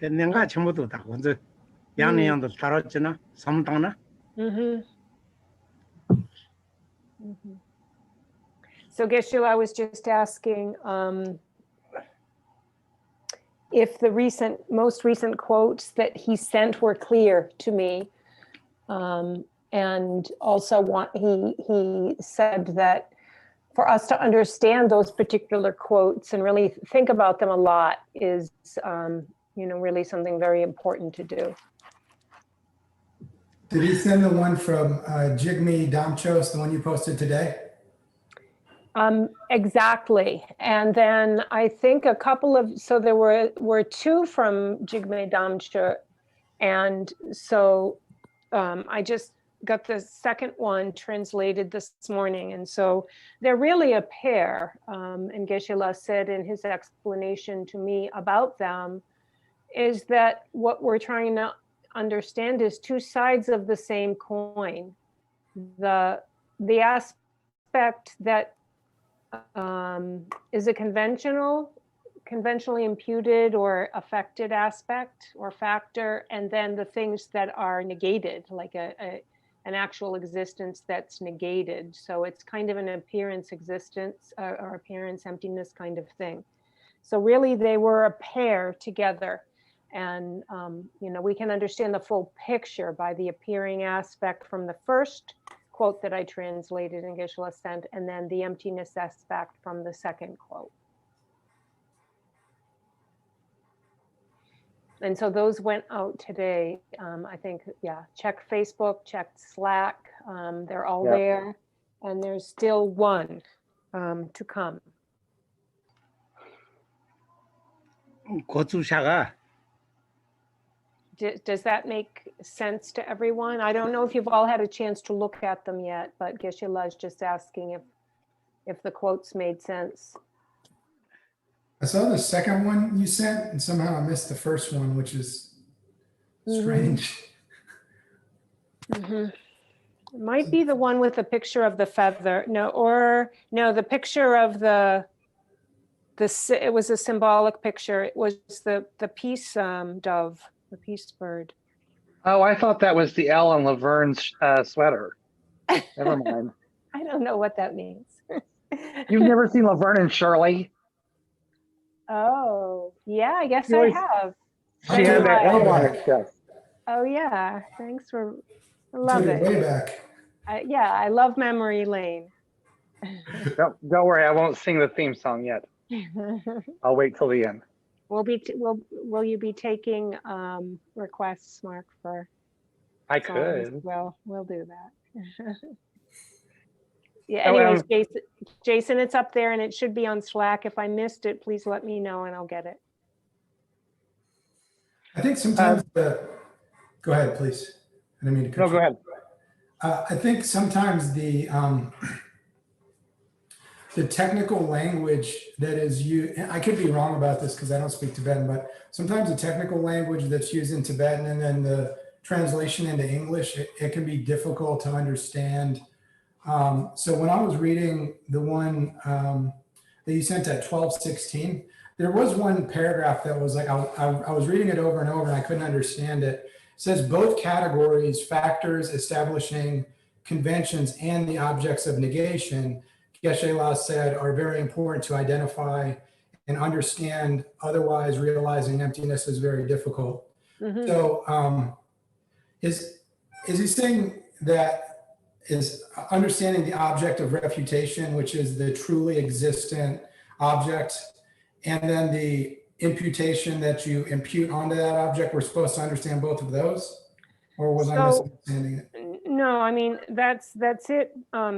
내가 전부도 다 먼저 양양도 다뤘잖아. 삼당나. So Geshe-la was just asking if the most recent quotes that he sent were clear to me. And also he said that for us to understand those particular quotes and really think about them a lot is, really something very important to do. Did he send the one from Jigme Damchos, the one you posted today? Exactly. And then I think so there were two from Jigme Damcho. And so I just got the second one translated this morning. And so they're really a pair. And Geshe-la said in his explanation to me about them is that what we're trying to understand is two sides of the same coin. The aspect that is a conventionally imputed or affected aspect or factor, and then the things that are negated, like an actual existence that's negated. So it's kind of an appearance existence or appearance emptiness kind of thing. So really they were a pair together. And, we can understand the full picture by the appearing aspect from the first quote that I translated and Geshe-la sent, and then the emptiness aspect from the second quote. And so those went out today. I think, check Facebook, check Slack. They're all there. And there's still one to come. 고추샤가. Does that make sense to everyone? I don't know if you've all had a chance to look at them yet, but Geshe-la is just asking if the quotes made sense. I saw the second one you sent, and somehow I missed the first one, which is strange. It might be the one with the picture of the feather. No, the picture of it was a symbolic picture. It was the peace dove. The peace bird. Oh, I thought that was the Ellen Laverne's sweater. Never mind. I don't know what that means. You've never seen Laverne and Shirley? Oh, yeah, I guess I have. She had that L on her chest. Oh, yeah. Thanks for, I love it. Way back. I love Memory Lane. Don't worry, I won't sing the theme song yet. I'll wait till the end. Will you be taking requests, Mark, for I songs? could. Well, we'll do that. Anyways, Jason, it's up there and it should be on Slack. If I missed it, please let me know and I'll get it. I think sometimes go ahead, please. I didn't mean to cut you. Go ahead. I think sometimes the technical language that is used, I could be wrong about this because I don't speak Tibetan, but sometimes the technical language that's used in Tibetan and then the translation into English, it can be difficult to understand. So when I was reading the one that you sent at 12:16, there was one paragraph that was like, I was reading it over and over and I couldn't understand it. It says both categories, factors establishing conventions and the objects of negation, Geshe-la said, are very important to identify and understand. Otherwise, realizing emptiness is very difficult. So is he saying that is understanding the object of refutation, which is the truly existent object, and then the imputation that you impute onto that object, we're supposed to understand both of those? Or was I misunderstanding it? No, I mean, that's it,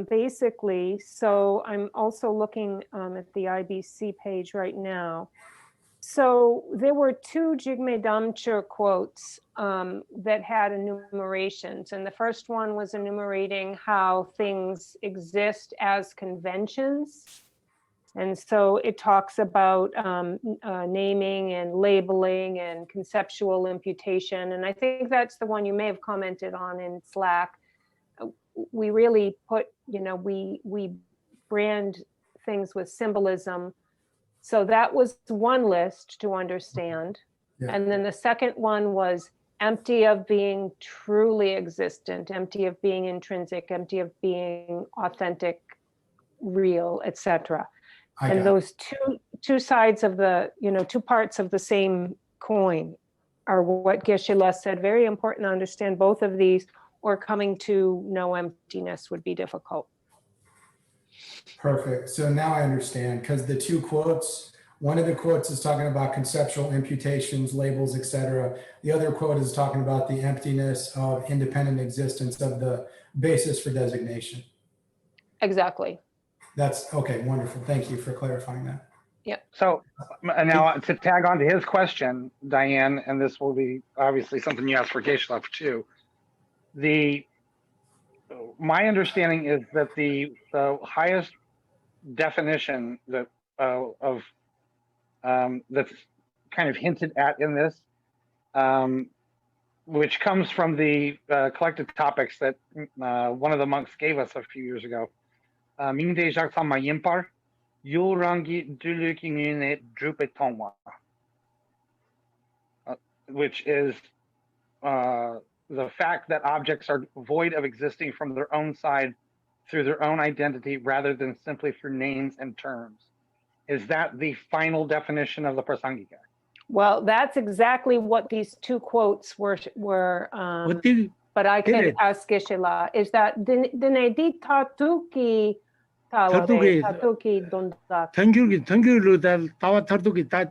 basically. So I'm also looking at the IBC page right now. So there were two Jigme Damcho quotes that had enumerations. And the first one was enumerating how things exist as conventions. And so it talks about naming and labeling and conceptual imputation. And I think that's the one you may have commented on in Slack. We really put, we brand things with symbolism. So that was one list to understand. Yeah. And then the second one was empty of being truly existent, empty of being intrinsic, empty of being authentic, real, etc. I And got those two sides of the, two parts of the same coin are what Geshe-la said. Very important to understand both of these, or coming to no emptiness would be difficult. Perfect. So now I understand, because the two quotes, one of the quotes is talking about conceptual imputations, labels, etc. The other quote is talking about the emptiness of independent existence of the basis for designation. Exactly. That's okay. Wonderful. Thank you for clarifying that. So now to tag on to his question, Diane, and this will be obviously something you asked for Geshe-la too. My understanding is that the highest definition that that's kind of hinted at in this, which comes from the collected topics that one of the monks gave us a few years ago. Mingde Jaksa Mayimpar, Yurangi Dulukingine Drupetongwa, which is the fact that objects are void of existing from their own side through their own identity rather than simply through names and terms. Is that the final definition of the Prasangika? Well, that's exactly what these two quotes were. But I can ask Geshe-la, is that Dinedi Tatuki Tawabe Tatuki Dondak? Thank da tawa tartuki ta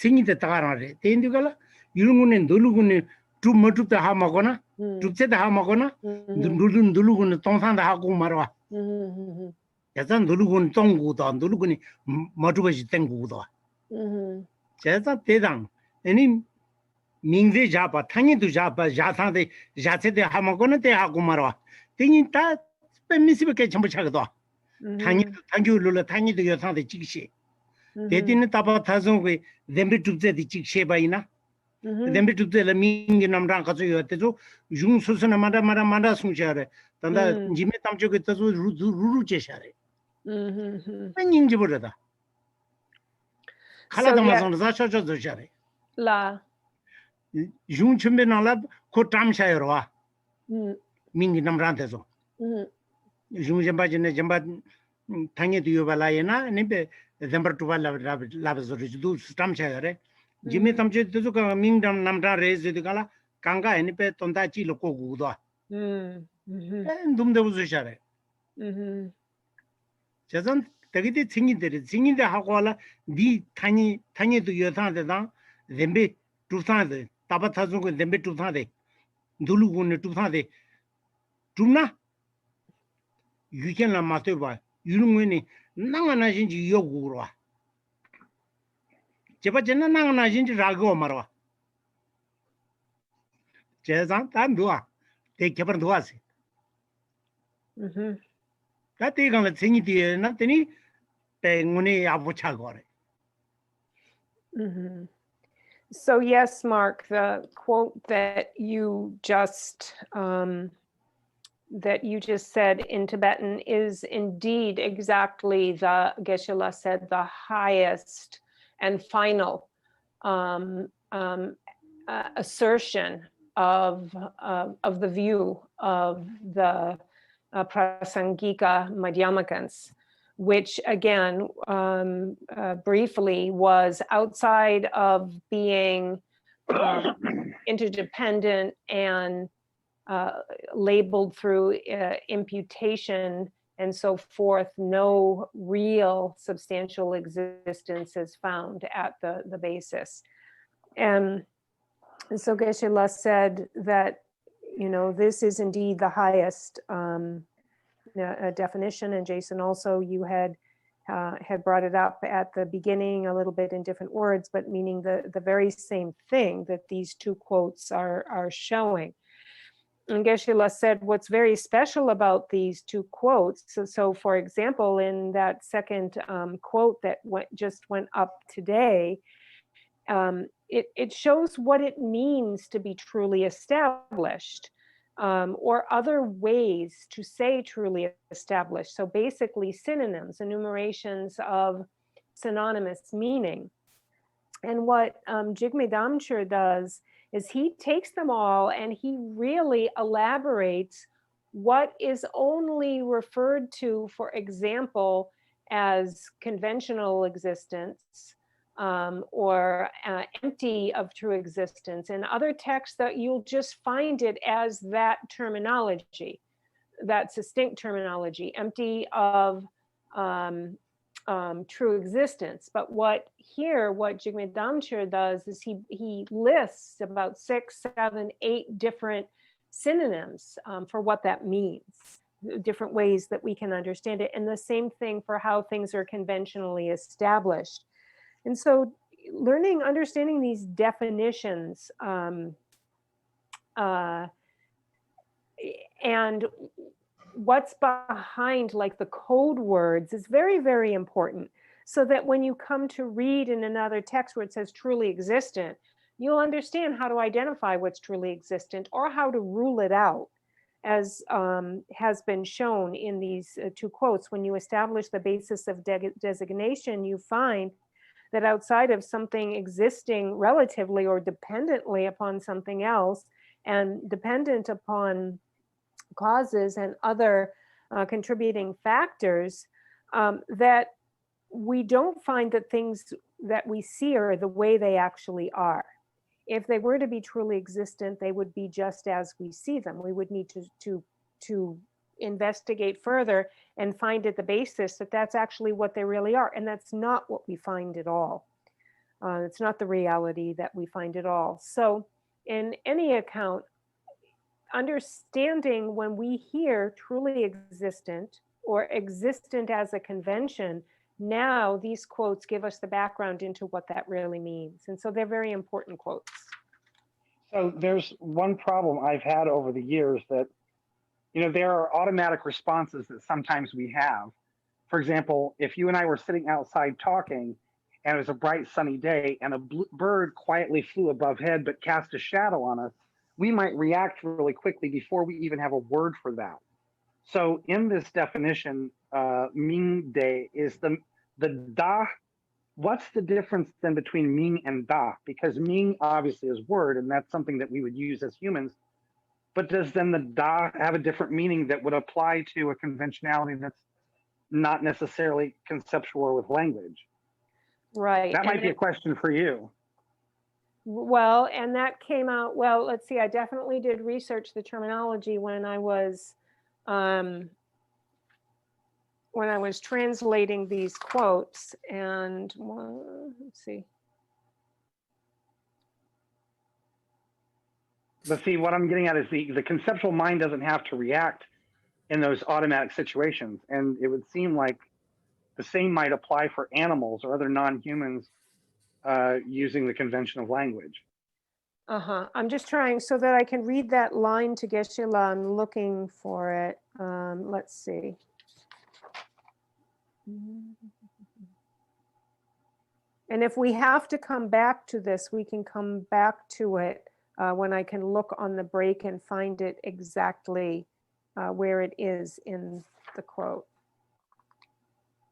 singi de tagarare. Tendugala, Yurungune, Dulugune, two motu the Hamagona, Tupse the Hamagona, Dulugun, Tonsan the Hakumarwa. Yazan Dulugun Tonguda, Duluguni, Matubashi Tenguda. Jaza Tedang, any Mingde Japa, Tangi to Japa, Jata de Jate de Hamagona de Hakumarwa. Thinking that Missy Chamachagada. Thank you, Lula, Tangi to your son the Chikshe. They didn't about Tazon, then be to the Chikshe Baina. Then be to the Ming in Amrankazu, Jung Susana Mada Sunshare, Tanda Jimmy Tamjokazu Rucheshare. Hanging Jiburada. Kaladamazon Zasha Share. La Jung Chimbenalab, Kotam Shire, Ming in Amrantezo. Jumajambajin Jambat Tangi to Yuvalayana, Nipe, Zember to Lavazor, do stamp share. Jimmy Tamche Tuzuka Mingdam Namda raised the Gala, Kanga, and Nipe Tondachi Loco Guda. And Dum the Uzashare. Jazan, Tagiti singing the Hakola, the tiny to Yothan, Zembe to Thade, Tabatazuk, Zembe to Thade, Dulugun to Thade. Tuna. You can la mateba, you don't win Nangana Jinji Yogura. Jepajana Nangana Jinji Rago Marwa. Jazan Tandua, take Japan to us. That they gonna sing it, not any Penguni Abuchagore. So yes, Mark, the quote that you just said in Tibetan is indeed exactly the Geshe-la said, the highest and final assertion of the view of the Prasangika Madhyamikans, which again, briefly, was outside of being interdependent and labeled through imputation and so forth. No real substantial existence is found at the basis. And so Geshe-la said that, this is indeed the highest definition. And Jason, also, you had brought it up at the beginning a little bit in different words, but meaning the very same thing that these two quotes are showing. And Geshe-la said what's very special about these two quotes, so for example, in that second quote that just went up today, it shows what it means to be truly established, or other ways to say truly established. So basically synonyms, enumerations of synonymous meaning. And what Jigme Damche does is he takes them all and he really elaborates what is only referred to, for example, as conventional existence, or empty of true existence. In other texts that you'll just find it as that terminology, that succinct terminology, empty of true existence. But what Jigme Damche does is he lists about 6, 7, 8 different synonyms for what that means, different ways that we can understand it, and the same thing for how things are conventionally established. And so understanding these definitions and what's behind, like the code words, is very, very important, so that when you come to read in another text where it says truly existent, you'll understand how to identify what's truly existent or how to rule it out, as has been shown in these 2 quotes. When you establish the basis of designation, you find that outside of something existing relatively or dependently upon something else, and dependent upon causes and other contributing factors, that we don't find that things that we see are the way they actually are. If they were to be truly existent, they would be just as we see them. We would need to investigate further and find at the basis that that's actually what they really are. And that's not what we find at all. It's not the reality that we find at all. So in any account, understanding when we hear truly existent or existent as a convention, now these quotes give us the background into what that really means. And so they're very important quotes. So there's one problem I've had over the years that, there are automatic responses that sometimes we have. For example, if you and I were sitting outside talking and it was a bright sunny day and a bird quietly flew above head but cast a shadow on us, we might react really quickly before we even have a word for that. So in this definition, Ming De is the Da. What's the difference then between Ming and Da? Because Ming obviously is word, and that's something that we would use as humans. But does then the Da have a different meaning that would apply to a conventionality that's not necessarily conceptual or with language? Right. That might be a question for you. Well, and that came out, well, let's see, I definitely did research the terminology when I was translating these quotes. And let's see. But see, what I'm getting at is the conceptual mind doesn't have to react in those automatic situations. And it would seem like the same might apply for animals or other non-humans using the convention of language. I'm just trying so that I can read that line to Geshe-la. I'm looking for it. Let's see. And if we have to come back to this, we can come back to it when I can look on the break and find it exactly where it is in the quote.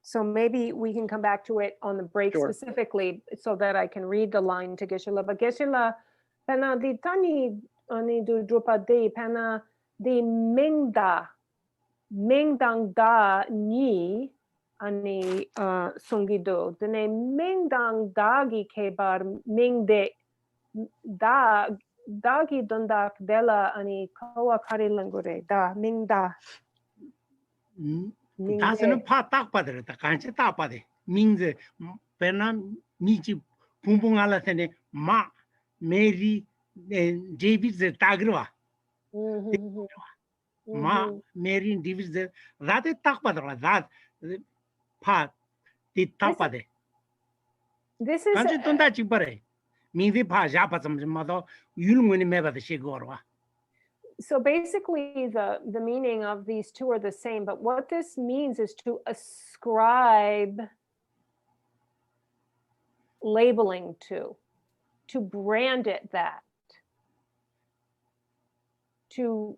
So maybe we can come back to it on the break specifically so that I can read the line to Geshe-la. But Geshe-la, pena di tani ani du drupa de pena di mingdang da ni ani sungido dene mingdang dagi kebar mingde da dagi dondak dela ani kawa karilangure da mingda. 다스는 파 딱 받으랬다. 간체 딱 받아. 민제 베난 미지 붕붕알라테네 마 메리 데비드 타그르와. 마 메리 데비드 라데 딱 받으라. 다파디 받아. This is 간체 돈다 집버래. 민제 파 잡아서 마도 율문이 매바다 시고르와. So basically the meaning of these two are the same, but what this means is to ascribe labeling to brand it that, to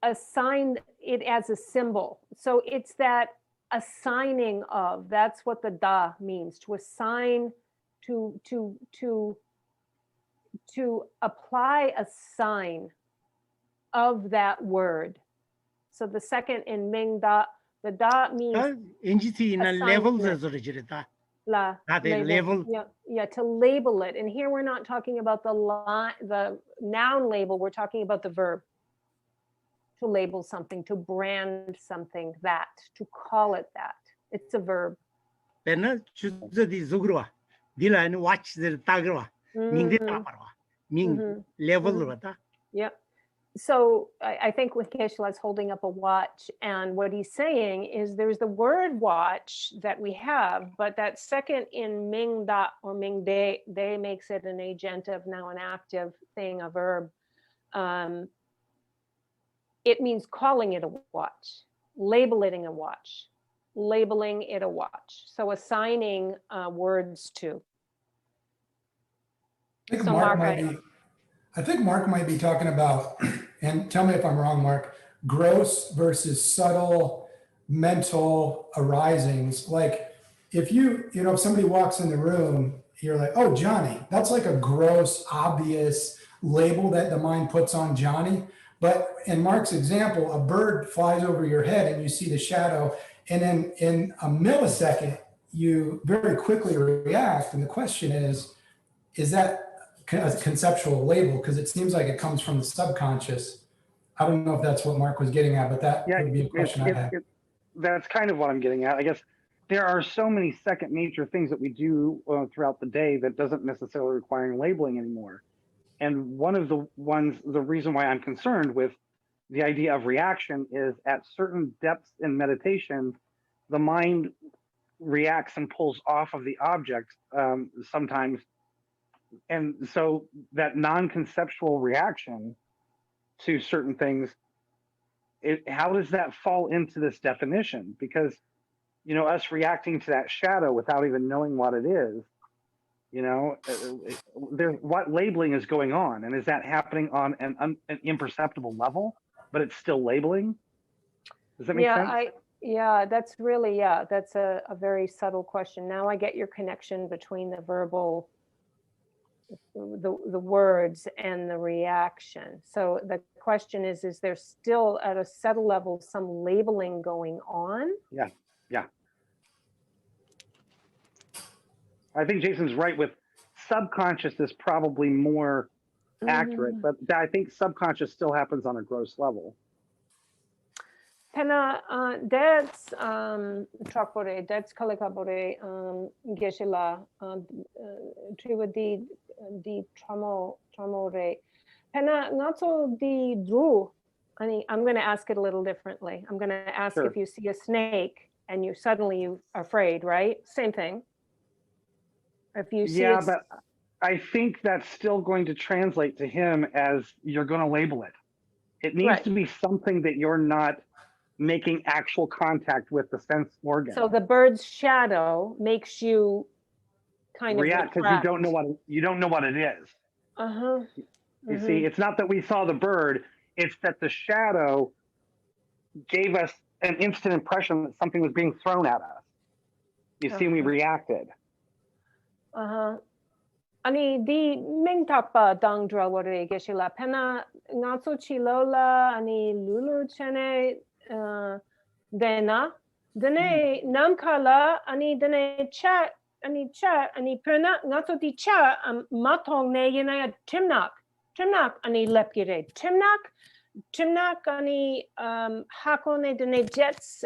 assign it as a symbol. So it's that assigning of. That's what the da means, to assign, to apply a sign of that word. So the second in Ming Da, the da means NGT in a levels as label. Yeah, to label it. And here we're not talking about the noun label, we're talking about the verb. To label something, to brand something, that, to call it that. It's a verb. Then watch the tagra. Ming level. Yep. So I think with Geshe-la is holding up a watch, and what he's saying is there's the word watch that we have, but that second in Ming Da or Ming De makes it an agentive, now an active thing, a verb. It means calling it a watch, labeling a watch, labeling it a watch. So assigning words to. I think Mark might be talking about, and tell me if I'm wrong, Mark, gross versus subtle mental arisings. Like if if somebody walks in the room, you're like, oh, Johnny, that's like a gross, obvious label that the mind puts on Johnny. But in Mark's example, a bird flies over your head and you see the shadow, and then in a millisecond, you very quickly react. And the question is that a conceptual label? Because it seems like it comes from the subconscious. I don't know if that's what Mark was getting at, but that would be a question I have. That's kind of what I'm getting at. I guess there are so many second nature things that we do throughout the day that doesn't necessarily require labeling anymore. And one of the reason why I'm concerned with the idea of reaction is at certain depths in meditation, the mind reacts and pulls off of the object sometimes. And so that non-conceptual reaction to certain things, how does that fall into this definition? Because, us reacting to that shadow without even knowing what it is, what labeling is going on? And is that happening on an imperceptible level, but it's still labeling? Does that make sense? That's really, that's a very subtle question. Now I get your connection between the verbal, the words and the reaction. So the question is there still at a subtle level some labeling going on? Yeah. I think Jason's right with subconscious is probably more accurate, but I think subconscious still happens on a gross level. Pena that's trakore, that's kalakabore Geshe-la trivadi di tramore. Pena nato di dru. I'm going to ask it a little differently. I'm going to ask if you see a snake and you're afraid, right? Same thing. If you see but I think that's still going to translate to him as you're going to label it. It needs to be something that you're not making actual contact with the sense organ. So the bird's shadow makes you kind of react because you don't know what it is. You see, it's not that we saw the bird, it's that the shadow gave us an instant impression that something was being thrown at us. You see, we reacted. Ani di mingtapa dangdra wore Geshe-la pena natso chilola ani lulu chene dena dene namkala ani dene chat ani pena natso di cha matong ne yena timnak ani lepgire timnak ani hakone dene jets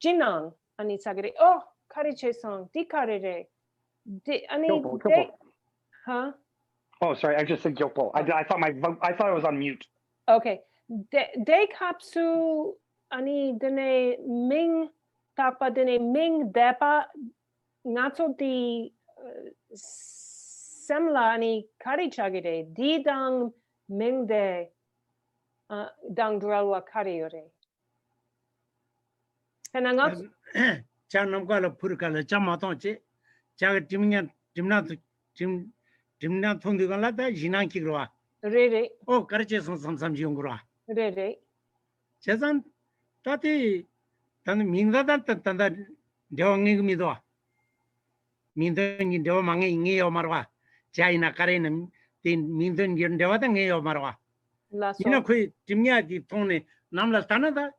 jinang ani sagre oh kariche song di karere huh? Oh, sorry. I just said Gyopo. I thought I thought I was on mute. Okay. De kapsu ani dene ming takpa dene ming depa natso di semla ani kari chagire di dang ming de dang dralwa kari yore. Penangat. Chanam kala purkala chamatonche. Chaga timna thondi gala da jinan kigrwa. Really? Oh, karche sam jiungura. Really? Chazan tati 단 민다다 단다 대왕이 믿어. 민던이 대왕에 인게요 말와. 자이나 카레는 민던 이런 대왕에요 말와. 이나 그 dim냐지 통네 남라 타나다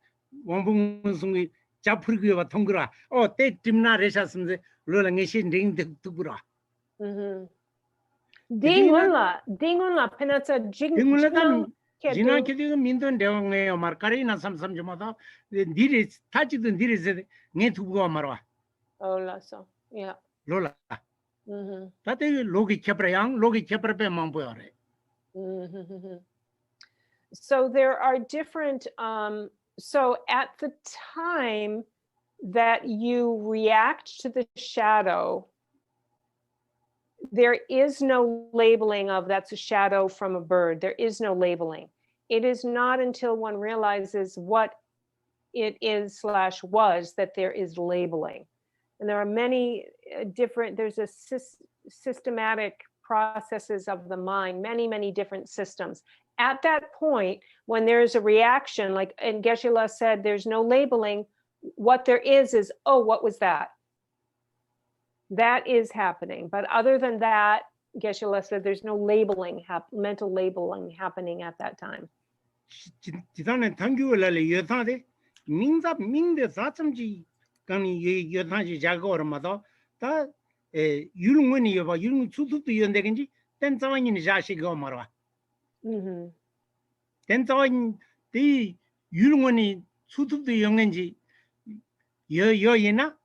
원봉송이 잡풀기와 통그라. 때 dim나 레샤스인데 로랑에시 링드 두구라. 딩운라 페나차 딩운라단 지나 키디가 민던 대왕에요 말 카레나 삼삼주마다 니리 타지든 니리세 네 두구와 말와. 올라서. Yeah. 로라. 다데 로기 쳬프라양 로기 쳬프라페 mamboyore. So there are different so at the time that you react to the shadow, there is no labeling of that's a shadow from a bird. There is no labeling. It is not until one realizes what it is / was that there is labeling. And there are many different, there's a systematic processes of the mind, many different systems. At that point, when there's a reaction, like and Geshe-la said, there's no labeling. What there is, oh, what was that? That is happening. But other than that, Geshe-la said, there's no labeling, mental labeling happening at that time. 지단에 당규를 여타데 민데 사점지 강이 여타지 자고르마도 다 유릉원이 여봐 유릉 수수도 연대긴지 땐자원이 자식이 말아. 땐자원 이 유릉원이 수수도 영는지 여이나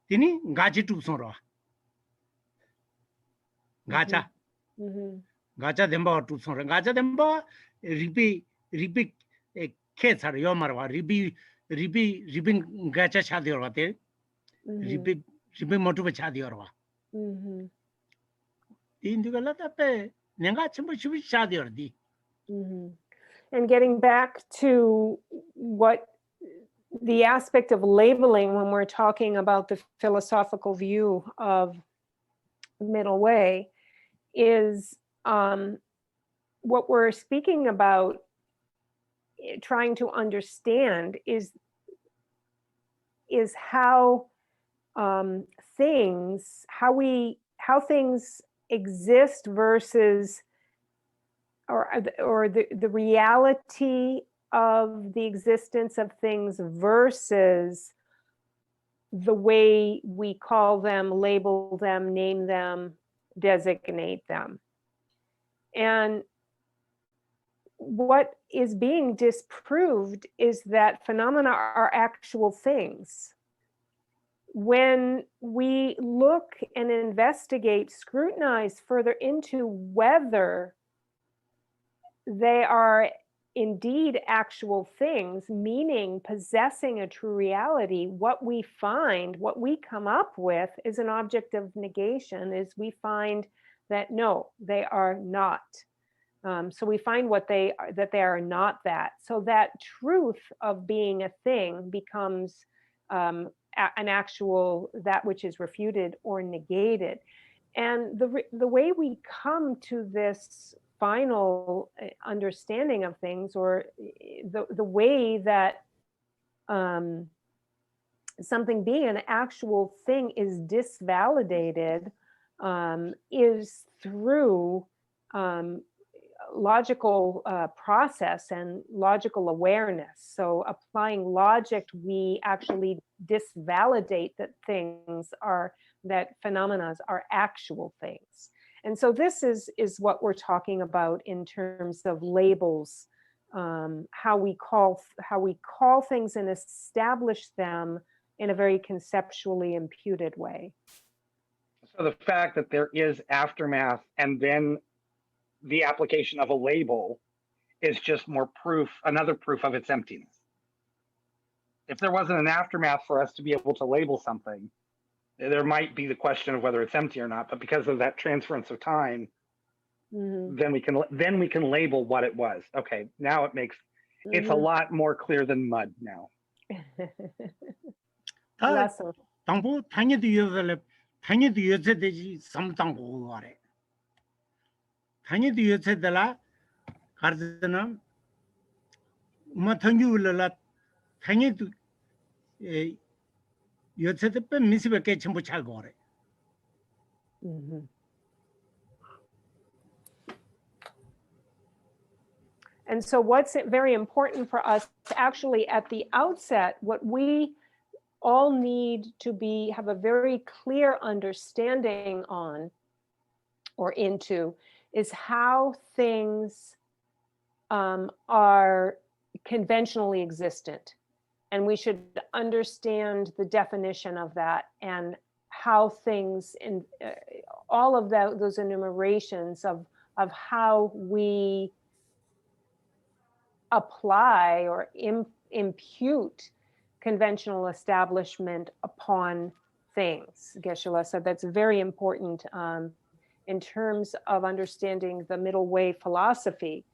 되니 가지 두서로. 가자. 가자 덴바 두서로. 가자 덴바 리비 케사르 요마르와 리비 가자 차디어 와데 리비 모두베 차디어 와 인디갈라다페 내가 전부 슈비 차디어디. And getting back to what the aspect of labeling when we're talking about the philosophical view of middle way is what we're speaking about trying to understand is how things exist versus or the reality of the existence of things versus the way we call them, label them, name them, designate them. And what is being disproved is that phenomena are actual things. When we look and investigate, scrutinize further into whether they are indeed actual things, meaning possessing a true reality, what we find, what we come up with is an object of negation, is we find that no, they are not. So we find that they are not that. So that truth of being a thing becomes an actual, that which is refuted or negated. And the way we come to this final understanding of things, or the way that something being an actual thing is disvalidated is through logical process and logical awareness. So applying logic, we actually disvalidate that phenomena are actual things. And so this is what we're talking about in terms of labels, how we call things and establish them in a very conceptually imputed way. So the fact that there is aftermath and then the application of a label is just more proof, another proof of its emptiness. If there wasn't an aftermath for us to be able to label something, there might be the question of whether it's empty or not, but because of that transference of time, then we can label what it was. Okay, now it makes it's a lot more clear than mud now. 당부 당연히 여세되지 삼당고 거래. 당연히 여세들라 가르드나 우마 당규를 당연히 요새도 뺀 미스밖에 전부 잘 거래. And so what's very important for us actually at the outset, what we all need to have a very clear understanding on or into is how things are conventionally existent. And we should understand the definition of that and how things in all of those enumerations of how we apply or impute conventional establishment upon things. Geshe-la said that's very important in terms of understanding the middle way philosophy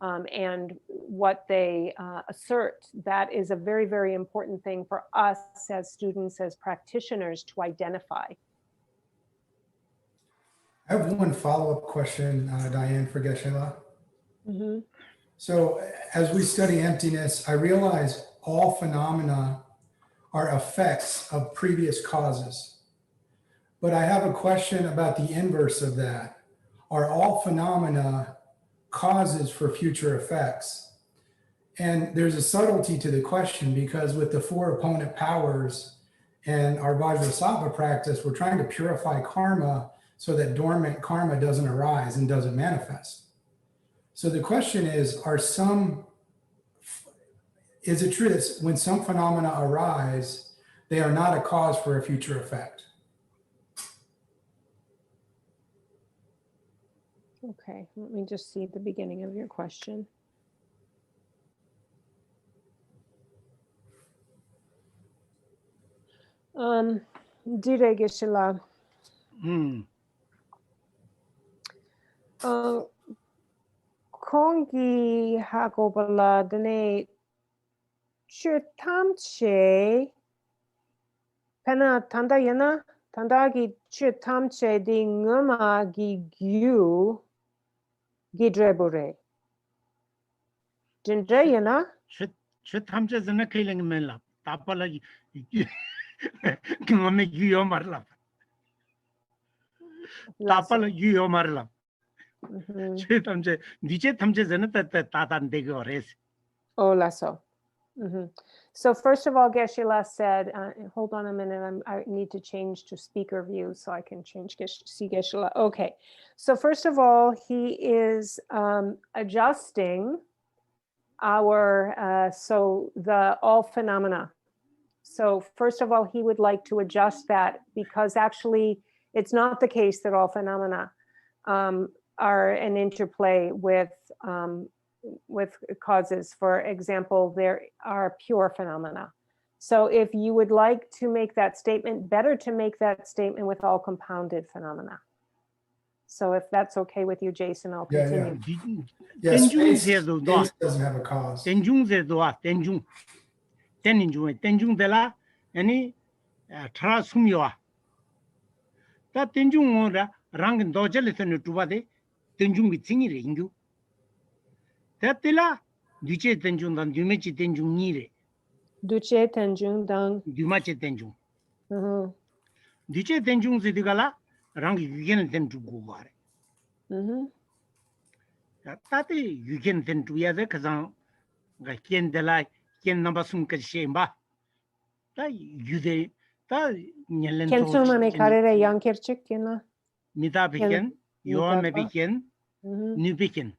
and what they assert. That is a very, very important thing for us as students, as practitioners to identify. I have one follow-up question, Diane, for Geshe-la. So as we study emptiness, I realize all phenomena are effects of previous causes. But I have a question about the inverse of that. Are all phenomena causes for future effects? And there's a subtlety to the question because with the four opponent powers and our Bodhisattva practice, we're trying to purify karma so that dormant karma doesn't arise and doesn't manifest. So the question is it true that when some phenomena arise, they are not a cause for a future effect? Okay, let me just see the beginning of your question. Dire Geshe-la. Kongi Hakobala Dene Chutamche Pena Tanda Yana Tandagi Chutamche di Nguma Gigyu Gidrebure Jindre Yana Chutamche killing Mela Tapala Ngame Gyo Marla Tapala Gyo Marla. Oh, lasso. So first of all, Geshe-la said, hold on a minute, I need to change to speaker view so I can see Geshe-la. Okay, so first of all, he is adjusting all phenomena. So first of all, he would like to adjust that because actually it's not the case that all phenomena are an interplay with causes. For example, there are pure phenomena. So if you would like to make that statement, better to make that statement with all compounded phenomena. So if that's okay with you, Jason, I'll continue. Space doesn't have a cause. Tatila Duce Tenjung dan Dumechi Tenjung Nire. Duce Tenjung dan Dumache Tenjung. Duce Tenjung Zidigala, Rangi Yugen Tentu Gugare. Tati Yugen Tentu Yada Kazan, Gaken de la Ken Nambasum Kashemba. Ta Yude, Ta Nyelen. Kensumane Karere Yankerchik, Mitabiken, Yoa Mebiken, Nubiken.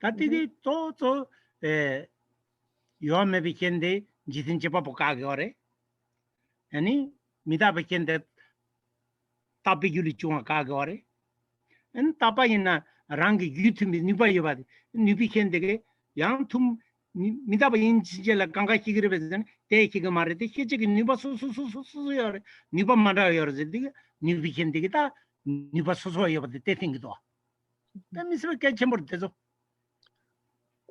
Tati to Yoa Mebikende, Jitin Chepa Pokagore. Any Mitabiken Tapi Yulichunga Kagore. And Tapa in a rangi Yutumi Nubayavad, Nubikende, Yang Tum Mitabain Jela Ganga Kigreven, taking a marriage, Hitching Nubasu, Nuba Mara or the Nubikendigita, Nubasoya of the dating door. That means we catch him.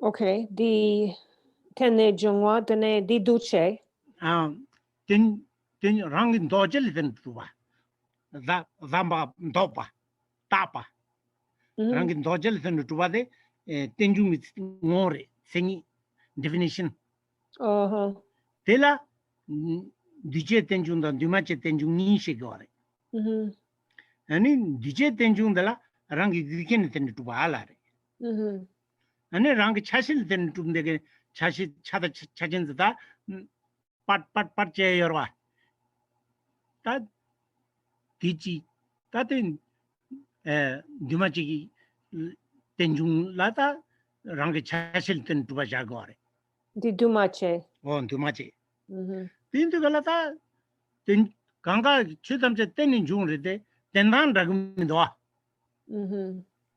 Okay, di tenne jungwa tenne di duce. Then rangin dojel then tuba. That Zamba Dopa Tapa. Rangin dojel then tuba de Tenjum with more thingy definition. Tela Dije Tenjung the Dumache Tenjung Nishigore. And in Dije Tenjung the la Rangi Giken to Balare. And a Rangi Chasil then to the Chashi Chada Chajin the Pat Yorwa. That Tiji, that in Dumachi Tenjung Lata Rangi Chasil ten to Bajagore. Di Dumache. On Dumachi. Tinto Galata, then Ganga Chitamche ten in June, Tenan Ragumidwa.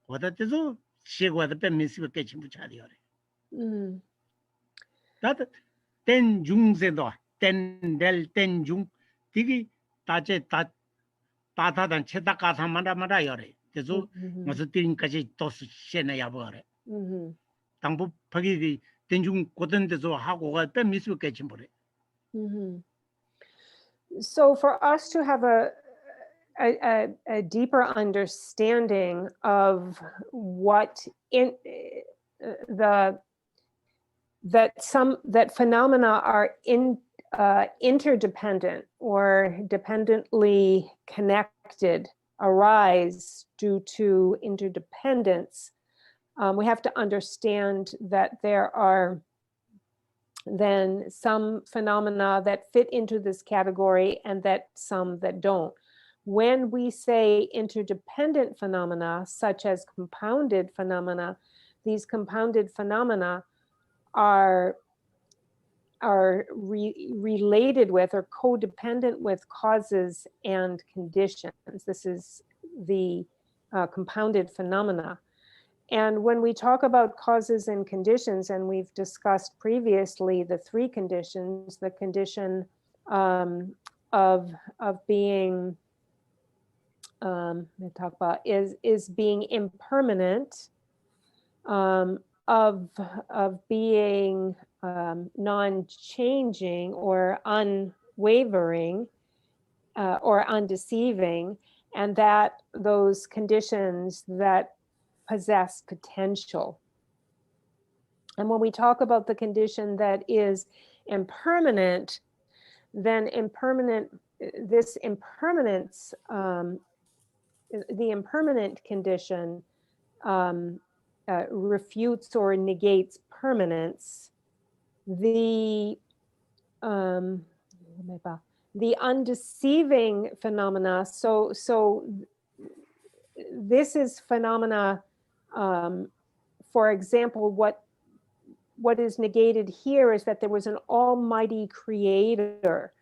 What that is all, she was the pen catching Chadiore. That 10 June Zendo, 10 Del 10 June, Tigi, Tache Tata and Chetaka Samanda Madayore. The zoo was a thing Kaji Tos Shena Yabore. Tambu Pagi, Tenjung Kotan the Zoo, how was the miss catching for it. So for us to have a deeper understanding of what that phenomena are interdependent or dependently connected, arise due to interdependence, we have to understand that there are then some phenomena that fit into this category and that some that don't. When we say interdependent phenomena, such as compounded phenomena, these compounded phenomena are related with or codependent with causes and conditions. This is the compounded phenomena. And when we talk about causes and conditions, and we've discussed previously the three conditions, the condition of being, we talk about is being impermanent, of being non-changing or unwavering or undeceiving, and that those conditions that possess potential. And when we talk about the condition that is impermanent, then this impermanence, the impermanent condition refutes or negates permanence. The undeceiving phenomena, so this is phenomena, for example, what is negated here is that there was an almighty creator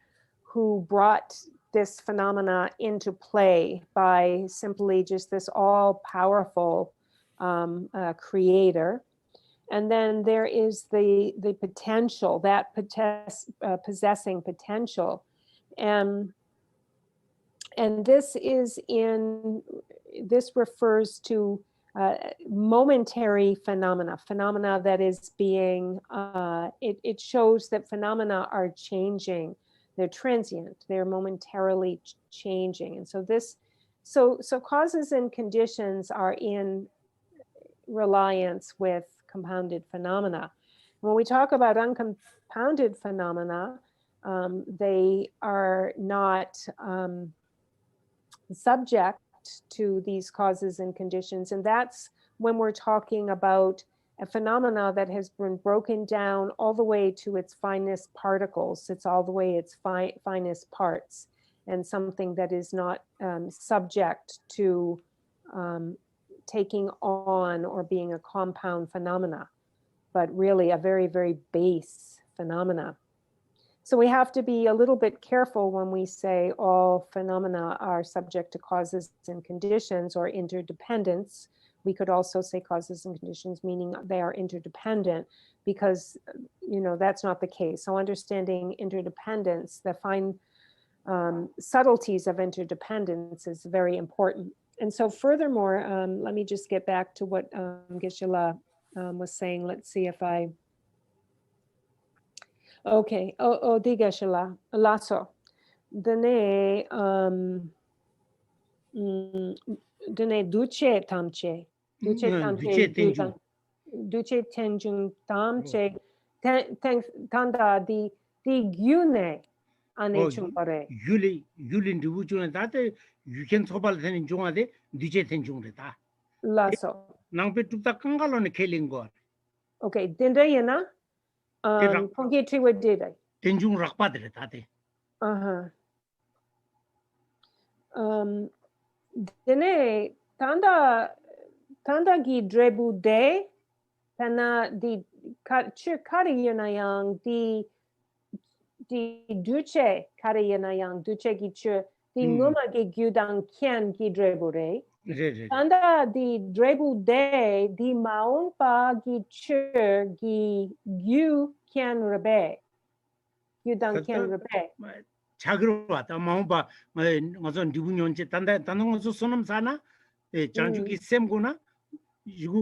who brought this phenomena into play by simply just this all-powerful creator. And then there is the potential, that possessing potential. And this refers to momentary phenomena that is being, it shows that phenomena are changing. They're transient, they're momentarily changing. And so causes and conditions are in reliance with compounded phenomena. When we talk about uncompounded phenomena, they are not subject to these causes and conditions. And that's when we're talking about a phenomena that has been broken down all the way to its finest particles. It's all the way its finest parts, and something that is not subject to taking on or being a compound phenomena, but really a very, very base phenomena. So we have to be a little bit careful when we say all phenomena are subject to causes and conditions or interdependence. We could also say causes and conditions, meaning they are interdependent, because that's not the case. So understanding interdependence, the fine subtleties of interdependence is very important. And so furthermore, let me just get back to what Geshe-la was saying. Let's see if I, okay, di Geshe-la, lasso. Dene duce tamche. Duce tenjung tamche. tanda di gyune ane chumbare. 율린 리부존에 다데 유캔 소발 되는 중화데 뒤제 된 중이다. Laso. 낭베 뚝딱 깡갈로네 켈린 거. Okay, dinda yana. Kongi triwa dida. 된중 락바들 다데. Dene tanda gi drebu de pena di kari yana yang di duce kari yana yang duce gi chu di ngoma gi gyudang kien gi drebu re. Tanda di drebu de di maunpa gi chu gi gyu kien rebe. Gyudang kien rebe. 자그러 왔다 마음바 맞아 리부뇽제 단다 단는 것도 손음 사나 장주기 셈구나 이거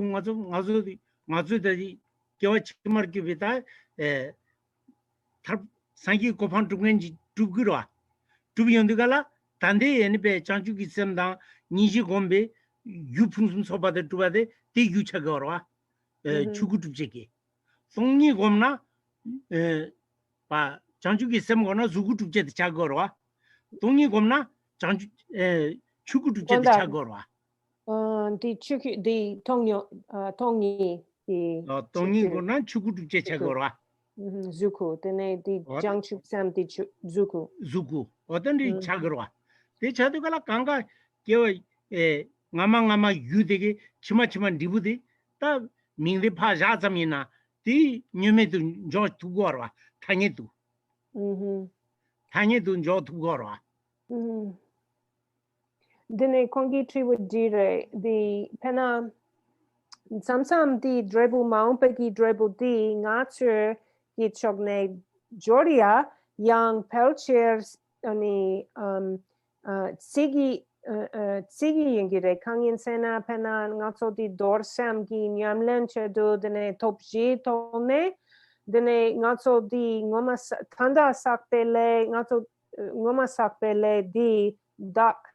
맞아들이 겨워 치마르기 비다 상기 고판 중간지 두그러 두비연드가라 단대 얘네배 장주기 셈다 니지 곰베 유풍숨 소바데 두바데 대 유차거와 주구두제기 송니 곰나 바 장주기 셈거나 주구두제데 자거와 동이 곰나 장주 주구두제데 자거와 디 추기 디 통요 통이 디 동이거나 주구두제 자거와 zuku tene di jangchuk sam di zuku 어떤 디 자거와 대 자도가라 강가 겨 nga마 유되게 치마치마 리부디 다 민리 파자자미나 디 뉴메도 저 두고와 타니도 타니도 저 두고와 dine kongi triwa dire di pena samsam di drebu maunpegi drebu di ngatur gi chogne joria yang pelcher ani tsigi yingire kangin sena pena ngatso di dorsam gi nyamlen chedo dine topji tone dine ngatso di ngoma tanda sakpele ngatso ngoma sakpele di dak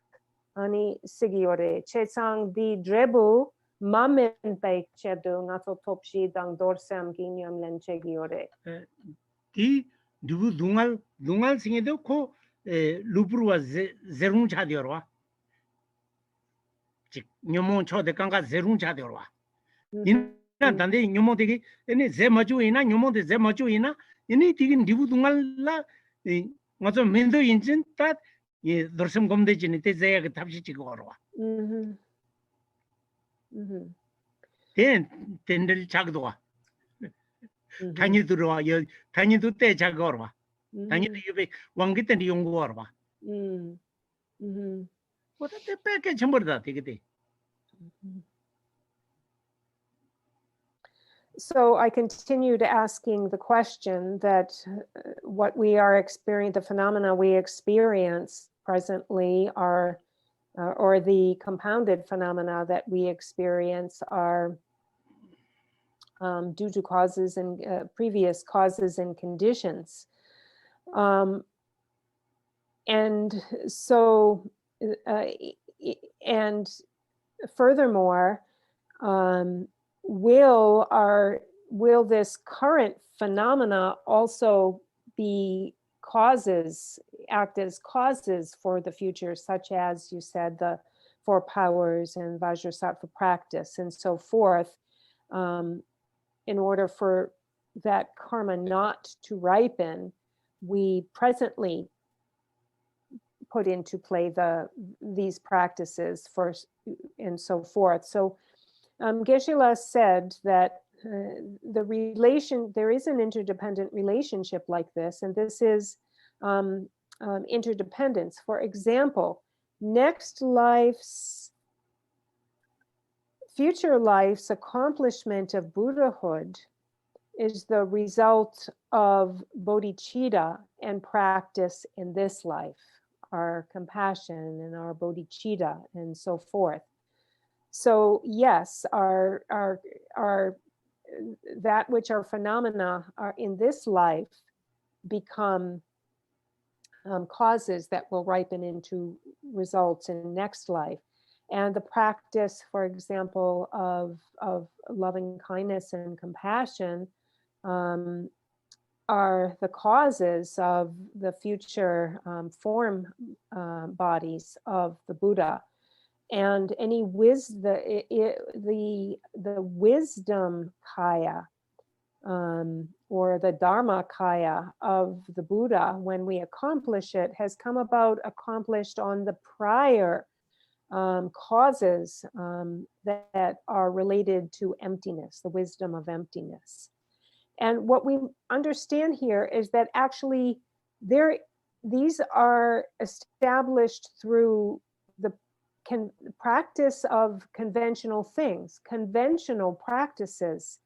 ani sigiore chesang di drebu mamen pe chedo ngato topshi dang dorsam ginyam len chegiore 디 누구 둥알 생에도 코 루프루와 제룬 차디어와 즉 녀몬 초데 깡가 제룬 차디어와 인나 단데 녀몬 되게 에네 제마주이나 녀몬데 제마주이나 이니 디긴 리부 둥알라 ngato 멘도 인진 딱 예, 너섬 검대지니 대제야 그 답시 찍고 걸어와. 덴들 작도와. 단위 들어와. 단위도 때 작고 걸어와. 단위도 옆에 왕기 때 연구 걸어와. 어때 빼게 전부다 되게. So I continued asking the question that what we are experiencing, the phenomena we experience presently are, or the compounded phenomena that we experience are due to causes and previous causes and conditions. And so, and furthermore, will this current phenomena also be act as causes for the future, such as you said, the 4 powers and Vajrasattva practice and so forth, in order for that karma not to ripen, we presently put into play these practices first and so forth. So Geshe-la said that there is an interdependent relationship like this, and this is interdependence. For example, future life's accomplishment of Buddhahood is the result of bodhicitta and practice in this life, our compassion and our bodhicitta and so forth. So yes, our that which are phenomena are in this life become causes that will ripen into results in next life. And the practice, for example, of loving kindness and compassion are the causes of the future form bodies of the Buddha. And any wisdom, the wisdom kaya, or the Dharma kaya of the Buddha, when we accomplish it, has come about accomplished on the prior causes that are related to emptiness, the wisdom of emptiness. And what we understand here is that actually these are established through the practice of conventional things. Conventional practices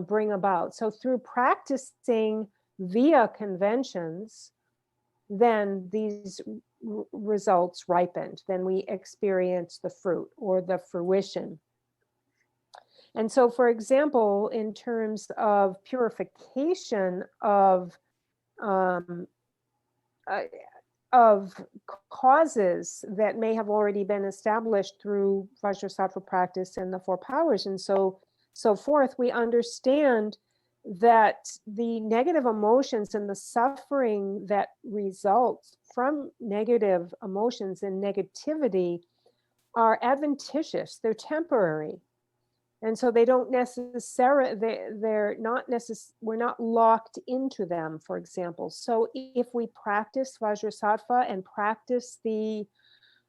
bring about. So through practicing via conventions, then these results ripened. Then we experience the fruit or the fruition. And so, for example, in terms of purification of causes that may have already been established through Vajrasattva practice and the four powers and so forth, we understand that the negative emotions and the suffering that results from negative emotions and negativity are adventitious, they're temporary. And so they don't necessarily, we're not locked into them, for example. So if we practice Vajrasattva and practice the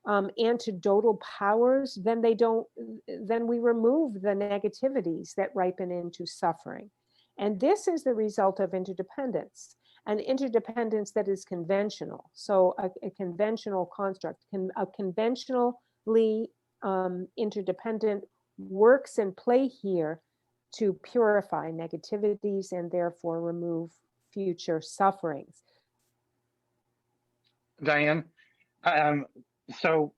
antidotal powers, then we remove the negativities that ripen into suffering. And this is the result of interdependence, an interdependence that is conventional. So a conventional construct, a conventionally interdependent works in play here to purify negativities and therefore remove future sufferings. Diane, so,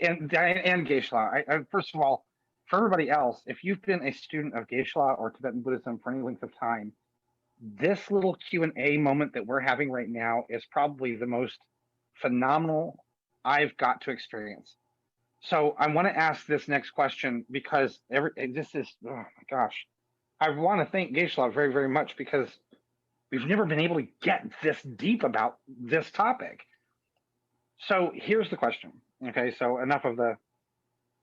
and Diane and Geshe-la, first of all, for everybody else, if you've been a student of Geshe-la or Tibetan Buddhism for any length of time, this little Q&A moment that we're having right now is probably the most phenomenal I've got to experience. So I want to ask this next question because this is, oh my gosh, I want to thank Geshe-la very, very much because we've never been able to get this deep about this topic. So here's the question. Okay, so enough of the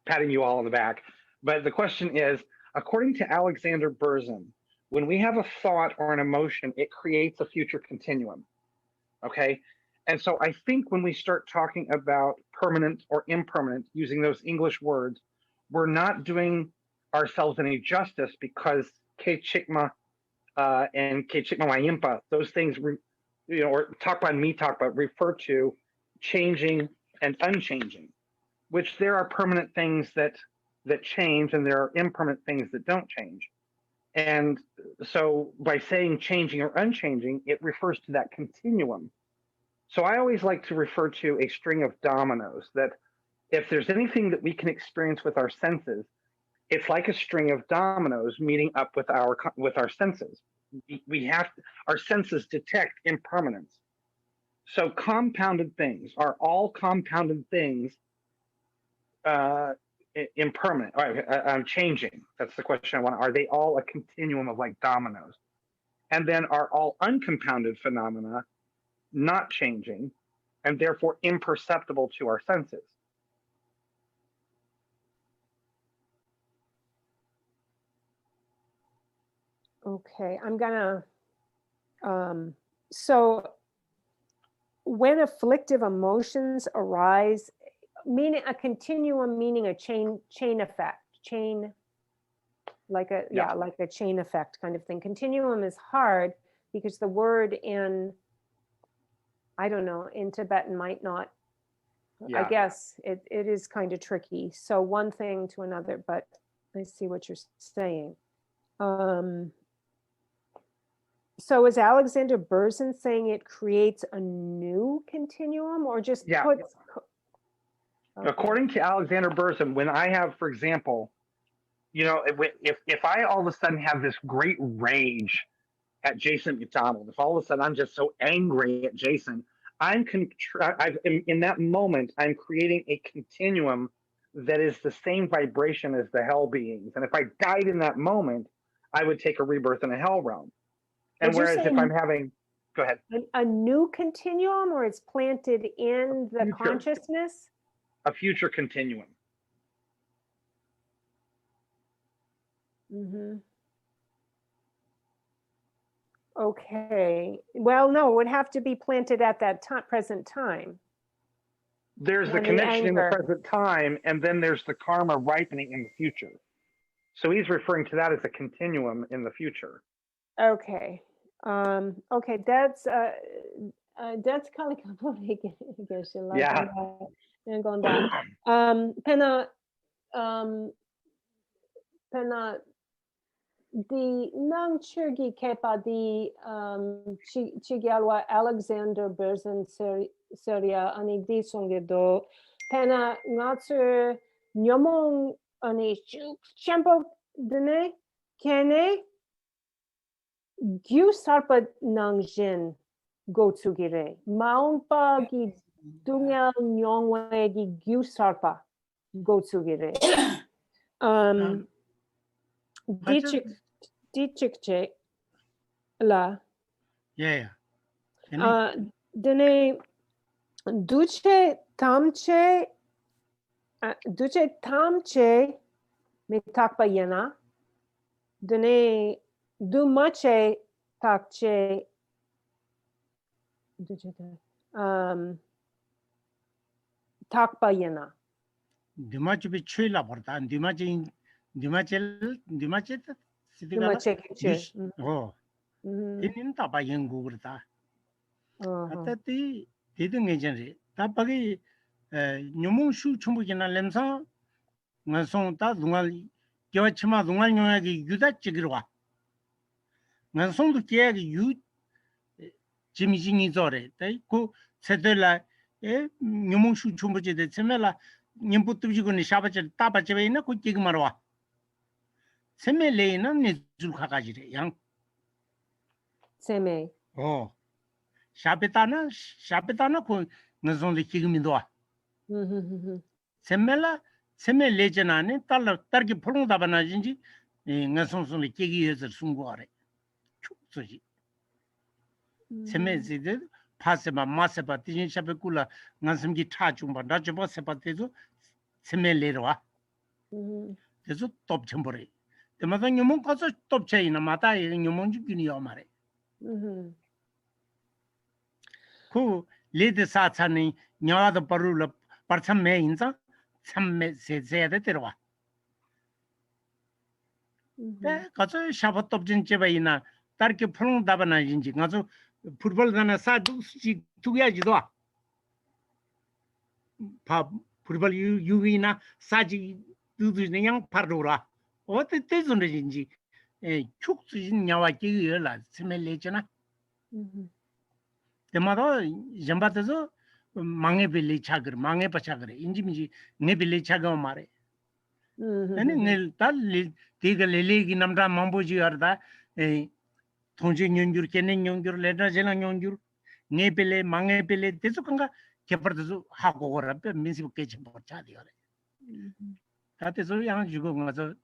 patting you all on the back. But the question is, according to Alexander Berzin, when we have a thought or an emotion, it creates a future continuum. Okay. And so I think when we start talking about permanent or impermanent, using those English words, we're not doing ourselves any justice because Ke Chikma and Ke Chikma Wayimpa, those things, or Takpa refer to changing and unchanging, which there are permanent things that change and there are impermanent things that don't change. And so by saying changing or unchanging, it refers to that continuum. So I always like to refer to a string of dominoes, that if there's anything that we can experience with our senses, it's like a string of dominoes meeting up with our senses. Our senses detect impermanence. So compounded things are all compounded things impermanent, or changing. That's the question I want. Are they all a continuum of like dominoes? And then are all uncompounded phenomena not changing and therefore imperceptible to our senses? Okay, I'm gonna, so when afflictive emotions arise, meaning a continuum, meaning a chain effect, like a chain effect kind of thing. Continuum is hard because the word in, I don't know, in Tibetan might not, I guess it is kind of tricky. So one thing to another, but I see what you're saying. So is Alexander Berzin saying it creates a new continuum or just puts... Okay. According to Alexander Berzin, when I have, for example, if I all of a sudden have this great rage at Jason McDonald, if all of a sudden I'm just so angry at Jason, in that moment, I'm creating a continuum that is the same vibration as the hell beings. And if I died in that moment, I would take a rebirth in a hell realm. And Did you whereas say if I'm having, go ahead. a new continuum, or it's planted in the Future. consciousness? A future continuum. Mm-hmm. Okay. Well, no, it would have to be planted at that present time. There's the When the connection in the anger. present time, and then there's the karma ripening in the future. So he's referring to that as a continuum in the future. Okay. Okay, that's complicated. Yeah. Pena the nang churgi kepa di chigalwa Alexander Berzin Seria ani di songedo pena ngatsu nyomong ani champo dene kene gyu sarpa nang jin go tsugire maunpa gi dunga nyongwe gi gyu sarpa go tsugire Dichikche la. Yeah. Dene duce tamche me takpa yena. Dene dumache takche takpa yena. Dimache be chula porta, Dimache oh. In tapa yang gurta. Atati didn't agent. Tapagi Numu Shu Chumbukina Lemsa Nason Tadungal Gavachima Dungal Yuda Chigua. Nason to care you Jimmy Zore. They go Setela Numu Shu Chumbuji de Semela Nimputugun Shabacha Tapachevena could Jigmarwa. Semelena Nizukakajire, young. Seme. Oh. Shapetana ko nazon le kigmidoa. Semela lejanane tal tarki phulung da bana jinji ngason son le kigi yeser sungware. Chuksoji. Seme zide paseba maseba tijin shapekula ngasamgi tha chumba da chba sepa tezo seme lerwa. Tezo top chambore. Temada nyumon kaso top chaina mata nyumon jukini yamare. Ku lead Satsani, Nya the Parula, Partsam Mainza, some say the Terwa. Kazo Shabat of Jinchevaina, Tarki Prung Dabana Jinji, Nazo, Purple than a Sadu, she 2 years. Pub, Purple Uvina, Saji, do the young Pardura. What it is on the Jinji? A chooks in Yawaki, Similachana. The mother Jambatazo Mange Billy Chagger, Mange Pachagre, Injimiji, Nebili Chagamare. And take a lily in Namda Mamboji or that a Tonjin Yungur, Kenin Yungur, Leda Zelan Yungur, Nepele, Mange Pele, Tesukanga, Kepertu Hako up, means you catch for Chadi. That is all young you go as a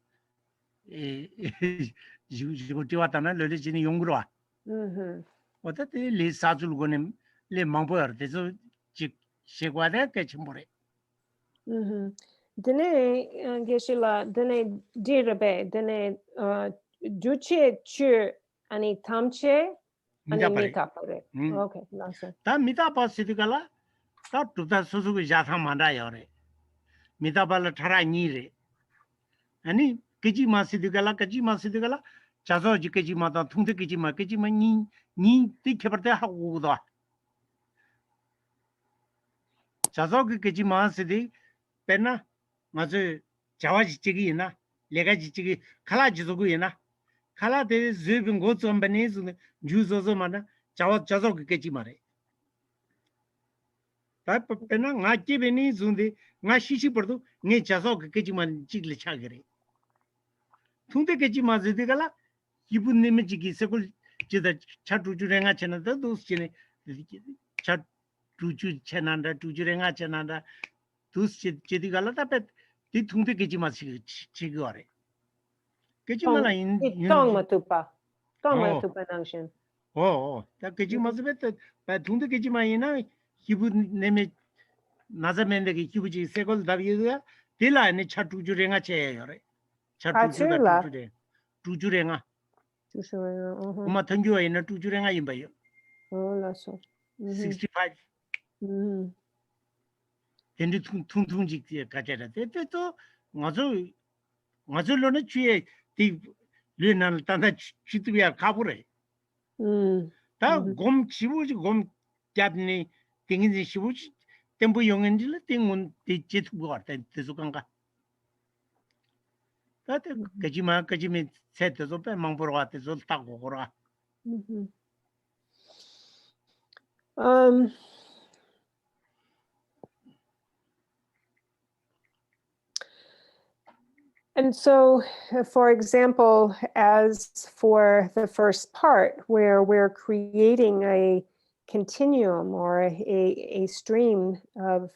you go to Atana, Lodicini Yungrua. What that is Sajul Gonim, Le Mamboer, there's a Shegwada Ketchmore. Dene Geshila, Dene Dirabe, Dene Duce Chu, Ani Tamche, Ani Mitapare. Okay, that's it. That Mitapa Siticala, that to the Suzuki Jata Mandayore. Mitapala Tara Nire. Ani Kijima Siticala, Kajima Siticala, Chazoji Kijimata, Tunti Kijima, Kijima Ni Tikapata Hawuda. Chazoki Kijima City, Pena, Mazu, Jawaji Chigina, Legaji Chigi, Kala Jizugina, Kala de Zubin goes on Benes, Juzozomana, Chazoki Kijimare. Pena, Naki Beni Zundi, Nashishi Porto, Ne Chazoki Kijiman Chigli Chagre. Tunte Kijima Zidigala, you put Nimijiki, Secul to the Chatu Jurenga Chanada, those Chat to Chananda, to Jurenga Chananda. Those Chidigala, the Tunte Kijima Chigore. 그지만아 tong matupa. Tong matupa nangshin. 다 그지 맞으면 다 동도 그지만이나 기분 내면 나자면데 기부지 세골 다비야 딜라네 차투주랭아 제요래 차투주다 투주랭 투주랭아 엄마 던교에 있는 투주랭아 임바요 Lasso. 65 근데 퉁퉁직지에 가져라 때또 맞을로는 뒤에 디 르난 단다 치트비야 가보래 다곰 지부지 곰 잡니 띵인지 시부지 템부 용엔질 띵문 디치트부 같다 뜻수간가 다때 그지미 세트도 빼 망보러 왔대 좀 타고 거라 And so, for example, as for the first part, where we're creating a continuum or a stream of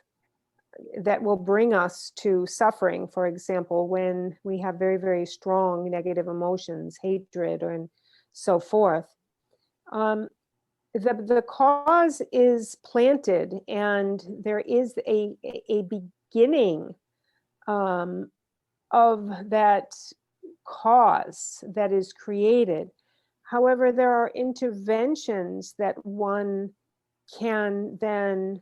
that will bring us to suffering, for example, when we have very, very strong negative emotions, hatred, and so forth, the cause is planted, and there is a beginning of that cause that is created. However, there are interventions that one can then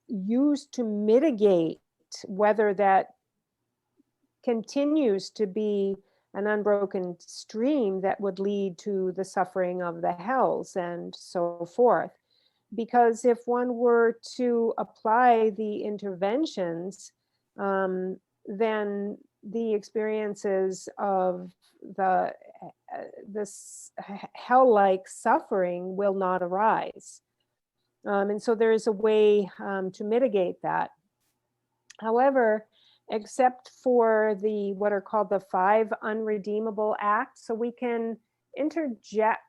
use to mitigate whether that continues to be an unbroken stream that would lead to the suffering of the hells and so forth. Because if one were to apply the interventions, then the experiences of this hell-like suffering will not arise. And so there is a way to mitigate that. However, except for what are called the 5 unredeemable acts, so we can interject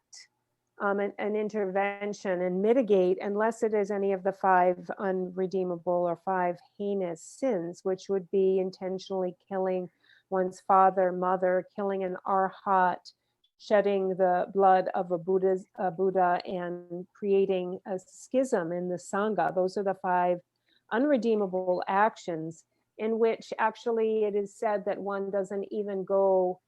an intervention and mitigate unless it is any of the 5 unredeemable or 5 heinous sins, which would be intentionally killing one's father, mother, killing an arhat, shedding the blood of a Buddha, and creating a schism in the Sangha. Those are the 5 unredeemable actions in which actually it is said that one doesn't even go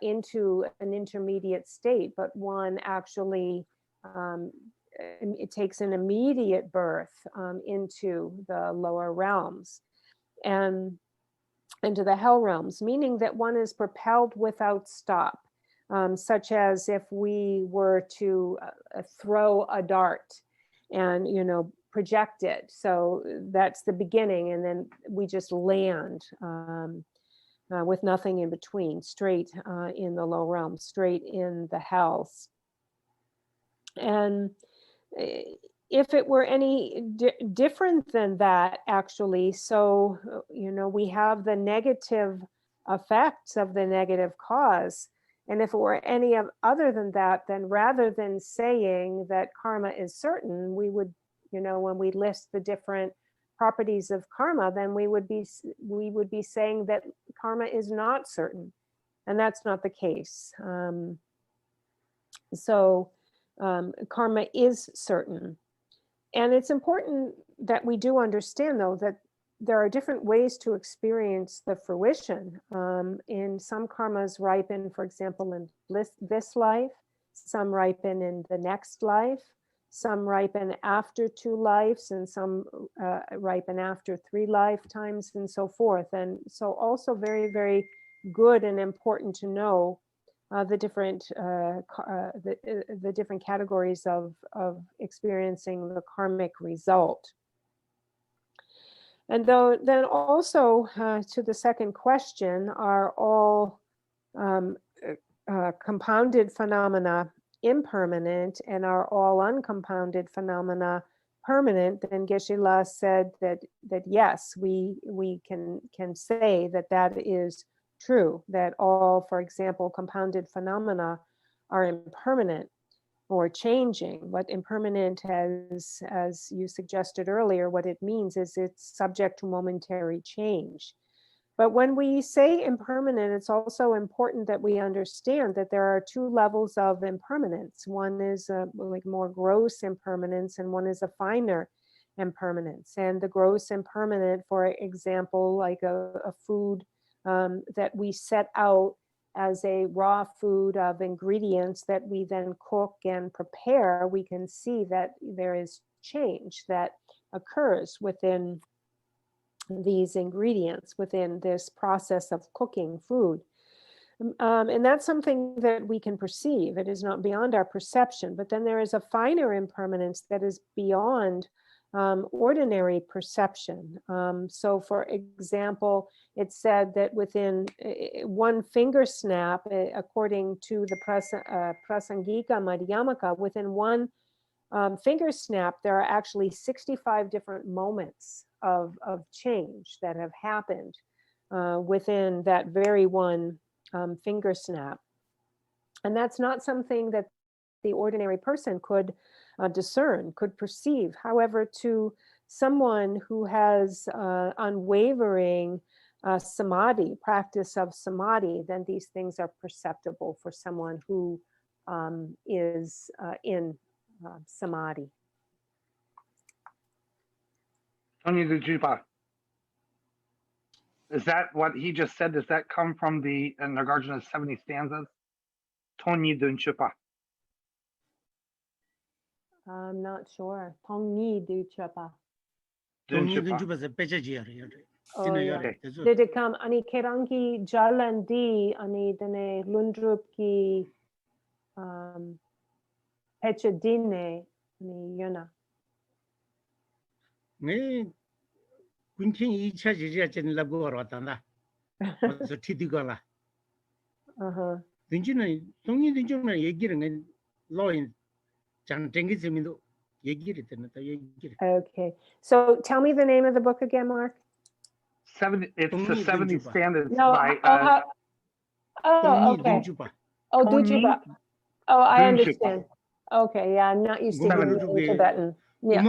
into an intermediate state, but one actually, it takes an immediate birth into the lower realms and into the hell realms, meaning that one is propelled without stop, such as if we were to throw a dart and, project it. So that's the beginning, and then we just land with nothing in between, straight in the low realms, straight in the hells. And if it were any different than that, actually, so, we have the negative effects of the negative cause. And if it were any other than that, then rather than saying that karma is certain, we would, when we list the different properties of karma, then we would be saying that karma is not certain, and that's not the case. So karma is certain, and it's important that we do understand, though, that there are different ways to experience the fruition. In some karmas ripen, for example, in this life. Some ripen in the next life. Some ripen after 2 lives, and some ripen after 3 lifetimes, and so forth. And so also very, very good and important to know the different categories of experiencing the karmic result. And then also to the second question, are all compounded phenomena impermanent, and are all uncompounded phenomena permanent? Then Geshe-la said that yes, we can say that is true, that all, for example, compounded phenomena are impermanent or changing. What impermanent, as you suggested earlier, what it means is it's subject to momentary change. But when we say impermanent, it's also important that we understand that there are two levels of impermanence. One is like more gross impermanence, and one is a finer impermanence. And the gross impermanent, for example, like a food that we set out as a raw food of ingredients that we then cook and prepare, we can see that there is change that occurs within these ingredients, within this process of cooking food. And that's something that we can perceive. It is not beyond our perception. But then there is a finer impermanence that is beyond ordinary perception. So for example, it's said that within one finger snap, according to the Prasangika Madhyamaka, within one finger snap, there are actually 65 different moments of change that have happened within that very one finger snap. And that's not something that the ordinary person could discern, could perceive. However, to someone who has unwavering samadhi, practice of samadhi, then these things are perceptible for someone who is in samadhi. Tony Dujupa. Is that what he just said? Does that come from the Nagarjuna's 70 stanzas? Tony Dujupa. I'm not sure. Tongni Dujupa. Oh, yeah. Did it come? Ani kerangi jalandi ani dene lundrupki pechadine ni yona. 네 군청 2차 지지하자는 라고 알았단다. 그래서 티디가라. Uh-huh. 든지는 동이 든지는 얘기를 로인 장땡기 재미도 얘기를 듣는다 얘기를. Okay. So tell me the name of the book again, Mark. 70. It's the 70 standards No, by. Okay. Oh, Dujupa. Oh, I understand. Okay, yeah, I'm not used to reading Tibetan. Yeah.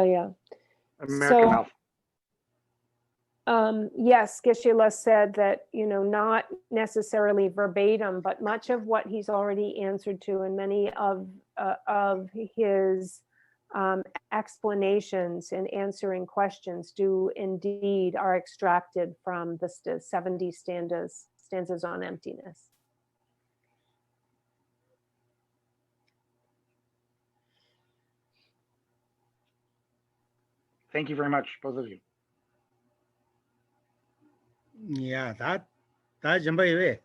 Yeah. American So, yes, Geshe-la said that, not necessarily verbatim, but much of what he's already answered to, and many of his explanations and answering questions are extracted from the 70 stanzas on emptiness. Thank you very much, both of you. Yeah, that's way.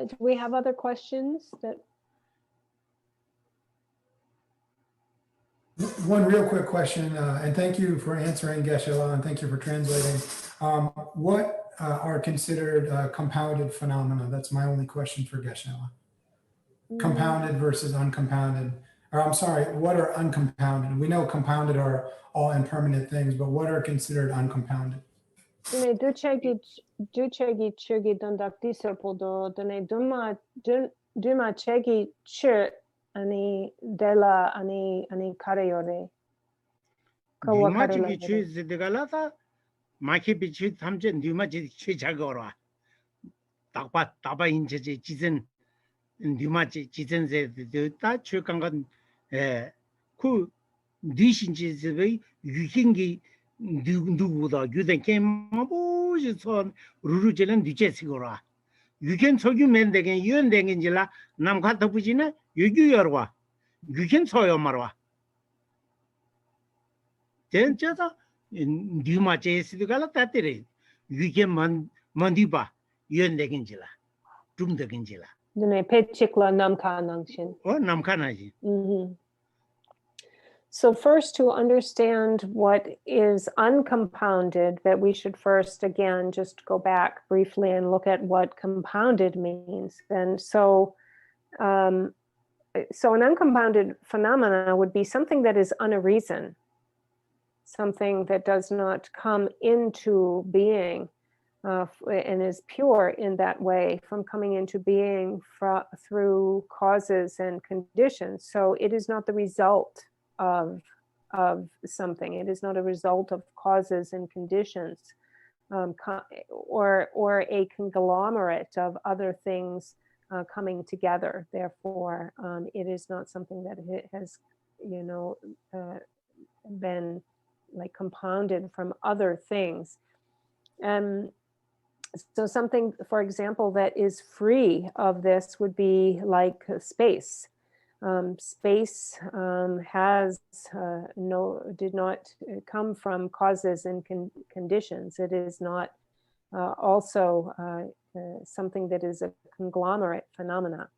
Do we have other questions? One real quick question, and thank you for answering, Geshe-la, and thank you for translating. What are considered compounded phenomena? That's my only question for Geshe-la. Compounded versus uncompounded. Or I'm sorry, what are uncompounded? We know compounded are all impermanent things, but what are considered uncompounded? Duchegi chugi dandakti serpodo dene duma chegi chu ani dela ani kareyore. Duma chegi chu zidigalata maki bichu tamje duma chegi chu jagora. Taba incheje jizen duma jizen ze ta chu kangan ku dishinje ze yuhingi 누구보다 유된 게임 뭐지 루루젤은 뒤째시고라 유견 소규면 되게 유연되긴지라 남 갖다 부지나 유규여와 유견 소요 말와 진짜다 뉴마제스도 갈았다더래 유견 만디바 유연되긴지라 좀 되긴지라 네 페치클라 남카낭신 남카나지 So first, to understand what is uncompounded, that we should first, again, just go back briefly and look at what compounded means. And so an uncompounded phenomena would be something that is unarisen, something that does not come into being and is pure in that way from coming into being through causes and conditions. So it is not the result of of something. It is not a result of causes and conditions, or a conglomerate of other things coming together. Therefore, it is not something that has, been like compounded from other things. So something, for example, that is free of this would be like space. Space did not come from causes and conditions. It is not also something that is a conglomerate phenomena.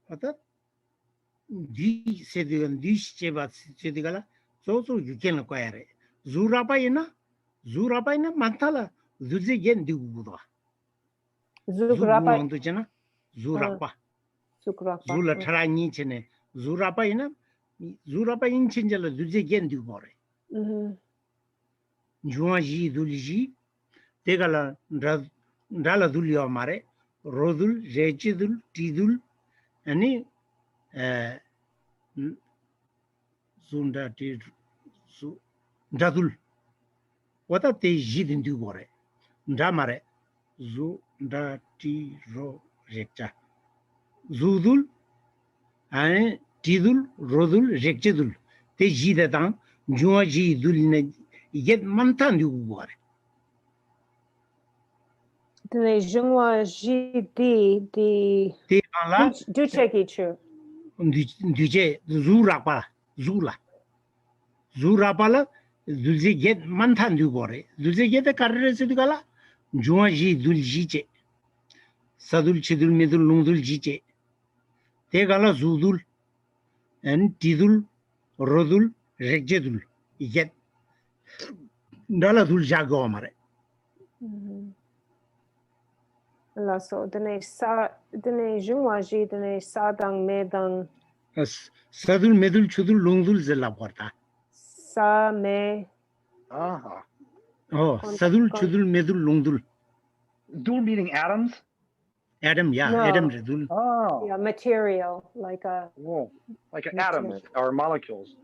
어떤 디 세디건 디시체바 세디가라 소소 유견을 거야래 주라바이나 만탈라 주제겐 디구부다 Zugrapa, 주구왕도잖아 주라바 Zugrapa. 주라 차라니체네 주라바이나 인친절로 주제겐 디구버래 주아지 둘지 대갈라 ndala 둘이야 말에 로둘 제치둘 티둘 아니 zunda ndadul wata te jidin du bore ndamare zu ndati ro rekcha zudul ane tidul rodul rekchedul te jida dan juwa ji dul ne yet mantan du bore The Jungwa Ji Di te ala Du Cheki Chu. nduje zurapala dulje get mantan du bore dulje get karre se dugala juwa ji dulji che sadul chidul medul lungdul jiche te gala zudul and tidul rodul rekjedul get ndala dul jago amare So dene Jungwa Ji dene Sadang Medang sadul medul chudul lungdul zela porta Sa Me. Ah. oh sadul chudul medul lungdul Dul meaning atoms? adam No. adam redul Oh. Yeah, material, like a Whoa. Like Material. atoms or molecules.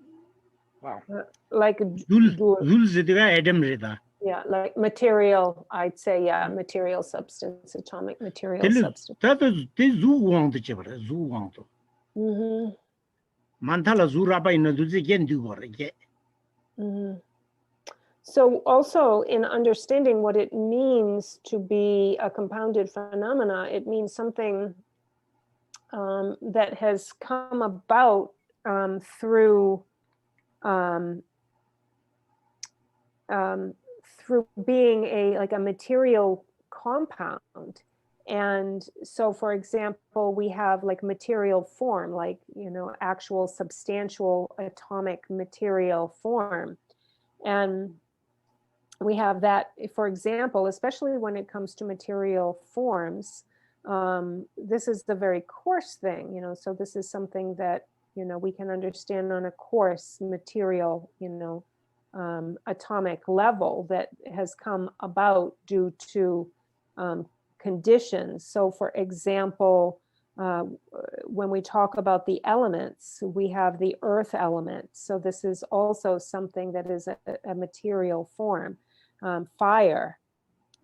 Wow. like dul zediga adam reda yeah, like material. I'd say material substance, atomic material telu substance. tata te zu wang de chebra zu wang to mantala zu raba ina dulje gen du bore ge So also in understanding what it means to be a compounded phenomena, it means something that has come about through being a material compound. And so, for example, we have like material form, like, actual substantial atomic material form. And we have that, for example, especially when it comes to material forms, this is the very coarse thing, so this is something that, we can understand on a coarse material, atomic level that has come about due to conditions. So for example, when we talk about the elements, we have the earth element. So this is also something that is a material form. Fire,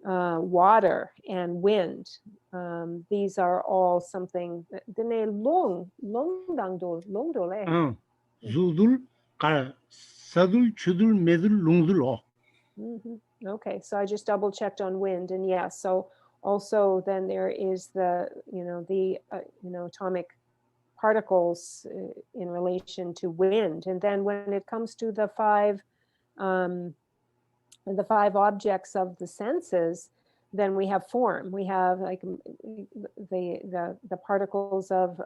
water, and wind. These are all something. zudul ka sadul chudul medul lungdul Okay, so I just double checked on wind, and yeah, so also then there is the atomic particles in relation to wind, and then when it comes to the five objects of the senses, then we have form. We have like the particles of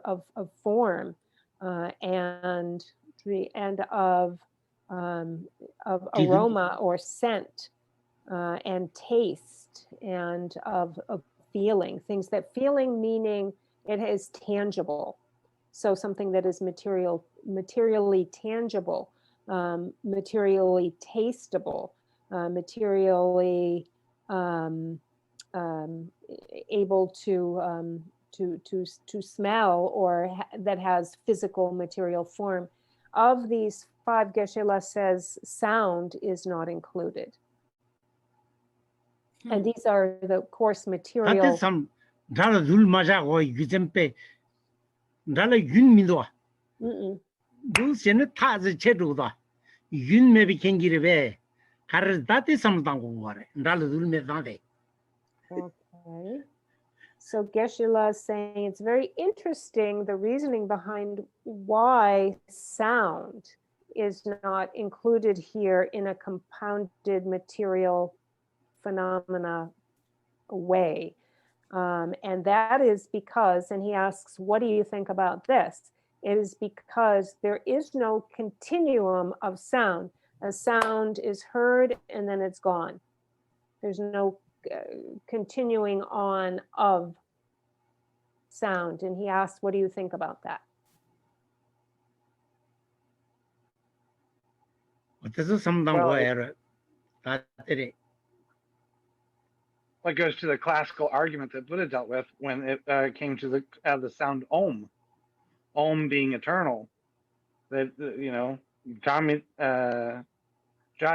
form and of aroma or scent and taste and of feeling. Things that feeling meaning it is tangible. So something that is materially tangible, materially tasteable, materially able to smell or that has physical material form. Of these 5, Geshe-la says sound is not included. And these are the coarse material. some dala dul maja go yuzempe dala yun mindo du sene ta ze chedu da yun me bi kengire be kar date some dango ware dala dul me dande. Okay. So Geshe-la is saying it's very interesting, the reasoning behind why sound is not included here in a compounded material phenomena way. And that is because, and he asks, what do you think about this? It is because there is no continuum of sound. A sound is heard and then it's gone. There's no continuing on of sound. And he asks, what do you think about that? This is some dango error. That it. Well, it goes to the classical argument that Buddha dealt with when it came to the sound Om. Om being eternal. That, you know, Ja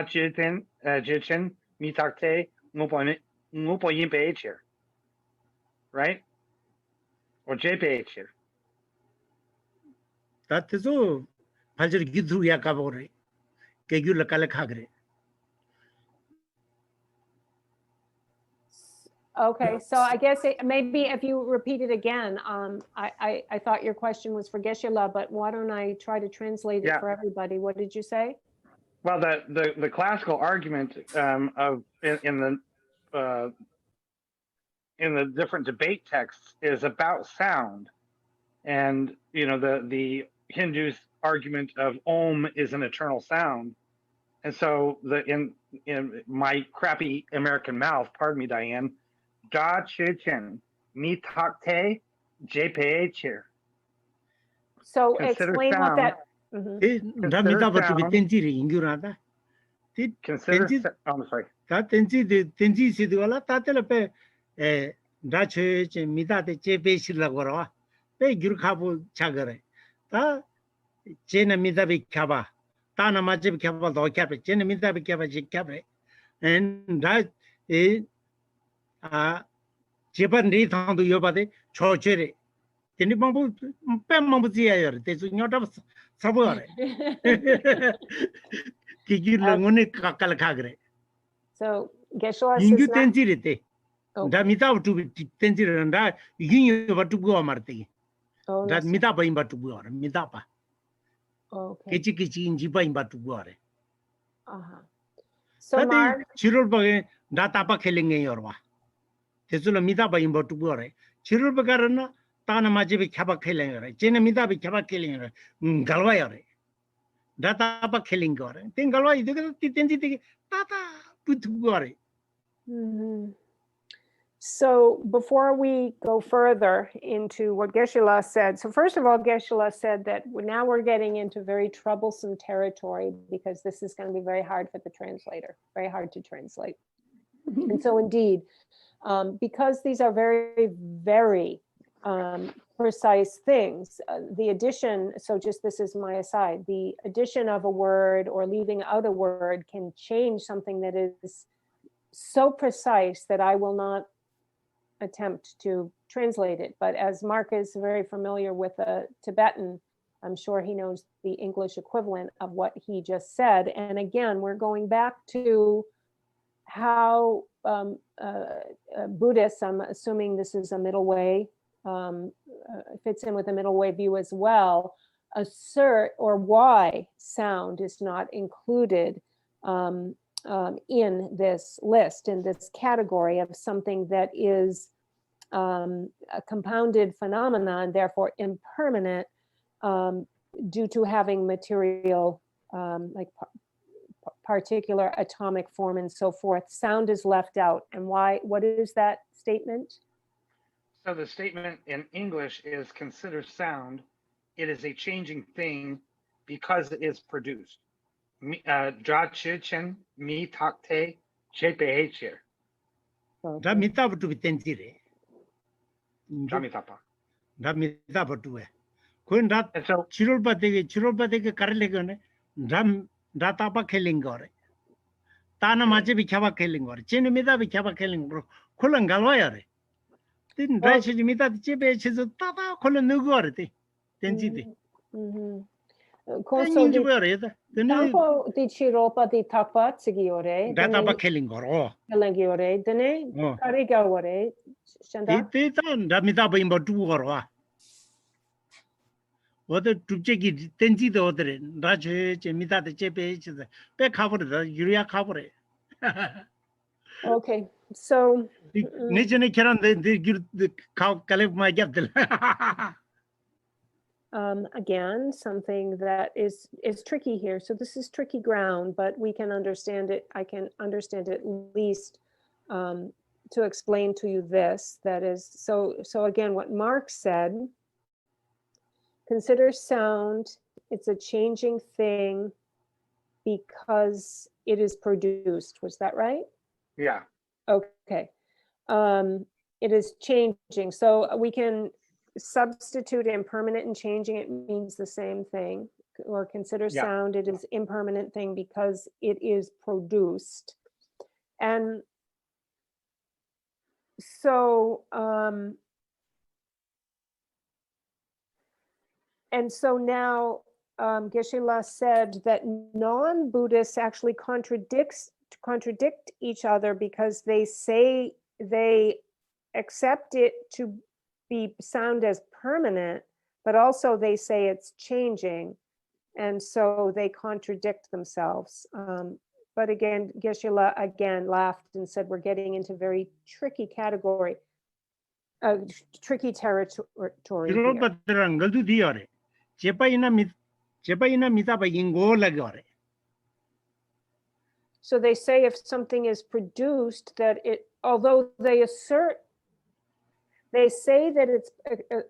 Jiten Jichen Mitakte Ngupo Yin Be'echir. Right? Or J Be'echir. That is all. Pajar Gidru Yakabore. Kegula Kalakagre. Okay, so I guess maybe if you repeat it again, I thought your question was for Geshe-la, but why don't I try to translate it for everybody? What did you say? Well, the classical argument in the different debate texts is about sound, and you know the Hindus' argument of Om is an eternal sound, and so in my crappy American mouth, pardon me, Diane. Da Chichen, Mi Takte, JPA chair. So explain what that. Consider. I'm sorry. That tenji sidwala tatela pe da che mida de JPA shilagora. Pe gyurkhabu chagare. Ta chena mida be kaba. Ta na maje be kaba do kyabe. Chena mida be kaba je kyabe. And that Japan re thang do yobade chochere. Teni bambu pem bambu ziayor. Tesu nyota sabore. Kigir langone kakal khagre. So Geshe-la Ingu says tenji rete. Da mita to tenji randa yin yoba to go amarte. That mita ba imba to go mita pa. Okay. Kichi kichi inji ba imba to go. So Mark, chirul ba da tapa khelenge yorwa. Tesula mida ba imba to go. Chirul ba karana tana maje be khaba khelenge. Chena mida be khaba khelenge. Galwa yore. Da tapa kheling gore. Ten galwa idu tenji te tata put gore. So before we go further into what Geshe-la said, so first of all, Geshe-la said that now we're getting into very troublesome territory because this is going to be very hard for the translator, very hard to translate. And so indeed, because these are very, very precise things, the addition, so just this is my aside, the addition of a word or leaving out a word can change something that is so precise that I will not attempt to translate it. But as Mark is very familiar with the Tibetan, I'm sure he knows the English equivalent of what he just said. And again, we're going back to how Buddhists, I'm assuming this is a middle way, fits in with the middle way view as well, assert or why sound is not included in this list, in this category of something that is a compounded phenomenon, and therefore impermanent due to having material like particular atomic form and so forth. Sound is left out. And why? What is that statement? So the statement in English is consider sound. It is a changing thing because it is produced. Dra chichen mi takte chepe here. Da mita to be tentire. Jamitapa. 다 미다 버두에 그건 And so 치료받게 가르래거네 다 따바 켈링 거래 ताना माचे भी क्या खेलेंगे और चीन में भी क्या खेलेंगे bro खोलन गलवाया रे तीन ड्राई चीज में चे पे चीज ताता खोलन नुगो रे ते तेंजी ते Koso तेंजी di रे ता तेने tampo di chiropa di tapa tsigiore. Data पा खेलेंगे और Elengiore. Dene karigawore. Shanda. ते ता मिता पे इंबटू और वा वो तो टुचे की तेंजी तो उधर ड्राई चे मिता चे पे चीज पे खाबर दा यूरिया खाबर Okay. So नीचे ने खेरन दे गिर खाओ कलेक्ट मार गया दिल again, something that is tricky here. So this is tricky ground, but we can understand it. I can understand it at least to explain to you this. That is, so again, what Mark said, consider sound, it's a changing thing because it is produced. Was that right? yeah. Okay. It is changing. So we can substitute impermanent and changing. It means the same thing. Or consider sound, it is impermanent thing because it is produced. And so now Geshe-la said that non-Buddhists actually contradict each other because they say they accept it to be sound as permanent, but also they say it's changing, and so they contradict themselves. But again, Geshe-la again laughed and said, we're getting into very tricky category, tricky territory here. So they say if something is produced, that it, although they assert, they say that it's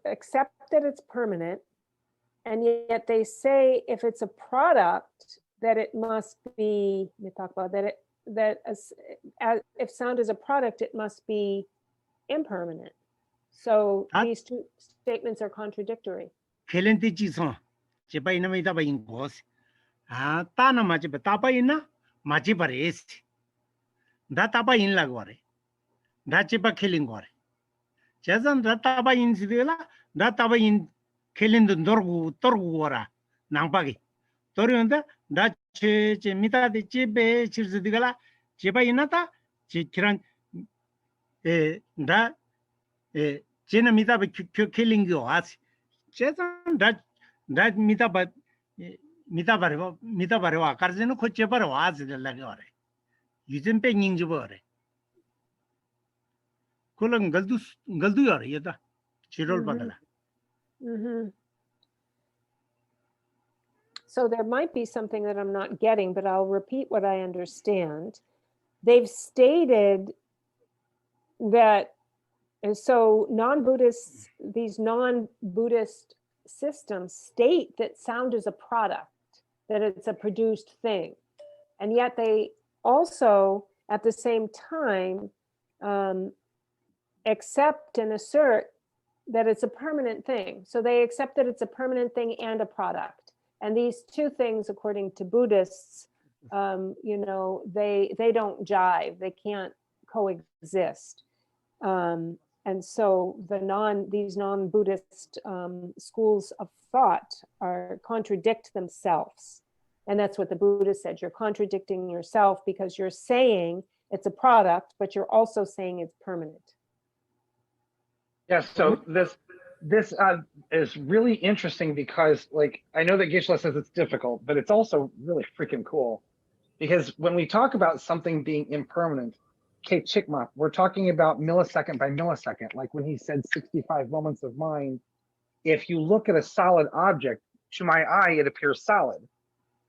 accept that it's permanent, and yet they say if it's a product that it must be. Let me talk about that. If sound is a product, it must be impermanent. So these two statements are contradictory. Jazan rataba in sidela, rataba in killing the Dorgu Nampagi. Toriunda, that mita de chibe, chirzidigala, chiba inata, chikiran, da, China mita killing you as Jazan that mita but mita barwa, Carzino Cochebaro as the lagore. Using paying jubore. Kulang galdu yar yada chirol badala. So there might be something that I'm not getting, but I'll repeat what I understand. They've stated that, and so non-Buddhists, these non-Buddhist systems state that sound is a product, that it's a produced thing. And yet they also, at the same time, accept and assert that it's a permanent thing. So they accept that it's a permanent thing and a product. And these two things, according to Buddhists, they don't jive. They can't coexist. And so these non-Buddhist schools of thought contradict themselves. And that's what the Buddha said. You're contradicting yourself because you're saying it's a product, but you're also saying it's permanent. Yeah, so this is really interesting because, like, I know that Geshe-la says it's difficult, but it's also really freaking cool. Because when we talk about something being impermanent, Kate Chikma, we're talking about millisecond by millisecond. Like when he said 65 moments of mind, if you look at a solid object, to my eye, it appears solid.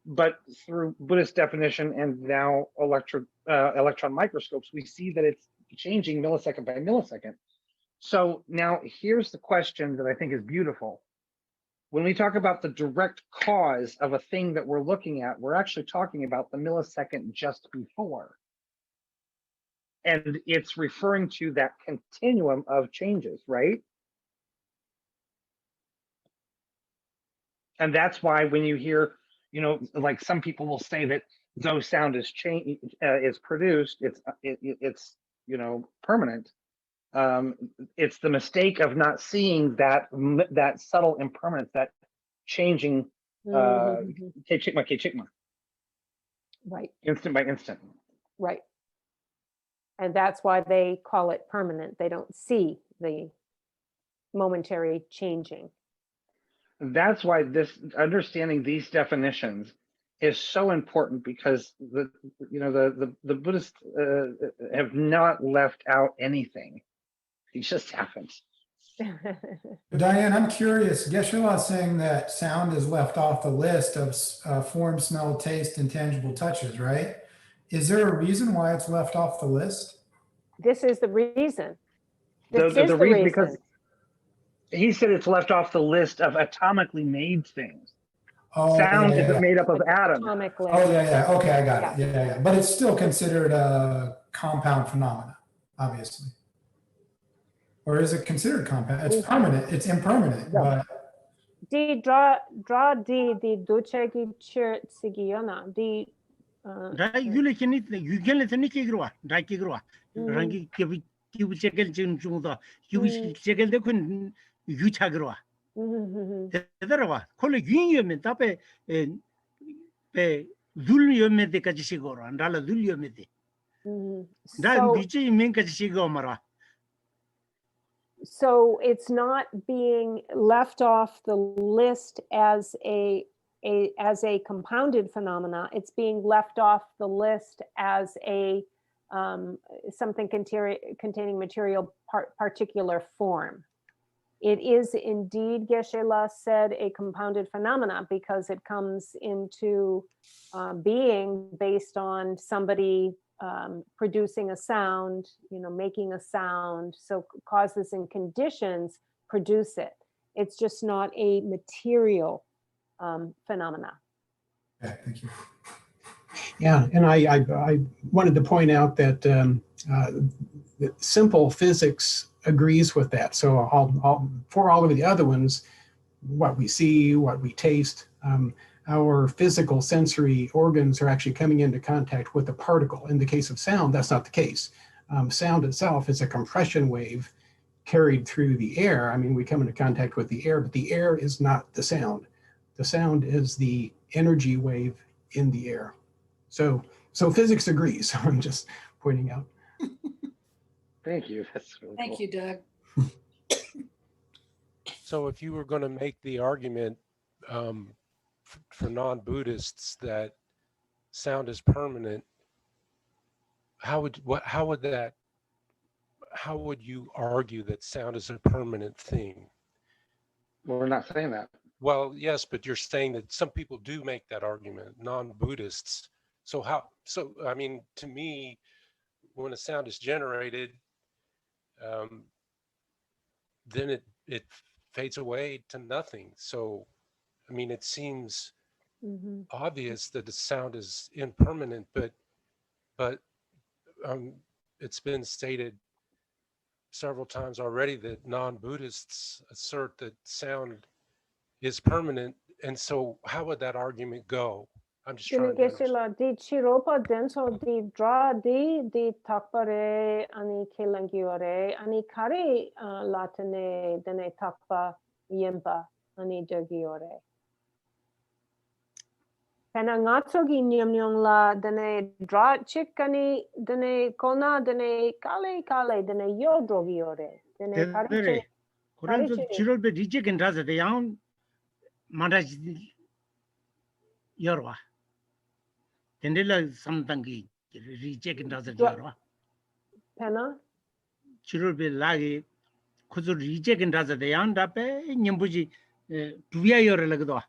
But through Buddhist definition and now electron microscopes, we see that it's changing millisecond by millisecond. So now here's the question that I think is beautiful. When we talk about the direct cause of a thing that we're looking at, we're actually talking about the millisecond just before. And it's referring to that continuum of changes, right? And that's why when you hear, like some people will say that though sound is produced, it's permanent. It's the mistake of not seeing that subtle impermanence, that changing kechikma, Right. instant by instant. Right. And that's why they call it permanent. They don't see the momentary changing. That's why understanding these definitions is so important, because the Buddhists have not left out anything. It just happens. Diane, I'm curious. Geshe-la is saying that sound is left off the list of form, smell, taste, and tangible touches, right? Is there a reason why it's left off the list? This is the reason. This The is the reason, reason. because he said it's left off the list of atomically made things. Oh, Sound yeah, isn't made up of atoms. Atomically. Oh, yeah. Okay, I got it. Yeah. But it's still considered a compound phenomena, obviously. Or is it considered compound? It's permanent. It's impermanent. But Di draw di duchegi chert sigiona di. Da yule kenit yugel tani kigrwa da kigrwa rangi kibu chekel chungda kibu chekel de kun yuchagrwa tederwa kole yinyemen tape pe zulyemen de kachigoro andala zulyemen de da bichi men kachigomara. So it's not being left off the list as a compounded phenomena. It's being left off the list as a something containing material particular form. It is indeed, Geshe-la said, a compounded phenomena, because it comes into being based on somebody producing a sound, making a sound. So causes and conditions produce it. It's just not a material phenomena. yeah, thank you. Yeah, and I wanted to point out that simple physics agrees with that. So for all of the other ones, what we see, what we taste, our physical sensory organs are actually coming into contact with a particle. In the case of sound, that's not the case. Sound itself is a compression wave carried through the air. I mean, we come into contact with the air, but the air is not the sound. The sound is the energy wave in the air. So physics agrees. I'm just pointing out. Thank you. That's really Thank cool. you, Doug. So if you were going to make the argument for non-Buddhists that sound is permanent, how would you argue that sound is a permanent thing? Well, we're not saying that. Well, yes, but you're saying that some people do make that argument, non-Buddhists. So I mean, to me, when a sound is generated, then it fades away to nothing. So, I mean, it seems obvious that the sound is impermanent, but it's been stated several times already that non-Buddhists assert that sound is permanent. And so how would that argument go? I'm just trying to understand. Di chiropa denso di dra di takpare ani kelangiore ani kari latene dene takpa yempa ani dergiore. Pena ngatsogi nyamnyong la dene dra chikani dene kona dene kale dene yodrogiore. Dene kari Kuranzo chirol be reject and raza de yang mandaj yorwa. Tendela samtangi reject and raza yorwa. Pena Chirol be lagi kuzo reject and raza de yang dape nyambuji tuya yore lagdo.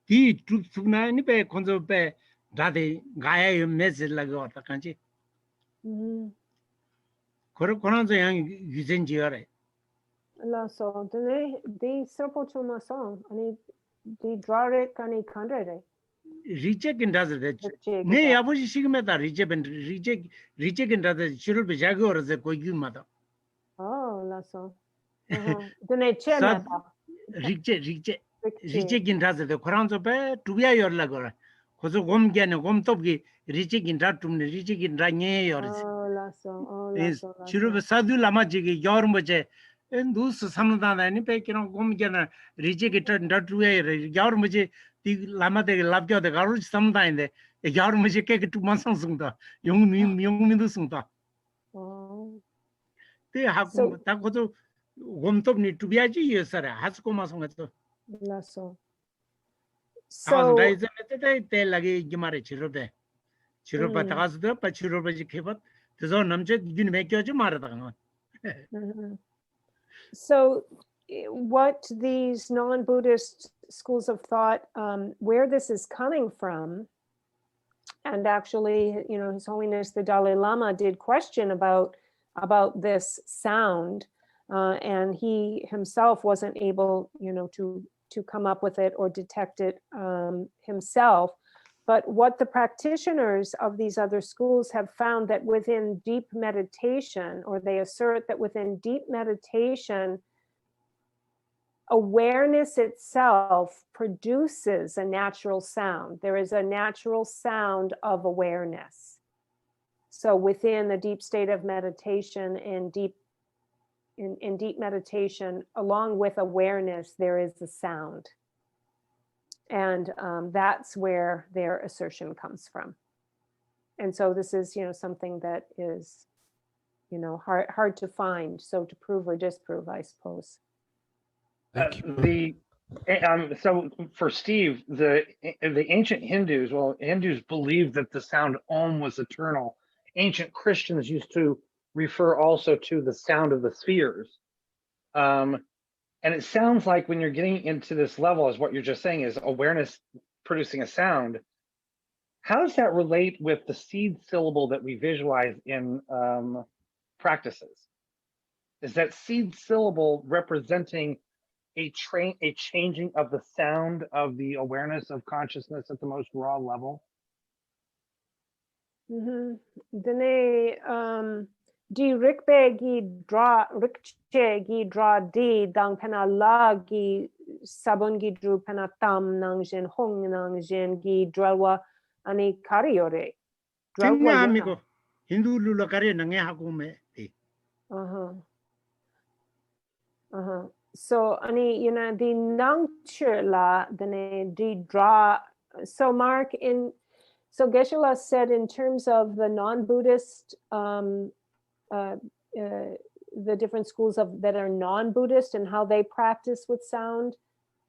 Di trup sugna ni pe konzo pe dade gaya yo message lagdo ta kanchi. Kuranzo yang yuzen jiyore. la so dene di serpo chuma song ani di drare kani kandre. Reject and does it. Ne abuji sigmeta reject and does it. Chirul be jago or the koyu mother. Oh, la so. Dene chemeta. Reject. 리치 긴다스데 코란조 베 두비아 열라거라 고조 곰게네 곰톱기 리치 긴다 툼네 리치 긴다 녜여르지 치르베 사두 라마지기 여르모제 엔두스 삼나다니 베키노 곰게나 리치 기타 nda트웨 여르모제 디 라마데 랍겨데 가루지 삼다인데 여르모제 깨게 투만상승다 용민도 승다 때 하고 다 고조 곰톱니 두비아지 예서라 하스코마송에서 So So te lagi gimare chirobe chiroba tagasdo pa chiroba ji khebat tezo namche din me kyo ji mara dang so what these non-Buddhist schools of thought, where this is coming from, and actually, you know, His Holiness the Dalai Lama did question about this sound, and he himself wasn't able, you know, to come up with it or detect it himself. But what the practitioners of these other schools have found that within deep meditation, or they assert that within deep meditation, awareness itself produces a natural sound. There is a natural sound of awareness. So within the deep state of meditation, in deep meditation, along with awareness, there is a sound. And that's where their assertion comes from. And so this is, you know, something that is, you know, hard to find. So to prove or disprove, I suppose. So for Steve, the ancient Hindus, Hindus believed that the sound Om was eternal. Ancient Christians used to refer also to the sound of the spheres. And it sounds like when you're getting into this level, as what you're just saying is awareness producing a sound. How does that relate with the seed syllable that we visualize in practices? Is that seed syllable representing a changing of the sound of the awareness of consciousness at the most raw level? Di rikpe gi dra rikche gi dra di dang pena la gi sabon gi dru pena tam nang jin hong nang jin gi drawa ani kariore. Drawa amigo Hindu lula kare nange hakume. So ani you know the nangche la dene di dra. So Mark, so Geshe-la said in terms of the non-Buddhist the different schools that are non-Buddhist and how they practice with sound,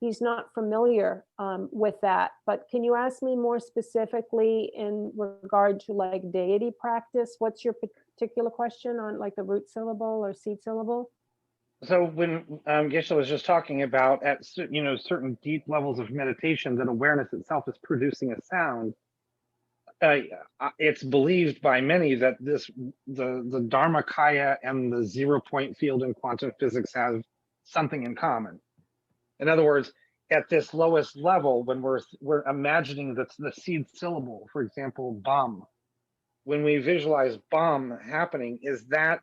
he's not familiar with that. But can you ask me more specifically in regard to like deity practice? What's your particular question on like the root syllable or seed syllable? So when Geshe was just talking about at certain deep levels of meditation that awareness itself is producing a sound, it's believed by many that the Dharmakaya and the 0-point field in quantum physics have something in common. In other words, at this lowest level, when we're imagining the seed syllable, for example, bum, when we visualize bum happening, is there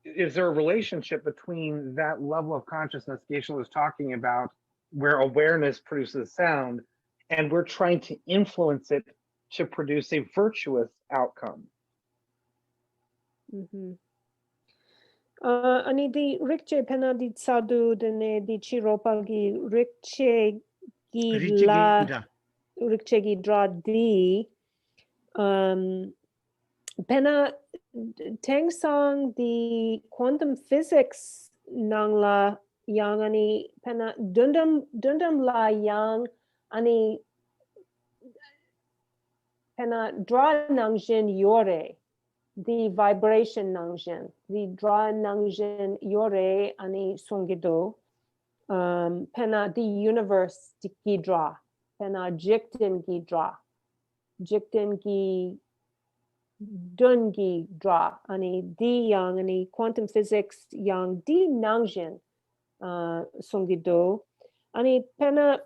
a relationship between that level of consciousness Geshe was talking about, where awareness produces sound, and we're trying to influence it to produce a virtuous outcome? Ani di rikche pena di sadu dene di chiropa gi rikche gi dra di pena tengsang di quantum physics nang la yang ani pena dundam la yang ani pena dra nangjin yore, the vibration nangjin, the dra nangjin yore ani songido, pena the universe ki dra, pena jiktin ki dra, jiktin ki dungi dra, ani di yang ani quantum physics yang di nangjin songido, ani pena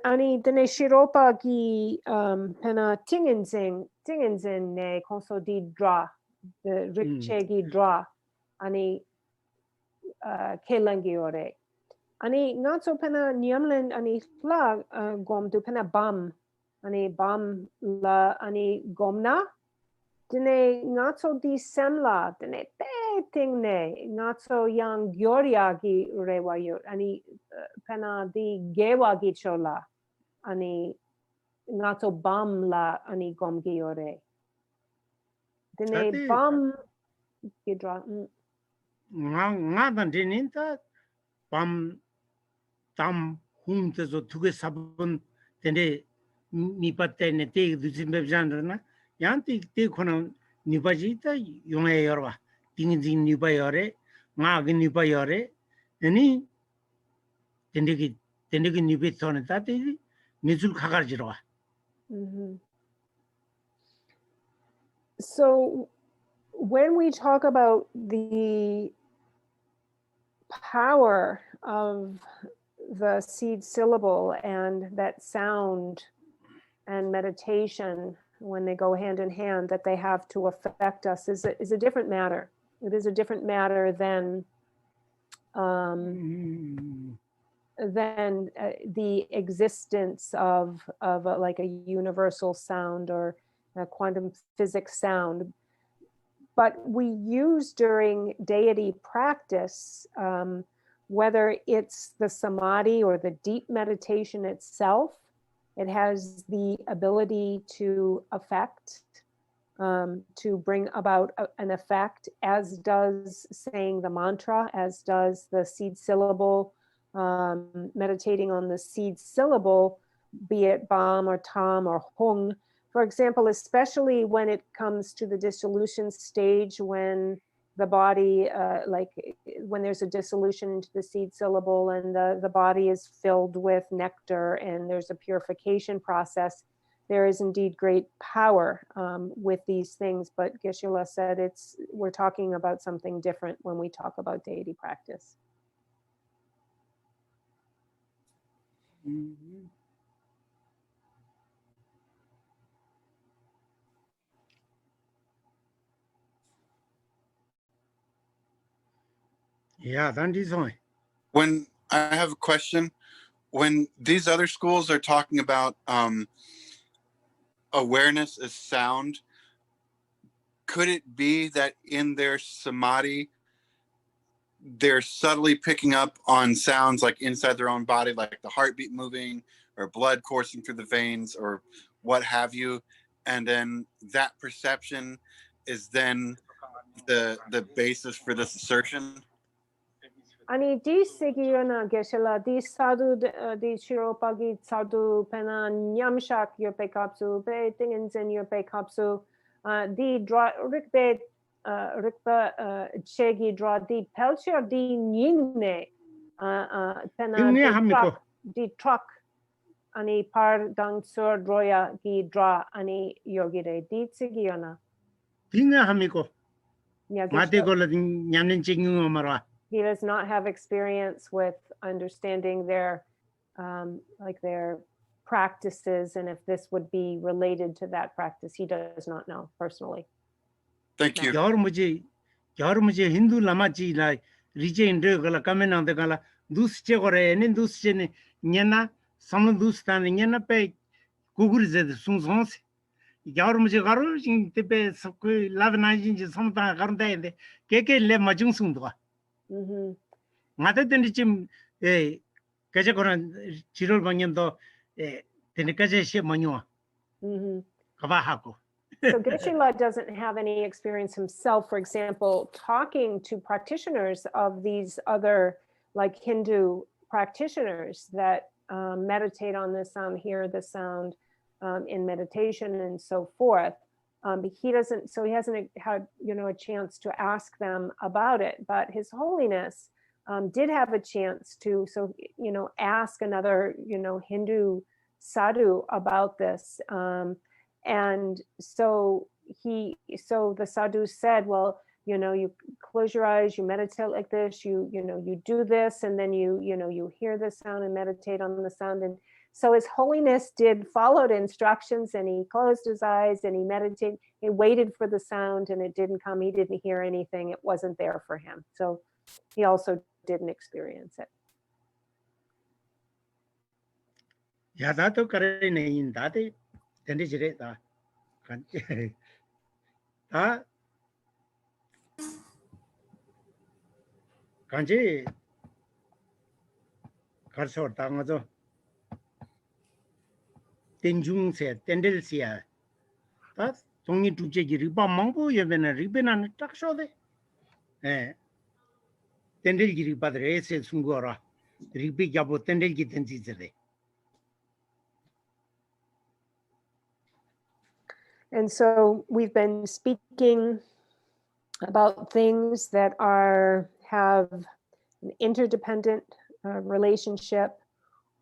ani dene shiropa gi pena tingenzen ne konso di dra the rikche gi dra ani kelangi ore Ani ngato pena nyamlen ani flag gom du pena bam. Ani bam la ani gomna. Dine ngato di semla. Dine te ting ne. Ngato yang gyoryagi rewayut. Ani pena di gewagi chola. Ani ngato bam la ani gom giore. Dine Tati- bam gidra. nga dan denin ta pam tam hum te zo tuge sabun tende nipatte ne te dusin bebjan na yan te khona nipaji ta yonga yorwa ting ding nipa yore nga gi nipa yore ani tende ki nipit thone ta te nizul khagar jirwa. So when we talk about the power of the seed syllable and that sound and meditation, when they go hand in hand, that they have to affect us is a different matter. It is a different matter than the existence of like a universal sound or a quantum physics sound. But we use during deity practice, whether it's the samadhi or the deep meditation itself, it has the ability to affect, to bring about an effect, as does saying the mantra, as does the seed syllable, meditating on the seed syllable, be it Bam or Tam or Hung. For example, especially when it comes to the dissolution stage, when the body, like when there's a dissolution into the seed syllable and the body is filled with nectar and there's a purification process, there is indeed great power with these things. But Geshe-la said we're talking about something different when we talk about deity practice. Yeah, that is right. When I have a question, when these other schools are talking about awareness as sound, could it be that in their samadhi, they're subtly picking up on sounds like inside their own body, like the heartbeat moving or blood coursing through the veins or what have you, and then that perception is then the basis for this assertion? Ani di sigiyona Geshe-la di sadhu di shiropagi sadhu pena nyamshak yope kapsu pe tinginzen yope kapsu di dra rikbe rikba chegi dra di pelcher di nyingne pena di truck ani par dang sur droya gi dra ani yogire di sigiyona. Tinga hamiko. Yeah, Mate ko la nyanen chingu mara. he does not have experience with understanding their like their practices, and if this would be related to that practice, he does not know personally. Thank you. Yaur mujhe Hindu lama chi la riche indre gala kamena de gala dus che gore ne dus che ne nyana sam dus tan nyana pe kugur ze sun sons yaur mujhe garu jing te pe sab ko lav na jing sam ta garu da de ke le majung sun do. Mate den chim kaje koran chirol bangem do tene kaje she manyo. Kaba hako. So Geshe-la doesn't have any experience himself, for example, talking to practitioners of these other like Hindu practitioners that meditate on the sound, hear the sound in meditation and so forth. He hasn't had, a chance to ask them about it, but His Holiness did have a chance to, ask another, Hindu sadhu about this. And so the sadhu said, well, you close your eyes, you meditate like this, you do this, and then you hear the sound and meditate on the sound. And so His Holiness followed instructions, and he closed his eyes and he meditated, he waited for the sound, and it didn't come. He didn't hear anything. It wasn't there for him. So he also didn't experience it. 야다도 가르네 인다데 된지래다 다 간지 가서 당하죠 텐중세 텐델시아 다 종이 두제기 리바 망보 예베나 리베나는 딱 쇼데 예 텐델기 리바드레세 숨고라 리비 잡고 텐델기 텐지제데. And so we've been speaking about things that have an interdependent relationship,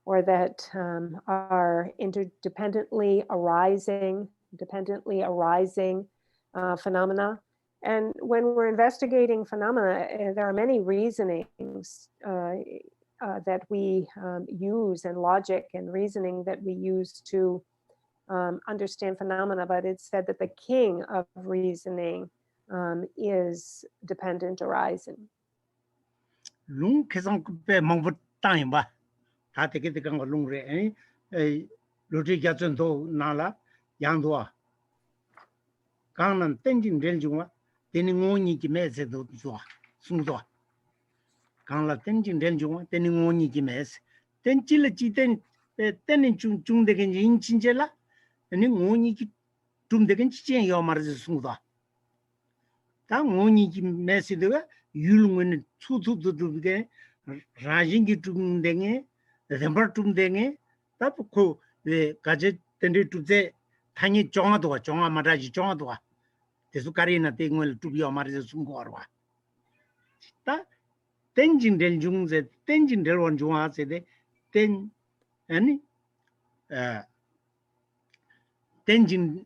or that are dependently arising phenomena. And when we're investigating phenomena, there are many reasonings that we use, and logic and reasoning that we use to understand phenomena, but it's said that the king of reasoning is dependent arising. Lung kesang pe mangbu tang ba ta te ke kang lung re loti ja chen do na la yang do kang nan ten jing ren jung wa ten ngo ni ji me se do zo sung do kang la ten jing ren jung wa ten ngo ni ji me se ten ji le ji ten ten chung chung de gen yin chin je la ni ngo ni ji tum de gen ji jen yo ma re sung do ta ngo ni ji me se de 율ung은 추투두두게 라진기 tumdenge rembar tumdenge tapu ko gaje tende tuze tangi jonga doa jonga maraji jonga doa tesu karina tengol tubio marje sungorwa ta tenjin del jungze tenjin del wan junga se de ten ani tenjin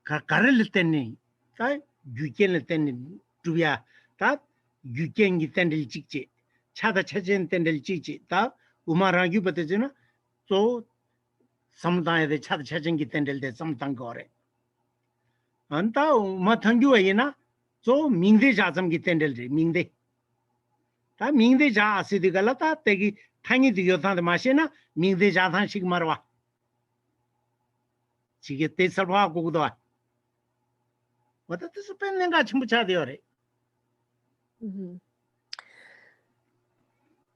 karel tenni ta gyuken tenni tubia ta 유경기 땐들 찍지 차다 차진 땐들 찍지 다 우마라기 버터잖아 또 삼다에 차다 차진기 땐들 대 삼당 거래 안타 우마 탕주에나 또 민대 자점기 땐들 민대 다 민대 자 아시디 갈라타 때기 탕이 디요탄데 마시나 민대 자탄식 말와 지게 때설화 고고도 어떻게 스펜nen가 전부 차대요래. Mm-hmm.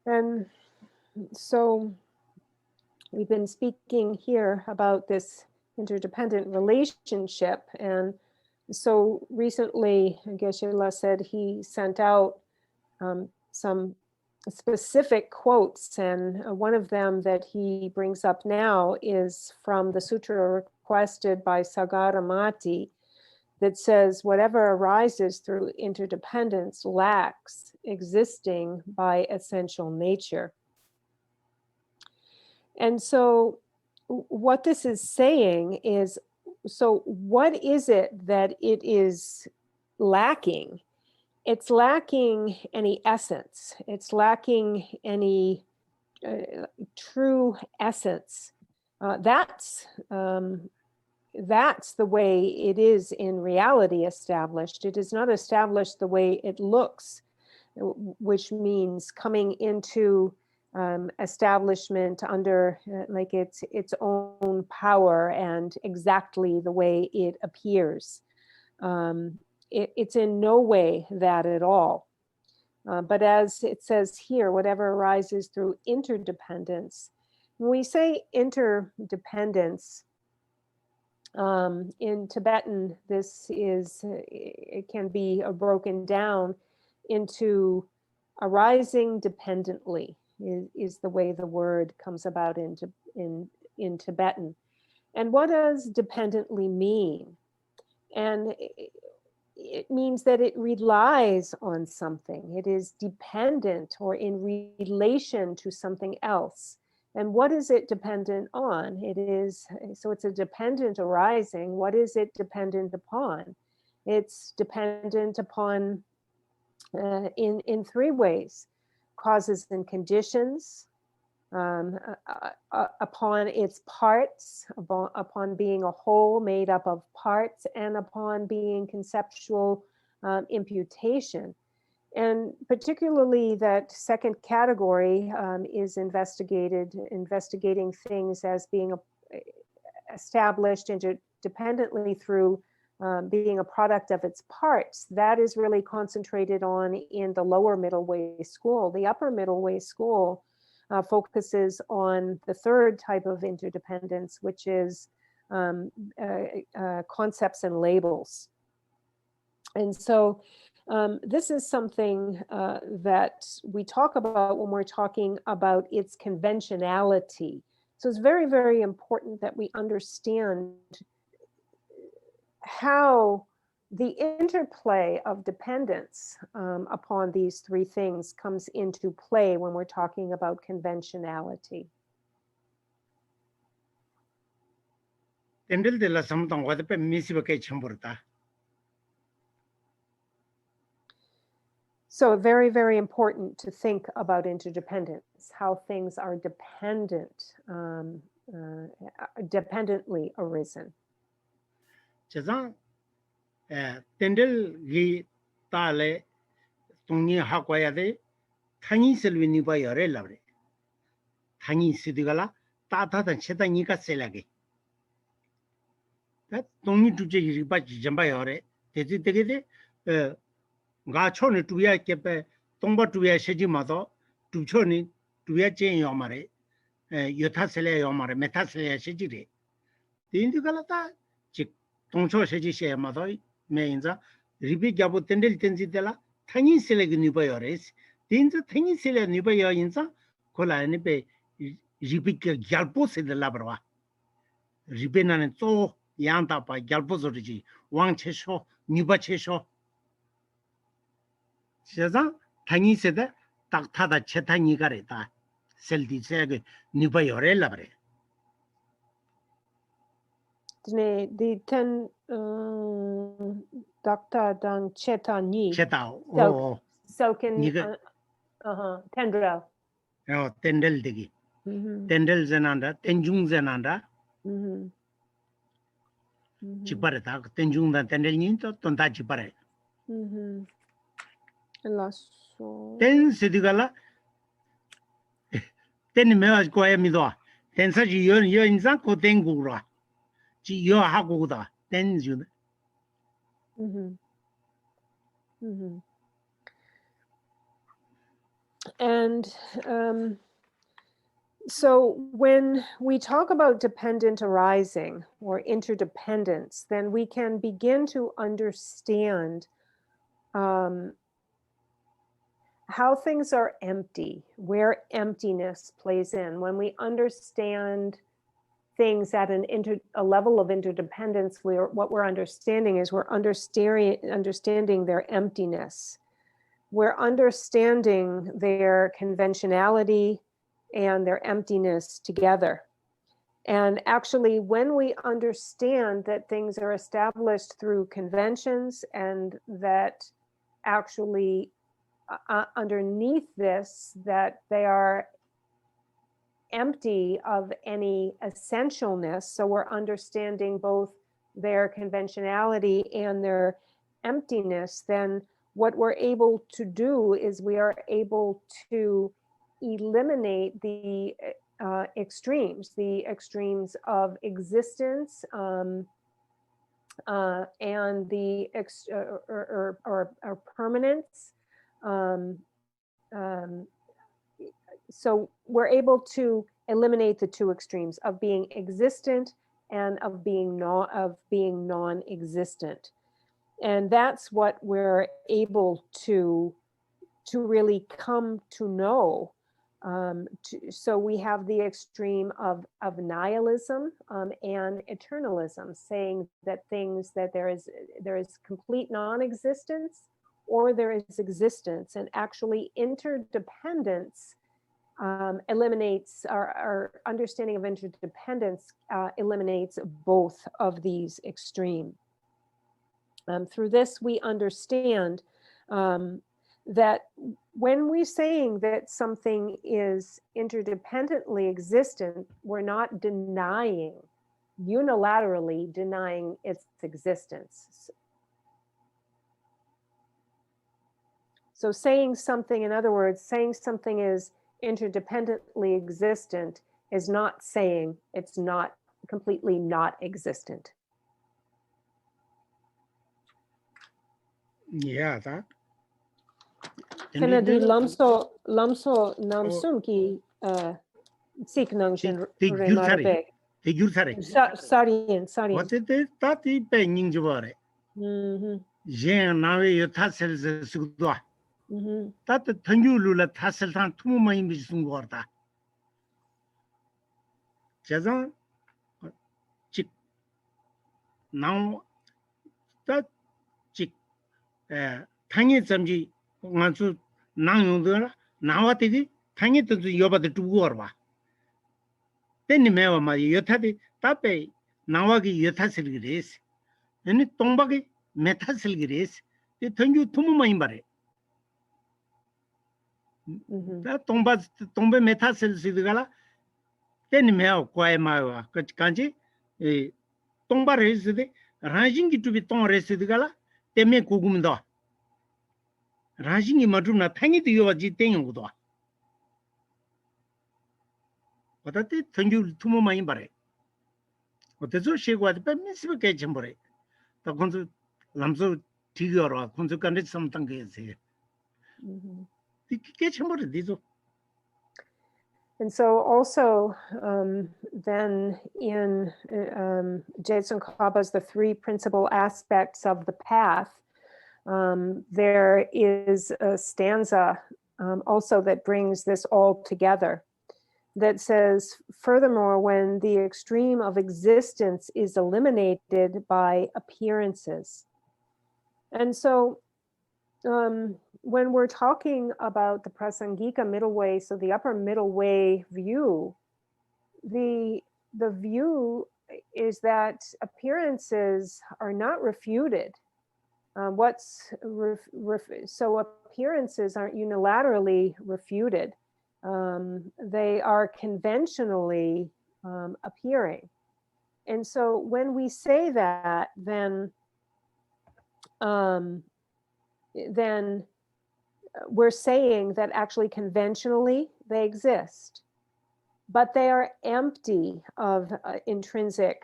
And so we've been speaking here about this interdependent relationship. And so recently, Geshe-la said he sent out some specific quotes. And one of them that he brings up now is from the sutra requested by Sagaramati, that says, whatever arises through interdependence lacks existing by essential nature. And so what this is saying is, so what is it that it is lacking? It's lacking any essence. It's lacking any true essence. That's the way it is in reality established. It is not established the way it looks, which means coming into establishment under like its own power and exactly the way it appears. It's in no way that at all. But as it says here, whatever arises through interdependence. When we say interdependence, in Tibetan, it can be broken down into arising dependently is the way the word comes about in Tibetan. And what does dependently mean? And it means that it relies on something. It is dependent or in relation to something else. And what is it dependent on? So it's a dependent arising. What is it dependent upon? It's dependent upon in three ways: causes and conditions, upon its parts, upon being a whole made up of parts, and upon being conceptual imputation. And particularly that second category is investigating things as being established interdependently through being a product of its parts. That is really concentrated on in the lower middle way school. The upper middle way school focuses on the third type of interdependence, which is concepts and labels. And so this is something that we talk about when we're talking about its conventionality. So it's very, very important that we understand how the interplay of dependence upon these three things comes into play when we're talking about conventionality. Tendel de la samtang wada pe misi ba kai chamburta. So very, very important to think about interdependence, how things are dependent, dependently arisen. Chazang tendel gi tale tungni hakwaya de thani selvi ni ba yare labre. Thani sidigala ta ta ta cheta ni ka selage. That tungni tuje gi ba jamba yare. Tezi tege de ga chone tuya kepe tongba tuya sheji mato tu chone tuya chen yomare yotha sele yomare meta sele sheji re. Tindigala ta chik tongcho sheji she mato me inza ribi gyabu tendel tenzi dela thani sele gi nipa yores. Tinza thani sele nipa yo inza kola ne pe ribi ke gyalpo se de labrwa. Ribi nane to yanta pa gyalpo zoriji wang che sho nipa che sho. Shazang thani se de tak thada cheta ni gare ta sel di se ge nipa yore labre. Di ten Dr. Dang Cheta Ni. Cheta So can Niga- Tendrel. tendel degi. Mhm, Tendel zenanda, tenjung zenanda, mhm, mhm, chipare ta tenjung da tendel nin to tonta chipare. mhm. Lasso. Ten sidigala ten mewa ko ya mido. Ten sa ji yo inza ko ten gu ra. Ji yo ha gu da ten ju. Mhm, mhm. And so when we talk about dependent arising or interdependence, then we can begin to understand how things are empty, where emptiness plays in. When we understand things at a level of interdependence, what we're understanding is we're understanding their emptiness. We're understanding their conventionality and their emptiness together. And actually, when we understand that things are established through conventions and that actually underneath this, that they are empty of any essentialness, so we're understanding both their conventionality and their emptiness, then what we're able to do is we are able to eliminate the extremes of existence and the or permanence. So we're able to eliminate the two extremes of being existent and of being non-existent. And that's what we're able to really come to know. So we have the extreme of nihilism and eternalism, saying that there is complete non-existence or there is existence, and actually interdependence eliminates our understanding of interdependence eliminates both of these extremes. Through this, we understand that when we're saying that something is interdependently existent, we're not unilaterally denying its existence. So saying something, in other words, saying something is interdependently existent is not saying it's not completely not existent. Yeah, that. Kennedy lamso namsum ki sik nangshin remarabe. The Gurthare. Sorry. What is it? That is paying Jabare. Jen Nawe Yotassel Sudwa. That the Tangulula Tasseltan two main Bisungorda. Jazan chick. Now that chick Tangy Samji wants to Nang now what is it? Tangy to Yoba the two Gorba. Then the Meva Yotati Tape Nawagi Yotasil Grace. And it Tombagi Metasil Grace. They turn you to Maimbare. That Tombas Tombe Metasil Sidgala. Then Mel Quaima Kanji Tomba raised the Rajing to be Tom Residgala. They make Kugumda. Rajing Madruna Tangi to your Jiting Udo. What I did turn you to Maimbare. What is she was by Miss Kachambore? The Consul Lamso Tigor or Consul something is here. The Kachambore, these. And so also then in Jason Kaba's The Three Principal Aspects of the Path, there is a stanza also that brings this all together, that says, furthermore, when the extreme of existence is eliminated by appearances. And so when we're talking about the Prasangika middle way, so the upper middle way view, the view is that appearances are not refuted. So appearances aren't unilaterally refuted. They are conventionally appearing. And so when we say that, then we're saying that actually conventionally they exist, but they are empty of intrinsic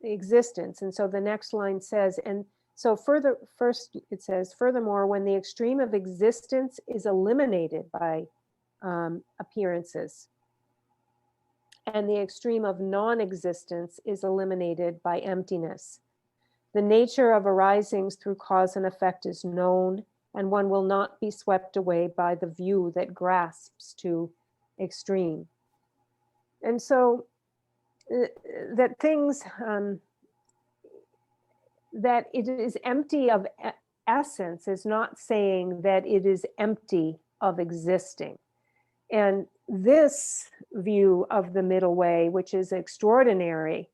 existence. And so the next line says, and so first it says, furthermore, when the extreme of existence is eliminated by appearances, and the extreme of non-existence is eliminated by emptiness. The nature of arisings through cause and effect is known, and one will not be swept away by the view that grasps to extreme. And so that things, that it is empty of essence is not saying that it is empty of existing. And this view of the middle way, which is extraordinary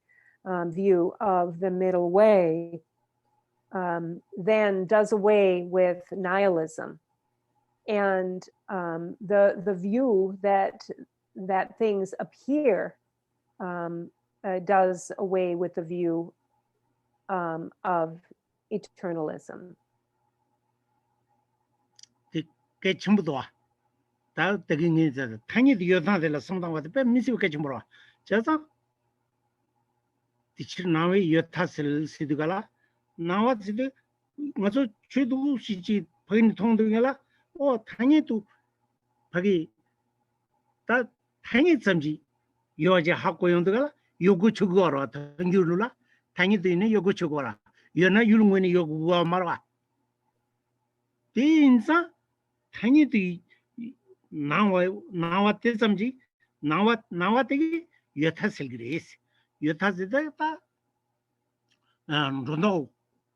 view of the middle way, then does away with nihilism, and the view that things appear does away with the view of eternalism. 다 되긴 이제 당연히 여다들 상담하다 배 미시게 뭐라 자자 디치 나왜 여타슬 시드가라 나와지도 맞아 최도 시지 보인 통도가라 당연히도 거기 다 당연히 점지 여제 하고 용도가라 요구 저거라 당규를라 당연히도 있네 요구 저거라 여나 유릉원이 요구가 말아 인사 당연히도 나와때 점지 나와때기 여타슬 그레스 여타스다 론도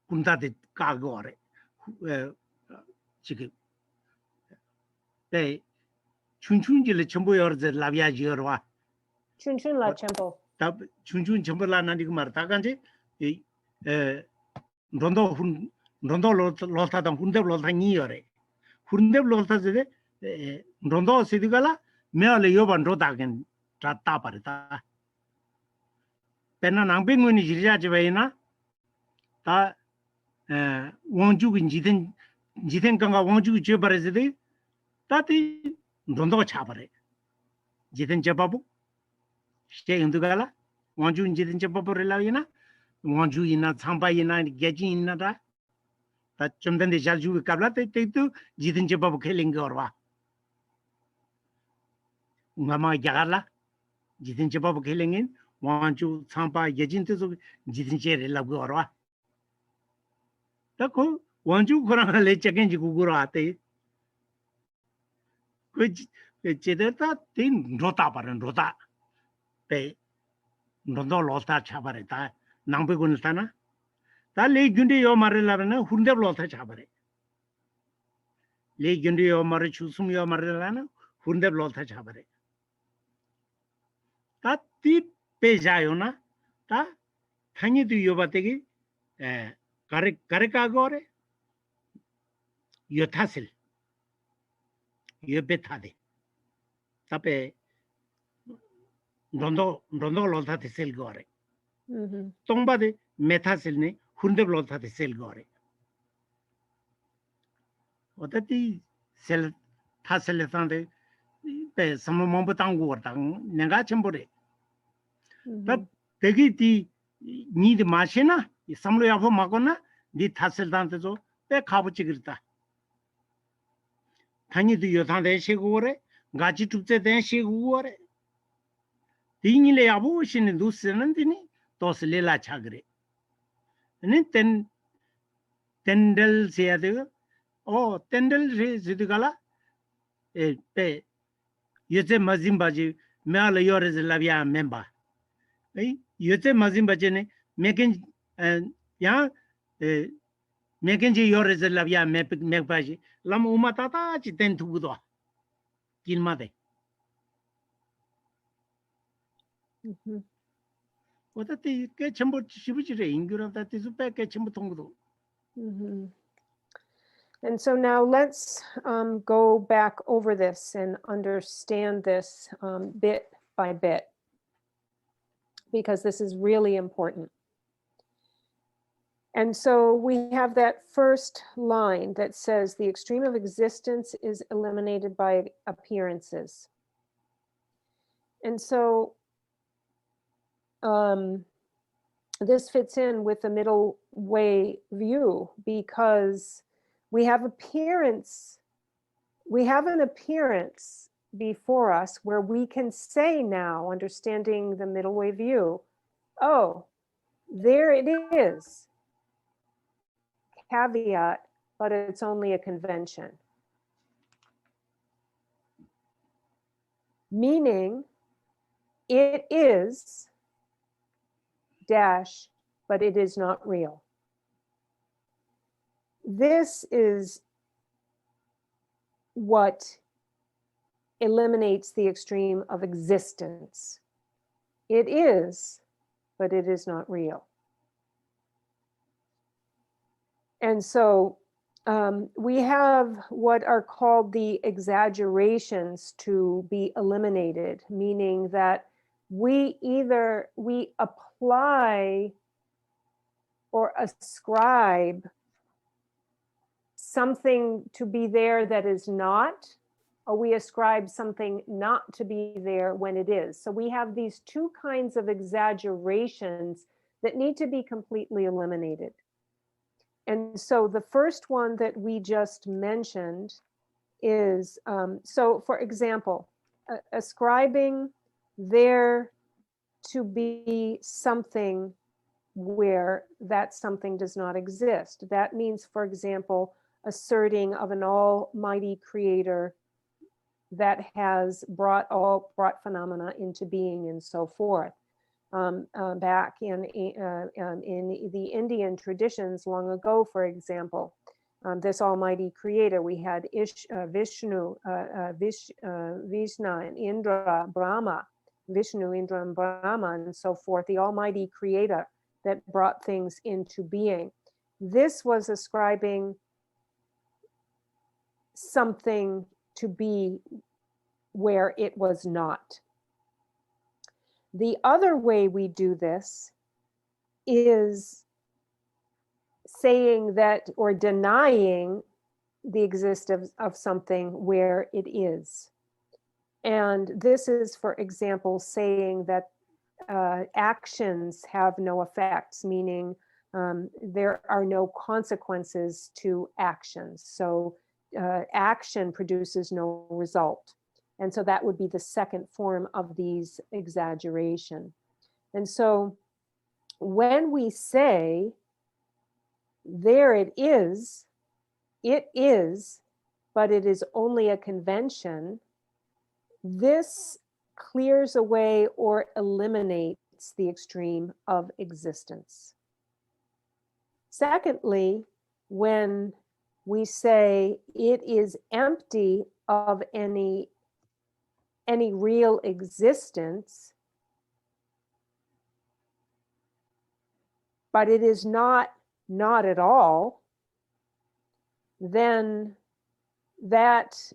군다데 까고래 지금 네 춘춘질 전부 여러들 라비아지어와 춘춘라 첨부 다 춘춘 전부라는 이거 말다 간지 론도 로타다 훈데 로타니여래 훈데 로타데 론도 시디가라 메알레 요반 로다겐 자타바르다 페나 낭뱅문이 지리자지베이나 다 원주긴 지든 Jiten Kanga Wangju Jebarizidi, Tati Dondo Chabare. Jiten Jababu, stay in the gala, Wangju in Jiten Jababu Relavina, Wangju in a Samba in a Gaji in Nada, that Chumdan de Jaju Kabla, they take to Jiten Jababu killing Gorva. Mama Yagala, Jiten Jababu killing in, Wangju Samba Gajin to Jiten Cherry Lagorva. Tako Wangju Kuranga le Chagan Jugurate. Which Chedeta tin Rota Paran Rota Pay Nondo Losta Chabareta, Nambegunstana. That lay Gundi or Marilana, Hunda Lota Chabare. Lay Gundi or Marichusum or Marilana, Hunda Lota Chabare. That deep Pejayona, that Tangi to Yobategi, Karikagore, Yotasil, Yobetade. Tape Rondo Lota de Sel Gore. Tomba de Metasilne, Hunde Lota de Sel Gore. What that the Sel Tasselefande, some Mombatan Wardang, Negachambore. But Pegiti need machina, some of Magona, the Tassel Dantezo, the Cabuchigita. Tanya do Yotande Shigore, Gaji to the Den Shigore. Tingle abortion in Lucenantini, Tos Lela Chagre. And then Tendel Seade, oh, Tendel Zidugala, a pay. Yote Mazimbaji, Mala Yores Lavia member. Yote Mazimbajene, making and ya making Yores Lavia Mepaji, Lam Umatata, Ten to Budo, Kilmade. What that the Ketchambo Shibuchi, Ingura, that is a pack Ketchambo. And so now let's go back over this and understand this bit by bit, because this is really important. And so we have that first line that says the extreme of existence is eliminated by appearances. And so this fits in with the middle way view, because we have an appearance before us where we can say now, understanding the middle way view, oh, there it is. Caveat, but it's only a convention. Meaning it is dash, but it is not real. This is what eliminates the extreme of existence. It is, but it is not real. And so we have what are called the exaggerations to be eliminated, meaning that we apply or ascribe something to be there that is not, or we ascribe something not to be there when it is. So we have these two kinds of exaggerations that need to be completely eliminated. And so the first one that we just mentioned is, so for example, ascribing there to be something where that something does not exist. That means, for example, asserting of an almighty creator that has brought phenomena into being and so forth. Back in the Indian traditions long ago, for example, this almighty creator, we had Vishnu, Vishnu, Indra, Brahma, Vishnu, Indra, and Brahma, and so forth, the almighty creator that brought things into being. This was ascribing something to be where it was not. The other way we do this is saying that, or denying the existence of something where it is. And this is, for example, saying that actions have no effects, meaning there are no consequences to actions. So action produces no result. And so that would be the second form of these exaggeration. And so when we say, there it is, but it is only a convention, this clears away or eliminates the extreme of existence. Secondly, when we say it is empty of any real existence, but it is not at all, then that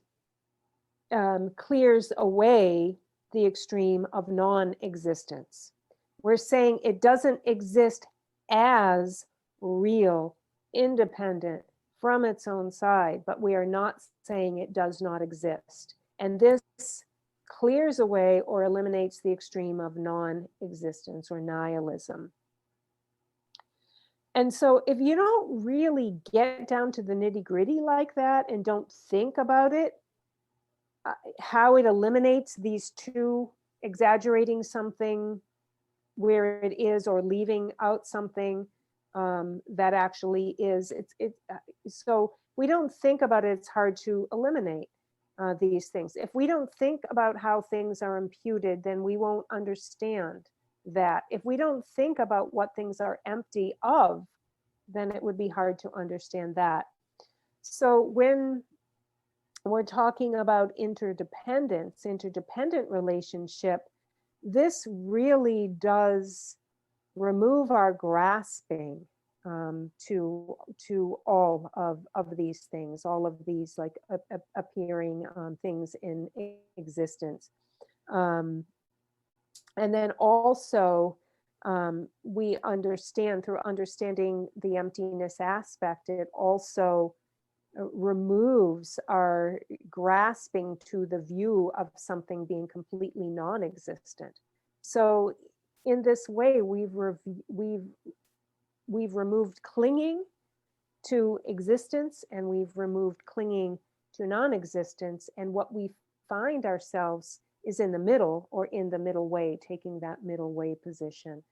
clears away the extreme of non-existence. We're saying it doesn't exist as real, independent from its own side, but we are not saying it does not exist. And this clears away or eliminates the extreme of non-existence or nihilism. And so if you don't really get down to the nitty-gritty like that and don't think about it, how it eliminates these two, exaggerating something where it is or leaving out something that actually is, so we don't think about it, it's hard to eliminate these things. If we don't think about how things are imputed, then we won't understand that. If we don't think about what things are empty of, then it would be hard to understand that. So when we're talking about interdependence, interdependent relationship, this really does remove our grasping to all of these things, all of these like appearing things in existence. And then also we understand, through understanding the emptiness aspect, it also removes our grasping to the view of something being completely non-existent. So in this way, we've removed clinging to existence, and we've removed clinging to non-existence, and what we find ourselves is in the middle, or in the middle way, taking that middle way position.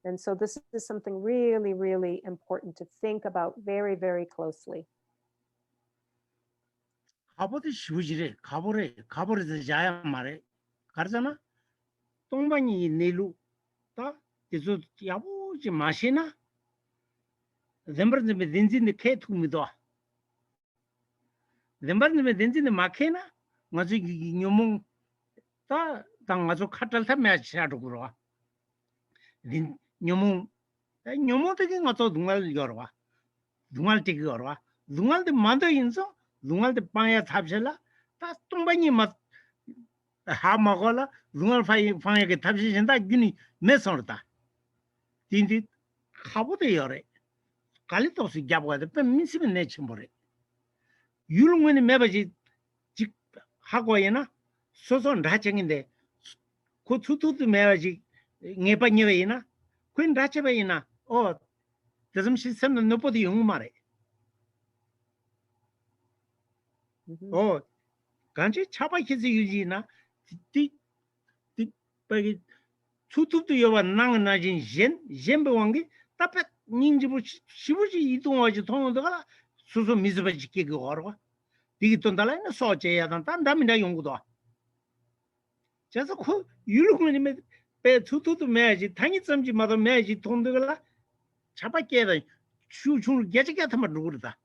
And so this is something really, really important to think about very, very closely. 가보도 쉬우지래. 가보래서 자야 말해. 가르잖아. 똥방이 내루. 다 그래서 야보지 마시나. zembarne denjinde ke tumido. zembarne denjinde makena. ngazu nyomong 다 당가서 카탈타 매치하러 그러. nyomong 되게 가서 둥알 열어. 둥알 되게 열어. 둥알데 만도 인서 둥알데 빵야 탑실라. 다 똥방이 맛 하마고라 둥알 파이게 탑시신다 기니 메서르다. 딘디 가보대 열어. 갈리도스 잡아도 pen 미스면 내치 모래. 유롱원이 매바지 직 하고에나 소소한 라쟁인데 그 투투도 매바지 녜바녜베이나 그인 라체베이나 대좀 시스템은 너보다 영 말해. 간지 차바키지 유지나 띠 바기 투투도 여와 나나진 젠베왕기 답에 닌지부 시부지 이동하지 통도가 수수 미스바지 끼고 걸어. 이게 돈 달라는 소재야단 단담이나 연구도. 그래서 그 유럽군이 배 투투도 매지 당이 점지마다 매지 돈들라 잡아깨다 추추를 개지게 하면 누구다.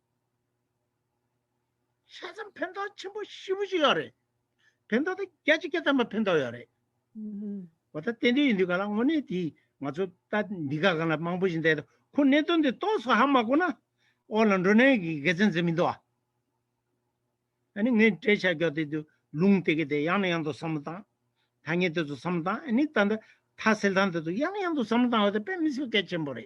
사람 펜도 전부 시부지 하래. 펜도도 개지게 하면 펜도 하래. 왔다 땡이 누가라 오늘 디 맞아 딱 네가 가나 망보신데도 그 내돈데 또서 하마구나. 올런드네 개전 재미도. 아니 내 대샤겨도 룽되게 돼 양양도 삼다. 당에도 삼다. 아니 단다 타셀단도 양양도 삼다. 어디 빼미스 개점 버려.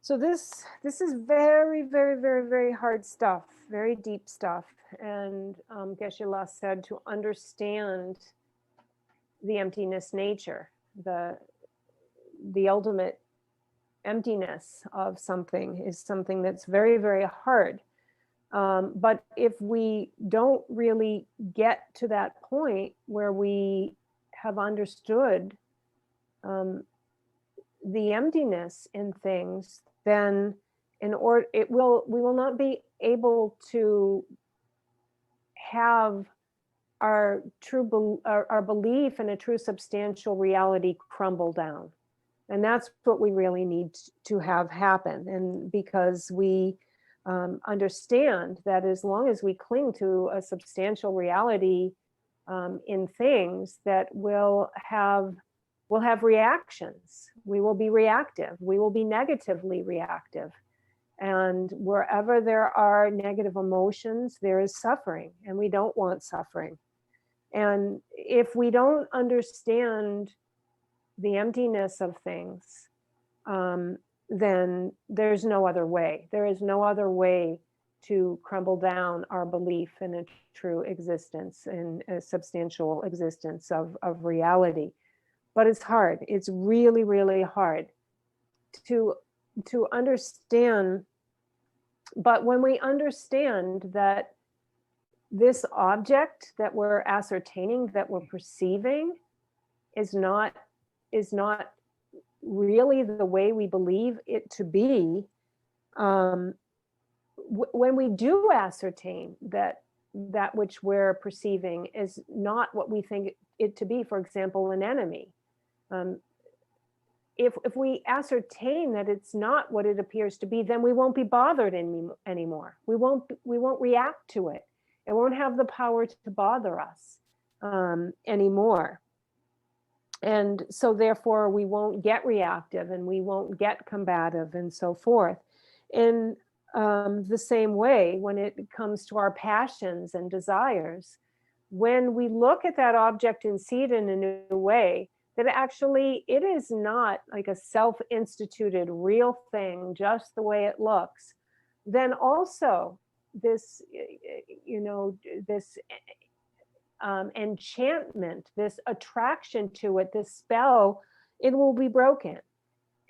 So this is very, very, very, very hard stuff, very deep stuff. And Geshe-la said to understand the emptiness nature, the ultimate emptiness of something is something that's very, very hard. But if we don't really get to that point where we have understood the emptiness in things, then we will not be able to have our belief in a true substantial reality crumble down. And that's what we really need to have happen. And because we understand that as long as we cling to a substantial reality in things, that we'll have reactions. We will be reactive. We will be negatively reactive. And wherever there are negative emotions, there is suffering, and we don't want suffering. And if we don't understand the emptiness of things, then there's no other way. There is no other way to crumble down our belief in a true existence, in a substantial existence of reality. But it's hard. It's really, really hard to understand. But when we understand that this object that we're ascertaining, that we're perceiving, is not really the way we believe it to be, when we do ascertain that which we're perceiving is not what we think it to be, for example, an enemy, if we ascertain that it's not what it appears to be, then we won't be bothered anymore. We won't react to it. It won't have the power to bother us anymore. And so therefore we won't get reactive, and we won't get combative, and so forth. In the same way, when it comes to our passions and desires, when we look at that object and see it in a new way, that actually it is not like a self-instituted real thing, just the way it looks, then also this, this enchantment, this attraction to it, this spell, it will be broken.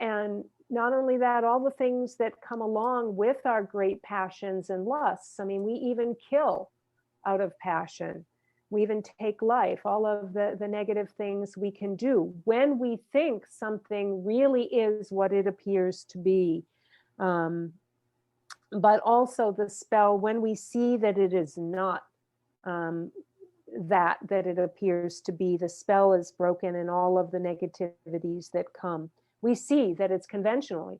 And not only that, all the things that come along with our great passions and lusts. I mean, we even kill out of passion. We even take life, all of the negative things we can do when we think something really is what it appears to be. But also the spell, when we see that it is not that it appears to be, the spell is broken, and all of the negativities that come. We see that it's conventionally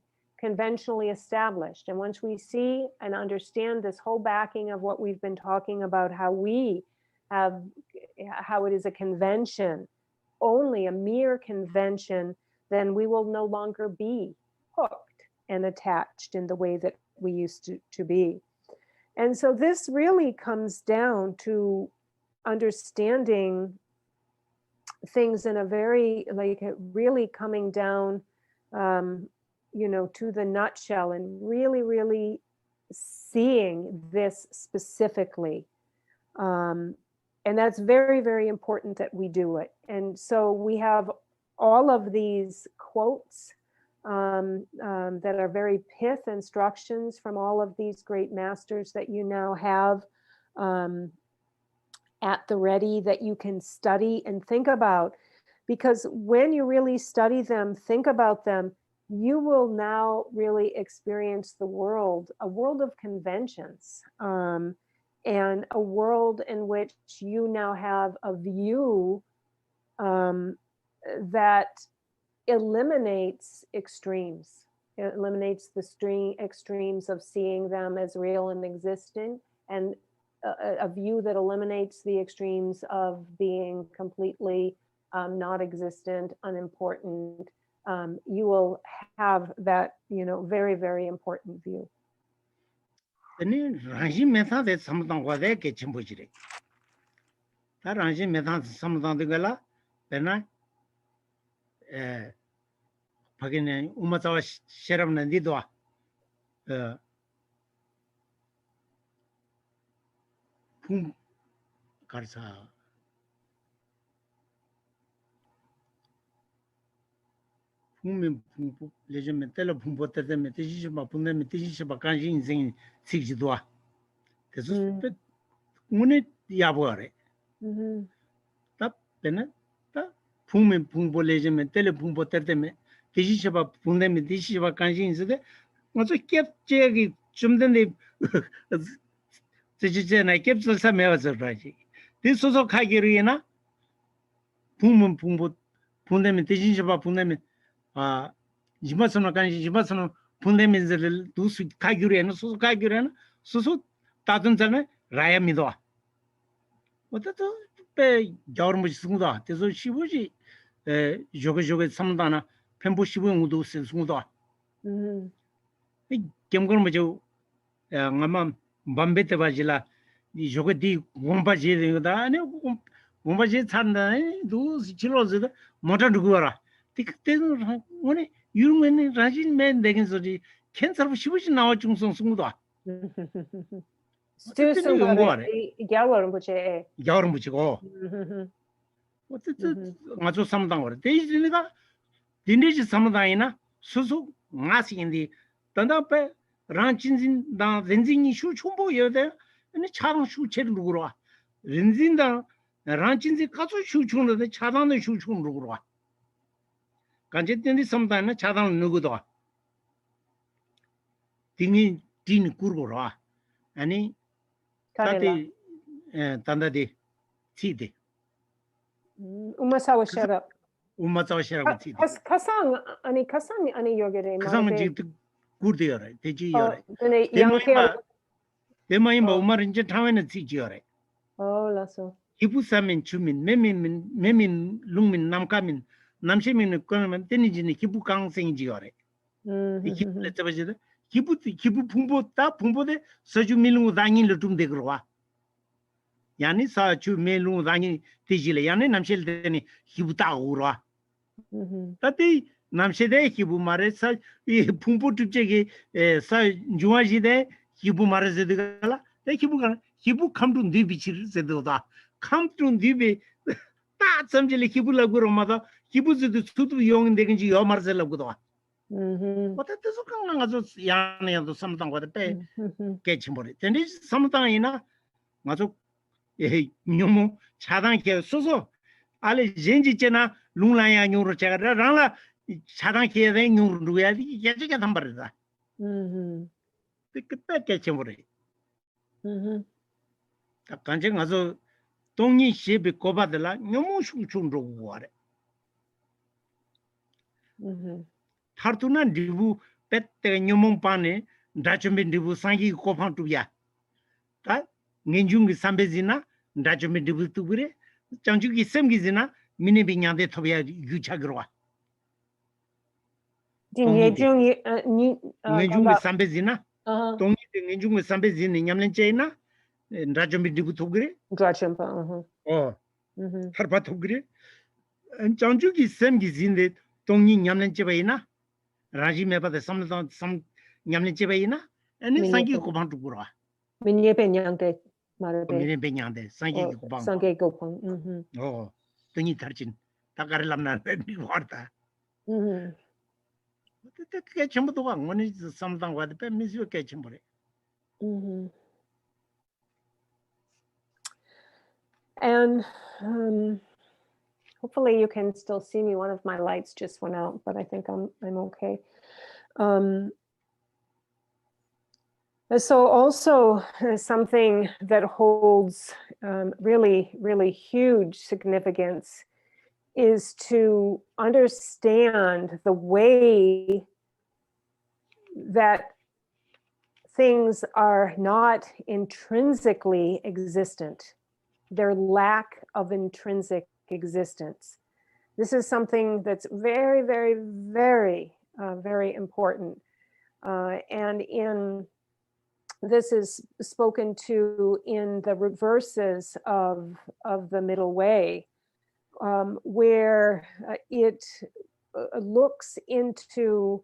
established. And once we see and understand this whole backing of what we've been talking about, how it is a convention, only a mere convention, then we will no longer be hooked and attached in the way that we used to be. And so this really comes down to understanding things in a very, really coming down, to the nutshell, and really, really seeing this specifically. And that's very, very important that we do it. And so we have all of these quotes that are very pith instructions from all of these great masters that you now have at the ready, that you can study and think about. Because when you really study them, think about them, you will now really experience the world, a world of conventions. And a world in which you now have a view that eliminates extremes. It eliminates the extremes of seeing them as real and existing, and a view that eliminates the extremes of being completely not existent, unimportant. You will have that, very, very important view. Then Ranjin method is something what they get chimbujire. That Ranjin method is something the gala, then Pagin Umatawa Sheram Nandidwa, 풍 가르사 풍면 풍부 레전면 텔로 풍부 때문에 대지시바 분내면 대지시바 간지 인생 식지도아 그래서 문에 야보아래 답되나 다 풍면 풍부 레전면 텔로 풍부 때문에 대지시바 분내면 대지시바 간지 인생데 먼저 캡제기 좀 전에 저지제나 캡술사 매워서라지 대소속하기로이나 풍문 풍부 분내면 대지시바 분내면 아 지마선은 간지 지마선은 분내면을 두수 가기로에는 소소 가기로에는 소소 다든잖아 라야 믿어 어떻도 배 겨울무지 승우다 그래서 시부지 저거 삼다나 펜보 시부용도 승우다 이 겸걸 뭐죠 아마 밤베테 바질라 이 저거 디 공바지 되거다 아니 공바지 찬다 두 실로즈다 모터 누구라 그때는 오늘 유명한 라진맨 되긴 소리 캔서 시부지 나와 중성 승우다 스튜슨 겨울은 뭐지 겨울무지고 어쨌든 아주 삼당 거래 대신에가 딘디지 삼당이나 수수 마시인디 단답에 란친진 다 렌징이 슈 촌보 여대 아니 차랑 슈체를 누구로 와 렌진다 란친지 가서 슈촌데 차단의 슈촌 누구로 와 간제된디 삼당은 차단 누구도 와 딩이 딘 꾸르로 와 아니 다디 단다디 티디 우마사와 셔럽 우마사와 셔럽 티디 가상 아니 여기래 가상은 지금 구르되어라 대지여라 근데 양케어 대마이 뭐 말은 이제 타면은 티지여라 라서 기부사면 주민 메민 룽민 남가민 남시민은 그러면 되니지니 기부 강생이지여라 기부를 잡아지다 기부 풍보다 풍보대 서주 밀고 다니를 좀 되그러와 야니 사주 밀고 다니 되지래 야니 남실 되니 기부 다 오라 따디 남세대 기부 말에서 이 풍보 특제기 사 중화시대 기부 말에서 되가라 내 기부가 기부 감도 니비치를 세도다 감도 니비 다 점질이 기부라고 그러마다 기부즈도 수도 용인되긴지 여 말sel라고도 어떻게 속강난 가서 야네도 삼당과도 빼 깨침버리 근데 삼당이나 맞아 뇽모 차단케 소소 알레 젠지체나 룽라야 뇽으로 제가 랑라 차단케에 된 뇽으로 해야 돼 깨지게 담버리다 그때 깨침버리 간증 가서 동이 시비 고바들라 뇽모 슝충으로 와래 타르투나 리부 페테 뇽몽파네 다좀비 리부 상기 고판투야 다 닌중기 삼베지나 다좀비 리부 투그레 장주기 셈기지나 미네비냐데 토비야 유차그로와 닌중이 닌중기 삼베지나 동이 닌중기 삼베지니 냠렌체나 다좀비 리부 투그레 드라쳔파 하르파 투그레 장주기 셈기진데 동이 냠렌체바이나 라지메바데 삼 냠렌체바이나 아니 상기 고판투그로와 민예베냥데 말베 미네비냐데 상기 고판 상게 고판 등이 다르진 다가를람나 미워다 그게 전부 다 원이 삼당과도 빼면서 깨침버려 And hopefully you can still see me. One of my lights just went out, but I think I'm okay. So also something that holds really, really huge significance is to understand the way that things are not intrinsically existent, their lack of intrinsic existence. This is something that's very, very, very, very important. And this is spoken to in the reverses of the middle way, where it looks into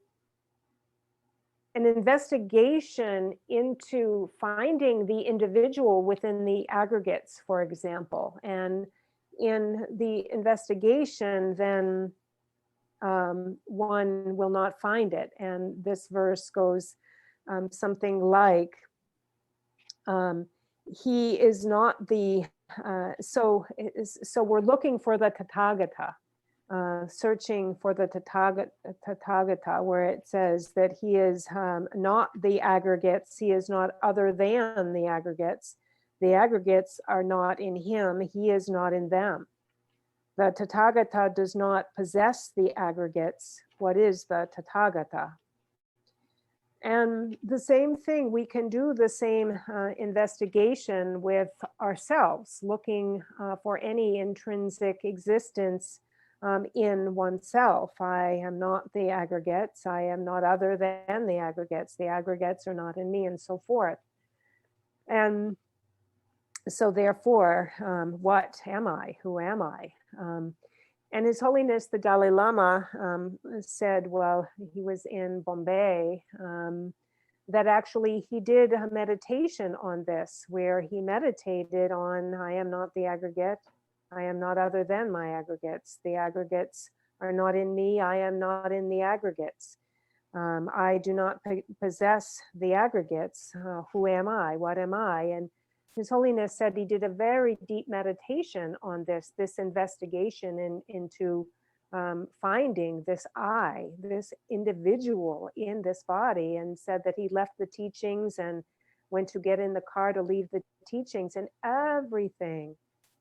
an investigation into finding the individual within the aggregates, for example. And in the investigation, then one will not find it. And this verse goes something like, he is not the, so we're looking for the Tathagata, searching for the Tathagata, where it says that he is not the aggregates, he is not other than the aggregates. The aggregates are not in him, he is not in them. The Tathagata does not possess the aggregates. What is the Tathagata? And the same thing, we can do the same investigation with ourselves, looking for any intrinsic existence in oneself. I am not the aggregates. I am not other than the aggregates. The aggregates are not in me, and so forth. And so therefore, what am I? Who am I? And His Holiness the Dalai Lama said, well, he was in Bombay, that actually he did a meditation on this, where he meditated on, I am not the aggregate, I am not other than my aggregates. The aggregates are not in me, I am not in the aggregates. I do not possess the aggregates. Who am I? What am I? And His Holiness said he did a very deep meditation on this investigation into finding this I, this individual in this body, and said that he left the teachings and went to get in the car to leave the teachings, and everything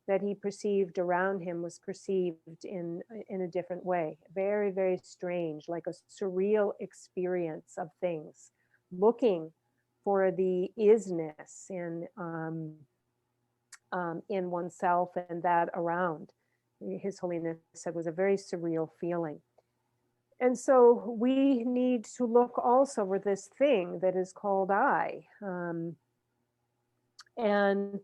that he perceived around him was perceived in a different way. Very, very strange, like a surreal experience of things, looking for the isness in oneself and that around. His Holiness said was a very surreal feeling. And so we need to look also for this thing that is called I. And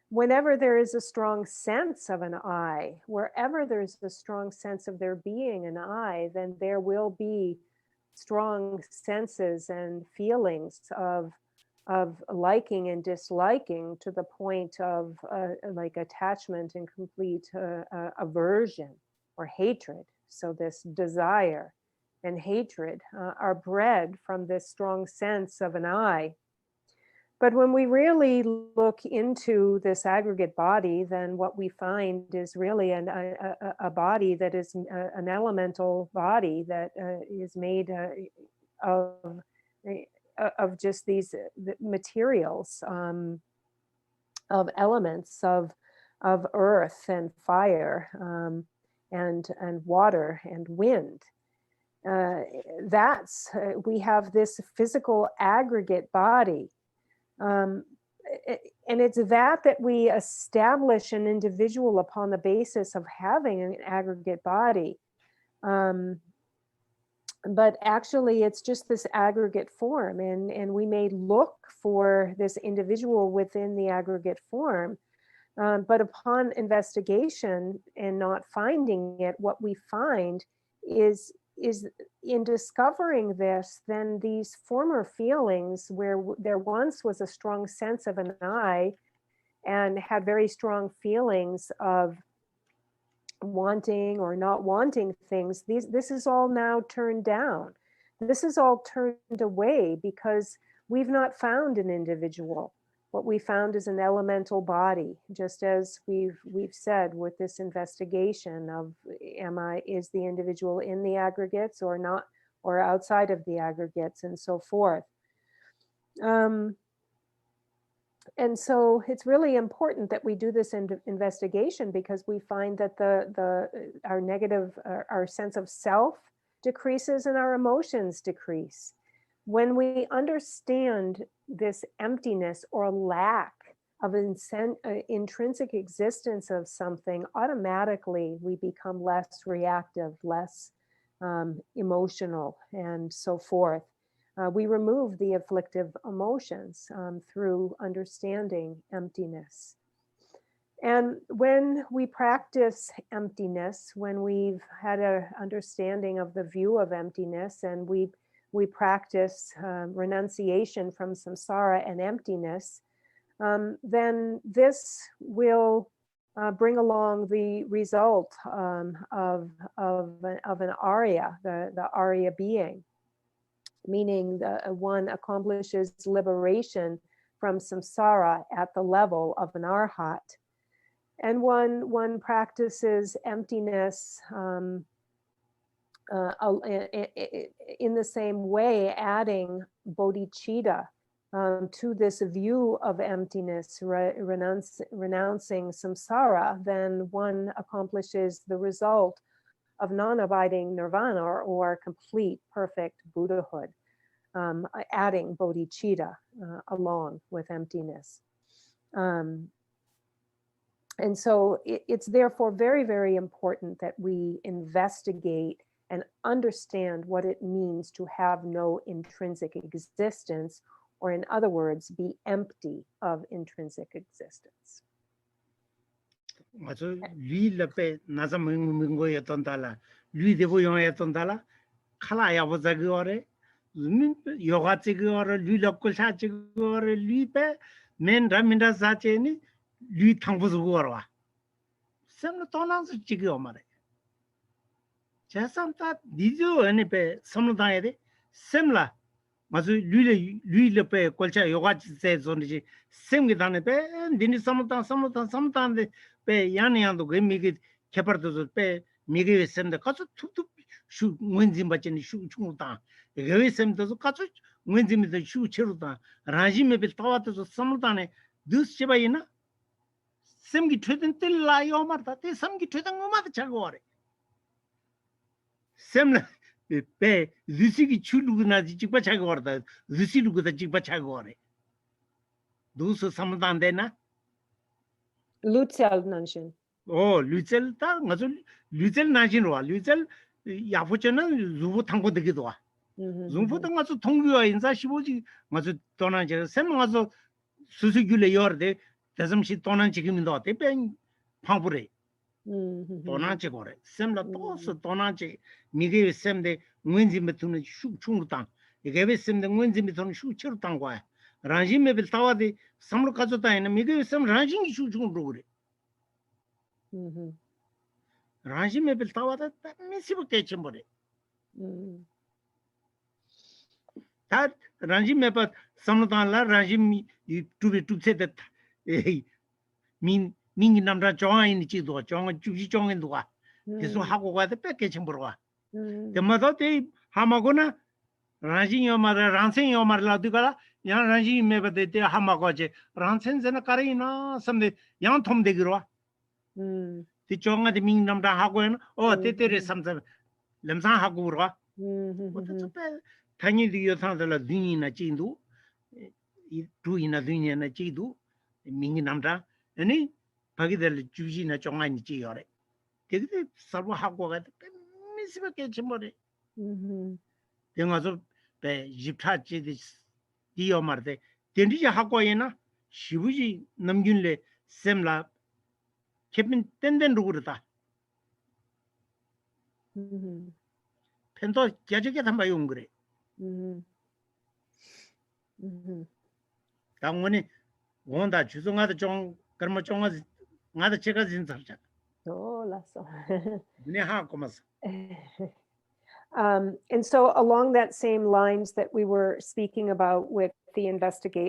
whenever there is a strong sense of an I, wherever there's a strong sense of there being an I, then there will be strong senses and feelings of liking and disliking, to the point of like attachment and complete aversion or hatred. So this desire and hatred are bred from this strong sense of an I. But when we really look into this aggregate body, then what we find is really a body that is an elemental body that is made of just these materials, of elements of earth and fire, and water and wind. We have this physical aggregate body. And it's that we establish an individual upon the basis of having an aggregate body. But actually it's just this aggregate form, and we may look for this individual within the aggregate form, but upon investigation and not finding it, what we find is in discovering this, then these former feelings where there once was a strong sense of an I and had very strong feelings of wanting or not wanting things, this is all now turned down. This is all turned away because we've not found an individual. What we found is an elemental body, just as we've said with this investigation of is the individual in the aggregates or not, or outside of the aggregates, and so forth. And so it's really important that we do this investigation, because we find that our sense of self decreases and our emotions decrease. When we understand this emptiness or lack of intrinsic existence of something, automatically we become less reactive, less emotional, and so forth. We remove the afflictive emotions through understanding emptiness. And when we practice emptiness, when we've had an understanding of the view of emptiness, and we we practice renunciation from samsara and emptiness, then this will bring along the result of an Arya, the Arya being, meaning one accomplishes liberation from samsara at the level of an Arhat. And one practices emptiness in the same way, adding bodhicitta to this view of emptiness, renouncing samsara, then one accomplishes the result of non-abiding nirvana or complete perfect Buddhahood, adding bodhicitta along with emptiness. And so it's therefore very, very important that we investigate and understand what it means to have no intrinsic existence, or in other words, be empty of intrinsic existence. 맞아. 리르페 나자 민고였던 달라. 리데보용했던 달라. 칼라야 보자 그거래. 요가지 그거래. 리럽고 사지 그거래. 리페 맨라민다 사체니 리 탕부수 그거라. 샘로 떠나서 지겨 말해. 자삼타 니조 아니페 섬로다야 돼. 샘라 맞아. 리르페 꼴차 요가지 세존지 샘게 다네페 니니 섬로탄데 pe yani ando ge migi kepardo pe migi semde kaso tutu shu ngwenjim bacheni shu chungta ge semde so kaso ngwenjim de shu cheruta rajime be tawata so samutane dus chebayina semgi thuden tilla yo marta te samgi thuden ngomata chagore semla pe risigi chuluguna jikba chagorda risiluguda jikba chagore dus samutande na Lutzel Nanshin. Oh, Lutzel ta ngazo Lutzel Nanshin wa Lutzel 야부처는 루부 탕고 되기도 와. 루부도 ngazo 통교와 인사 15지 ngazo 도난제 셈 ngazo 수수규래 요르데 대점시 도난 지금인도 어때 뺑 방불에. 도난제 거래. 셈라 또서 도난제 미게 셈데 응wen지 메투는 슈충루당. 이게 왜 셈데 응wen지 메투는 슈치루당 거야. 란지메 빌 타와데 삼로 가져다 있는 미게 셈 란징이 슈충루 그래. 란지메 빌 타와데 미시부 깨침버래. 다 란지메 바 삼로단라 란지미 투비 투세데 민기 남자 join 지도 join 주지 join 도와. 계속 하고 가다 뺏게침버려 와. 대마다 대 하마고나 란지요 마라 란생요 마라 두가라 야 란지 메베데 대 하마고제 란센제나 카레이나 섬데 양 톰데기로 와. 티 정아데 민 남자 하고는 때때레 삼삼 렘상 하고 그러. 어떻게 당연히 요상들 딩이나 진도 이 두이나 딩이나 지도 민기 남자 아니 바기들 주지나 정아니 지요래. 되게 서로 하고 가다 미스밖에 좀 영화서 배 집타지디 디어 말데 된지 하고 얘나 시부지 넘긴래 셈라 개빈 땐된 루그르다. 펜도 야적에 담아 용 그래. 당원이 원다 주성하다 좀 그러면 좀 나도 제가 진짜죠. 라서. 네 하고 맞어. And so along that same lines that we were speaking about with the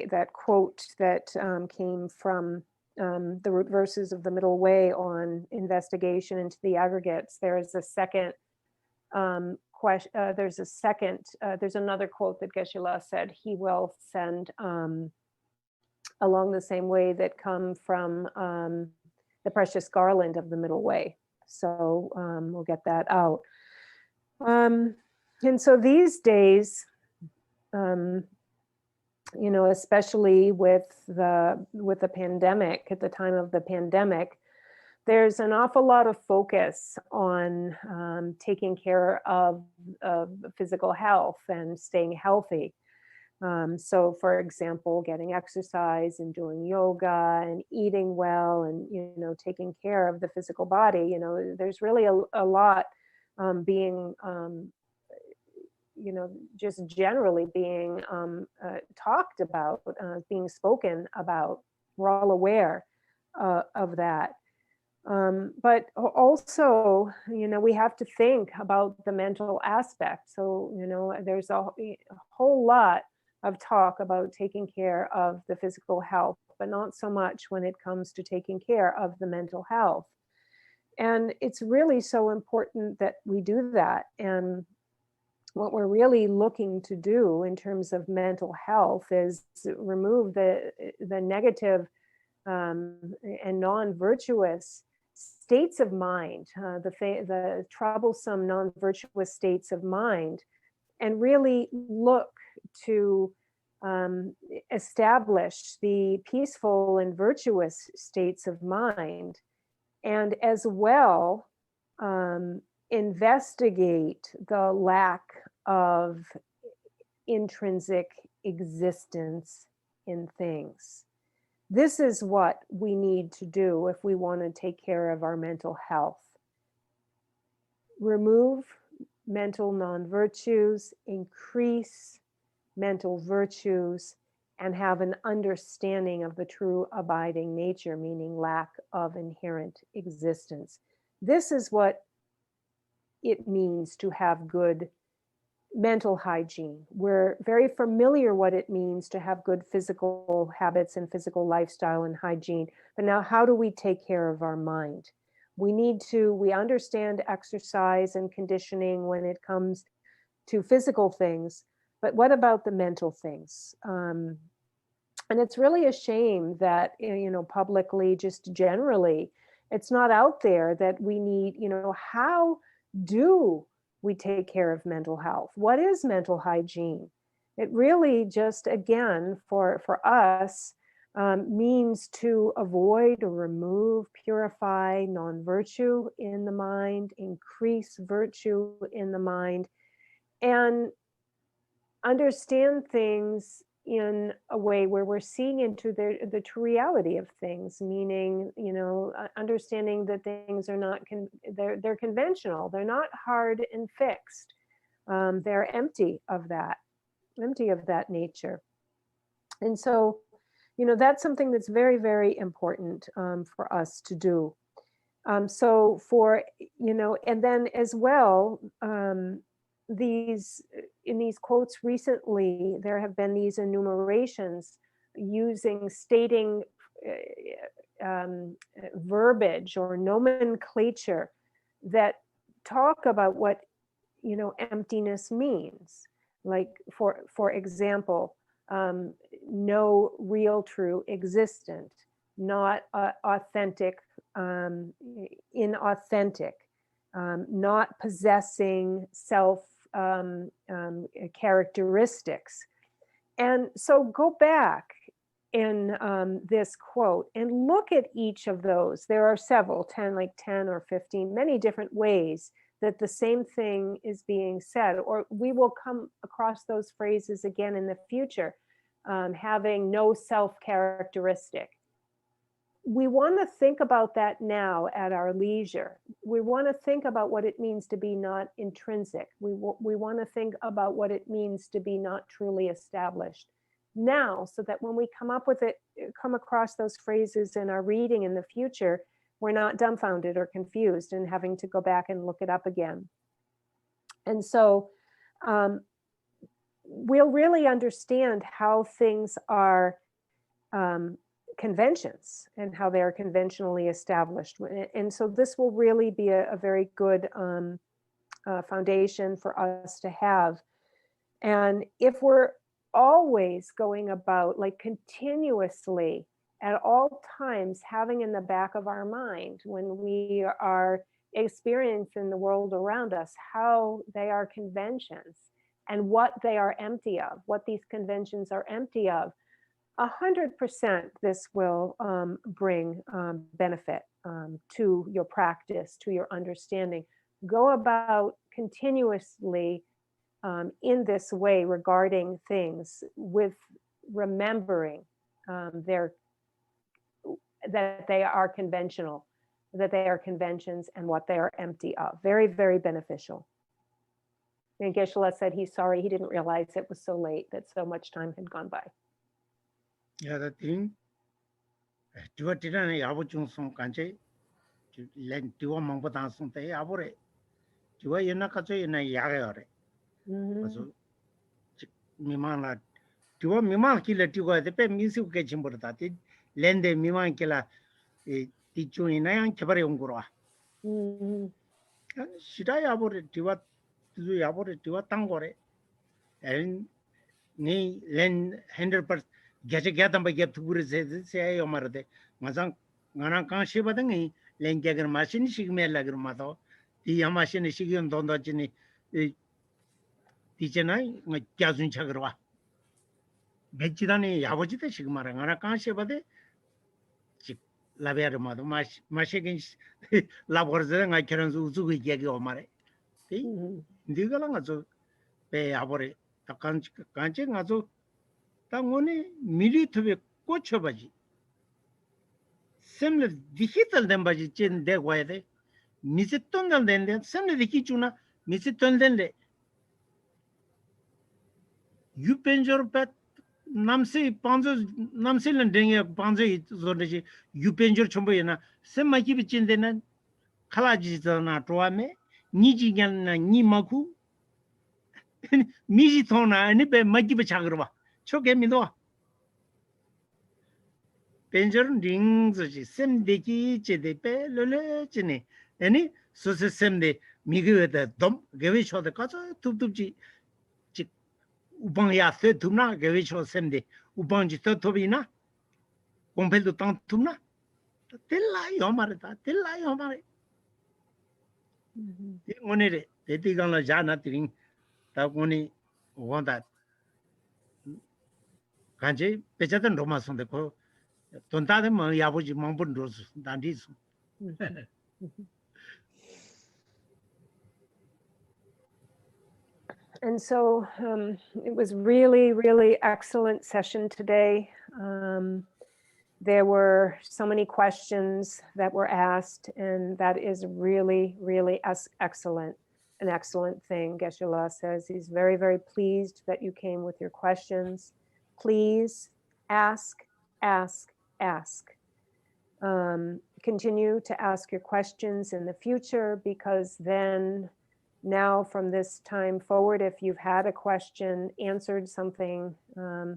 that quote that came from the root verses of the Middle Way on investigation into the aggregates, there's a second question. There's another quote that Geshe-la said he will send along the same way that come from the precious garland of the Middle Way. So we'll get that out. And so these days, especially with the pandemic, at the time of the pandemic, there's an awful lot of focus on taking care of physical health and staying healthy. So for example, getting exercise and doing yoga and eating well and, taking care of the physical body, there's really a lot being, just generally being talked about, being spoken about. We're all aware of that. But also, we have to think about the mental aspect. So, there's a whole lot of talk about taking care of the physical health, but not so much when it comes to taking care of the mental health. And it's really so important that we do that. And what we're really looking to do in terms of mental health is remove the negative and non-virtuous states of mind, the troublesome non-virtuous states of mind, and really look to establish the peaceful and virtuous states of mind, and as well investigate the lack of intrinsic existence in things. This is what we need to do if we want to take care of our mental health. Remove mental non-virtues, increase mental virtues, and have an understanding of the true abiding nature, meaning lack of inherent existence. This is what it means to have good mental hygiene. We're very familiar what it means to have good physical habits and physical lifestyle and hygiene. But now, how do we take care of our mind? We understand exercise and conditioning when it comes to physical things, but what about the mental things? And it's really a shame that, publicly, just generally, it's not out there that we need, how do we take care of mental health? What is mental hygiene? It really just, again, for us, means to avoid or remove, purify non-virtue in the mind, increase virtue in the mind, and understand things in a way where we're seeing into the true reality of things, meaning, understanding that things are not, they're conventional, they're not hard and fixed. They're empty of that nature. And so, that's something that's very, very important for us to do. So for, and then as well, in these quotes recently, there have been these enumerations stating verbiage or nomenclature that talk about what, emptiness means. Like, for example, no real true existent, not authentic, inauthentic, not possessing self characteristics. And so go back in this quote and look at each of those. There are several, 10 or 15, many different ways that the same thing is being said, or we will come across those phrases again in the future, having no self characteristic. We want to think about that now at our leisure. We want to think about what it means to be not intrinsic. We want to think about what it means to be not truly established now, so that when we come across those phrases in our reading in the future, we're not dumbfounded or confused and having to go back and look it up again. And so we'll really understand how things are conventions and how they are conventionally established. And so this will really be a very good foundation for us to have. And if we're always going about, continuously at all times, having in the back of our mind when we are experiencing the world around us, how they are conventions and what they are empty of, what these conventions are empty of, 100% this will bring benefit to your practice, to your understanding. Go about continuously in this way regarding things, with remembering that they are conventional, that they are conventions and what they are empty of. Very, very beneficial. And Geshe-la said he's sorry he didn't realize it was so late, that so much time had gone by. Yeah, the thing. Tua tira ne yabu chung song kanche. Len tua mangpa tang song te yabu re. Tua yena kacho yena yaga yore. Kacho mimang la. Tua mimang kila tua te pe misi uke chimbur ta. Ti lende mimang kila ti chung yena yang kebare ungurwa. Shida yabu re tua tu yabu re tua tango re. And ni len 100% gacha gatam ba gap thugure se ayo marade mazang ngana kan she badangi len gagar machine shigme lagar mato ti machine shigyon dondo chini ti chenai nga kyazun chagarwa bechidani yabojite shigmara ngana kan she bade chik laber mato machine laborze nga keran uzu gi gagi omare ti ndigala nga zo pe abore kanche nga zo 당원이 미리 투비 꽂혀봐지 샘을 디지털 된 바지 찐 대과야 돼 미세 돈달 된데 샘을 디기 주나 미세 돈 된데 유펜저 pat 남세 panzo 남세는 댕에 panzo 저러지 유펜저 전부에나 샘마기 비친데는 칼라지잖아 좋아메 니지견나 니마쿠 미지 돈아 아니 배 마기 비차그러 봐 초게 믿어. 벤저는 링즈지 샘데기 제데페 롤레지네. 아니 소세 샘데 미그에다 돔 게위초데 가서 툭툭지 지 우방야 세 둠나 게위초 샘데 우방지 더 토비나 공펠도 땅 둠나 텔라 요마르다 텔라 요마르 이 오늘에 데디간라 자나 드링 다고니 원다 간제 배자던 로마선데 그 돈다데 뭐 야부지 망분 로스 단디스. And so it was really, really excellent session today. There were so many questions that were asked, and that is really, really excellent, an excellent thing. Geshe-la says he's very, very pleased that you came with your questions. Please ask, ask, ask. Continue to ask your questions in the future, because then now from this time forward, if you've had a question, answered something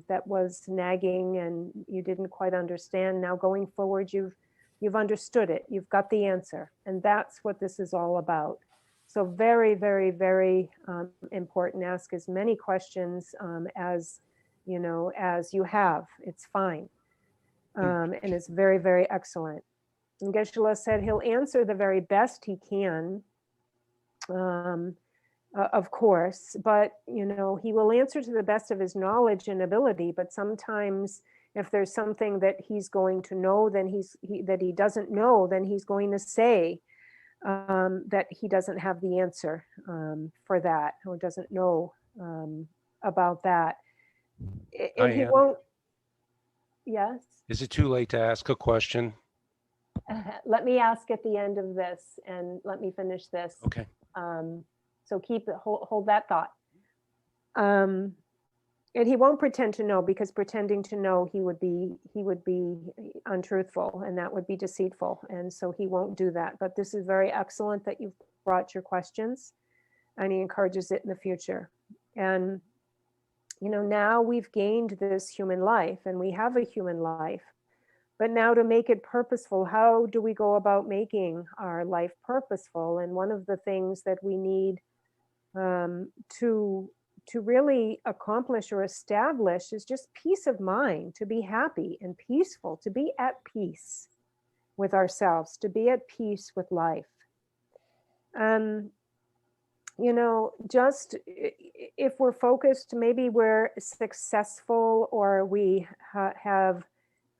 that was nagging and you didn't quite understand, now going forward, you've understood it, you've got the answer. And that's what this is all about. So very, very, very important. Ask as many questions as you have. It's fine. And it's very, very excellent. And Geshe-la said he'll answer the very best he can, of course, but he will answer to the best of his knowledge and ability. But sometimes if there's something that he's going to know, then that he doesn't know, then he's going to say that he doesn't have the answer for that, or doesn't know about that. And he won't. Yes. Is it too late to ask a question? Let me ask at the end of this, and let me finish this. Okay. So hold that thought. And he won't pretend to know, because pretending to know, he would be untruthful, and that would be deceitful. And so he won't do that. But this is very excellent that you've brought your questions, and he encourages it in the future. And now we've gained this human life, and we have a human life. But now to make it purposeful, how do we go about making our life purposeful? And one of the things that we need to really accomplish or establish is just peace of mind, to be happy and peaceful, to be at peace with ourselves, to be at peace with life. Just if we're focused, maybe we're successful, or we have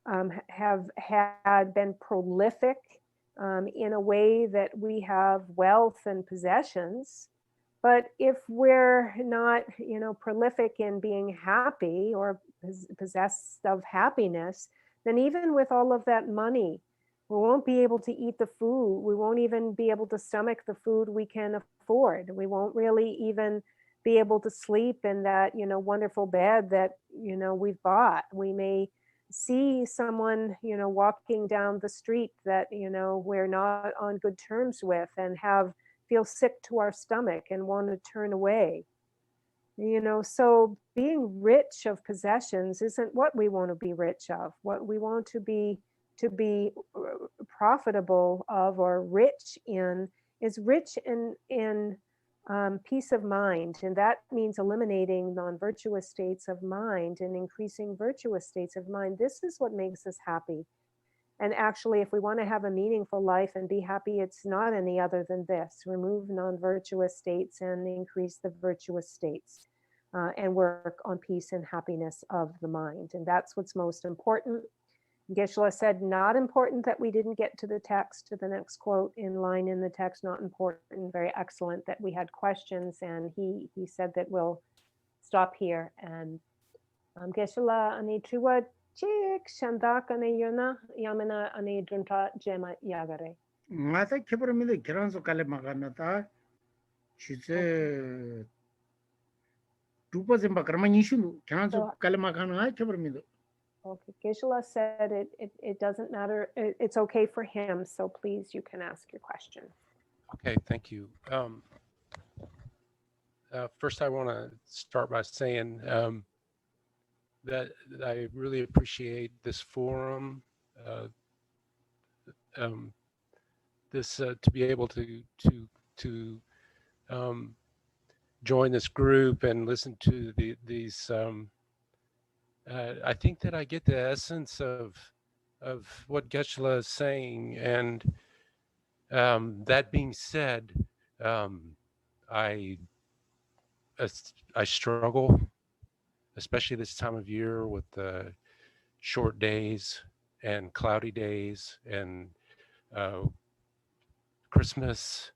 had been prolific in a way that we have wealth and possessions. But if we're not, prolific in being happy or possessed of happiness, then even with all of that money, we won't be able to eat the food. We won't even be able to stomach the food we can afford. We won't really even be able to sleep in that, wonderful bed that, we've bought. We may see someone, walking down the street that, we're not on good terms with and feel sick to our stomach and want to turn away. So being rich of possessions isn't what we want to be rich of. What we want to be profitable of or rich in is rich in peace of mind. And that means eliminating non-virtuous states of mind and increasing virtuous states of mind. This is what makes us happy. And actually, if we want to have a meaningful life and be happy, it's not any other than this. Remove non-virtuous states and increase the virtuous states, and work on peace and happiness of the mind. And that's what's most important. Geshe-la said, not important that we didn't get to the text, to the next quote in line in the text, not important, very excellent that we had questions. And he said that we'll stop here. And Geshe-la, ani chuwa chik shandak ane yona yamena ane drunta jema yagare. Mata kebramido kiranso kale maganata chise tupa zimba karma nishu kiranso kale magana kebramido. Okay, Geshe-la said it doesn't matter. It's okay for him. So please, you can ask your question. Okay, thank you. First, I want to start by saying that I really appreciate this forum, to be able to join this group and listen to these. I think that I get the essence of what Geshe-la is saying, and that being said, I struggle, especially this time of year with the short days and cloudy days and Christmas.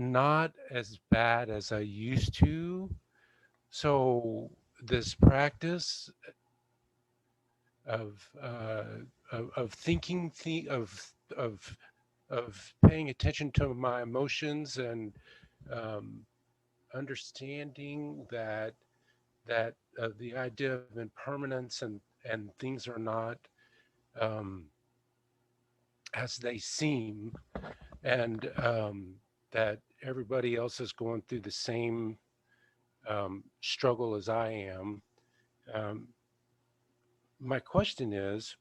Not as bad as I used to. So this practice of thinking, of paying attention to my emotions and understanding that the idea of impermanence and things are not as they seem, and that everybody else is going through the same struggle as I am. My question is,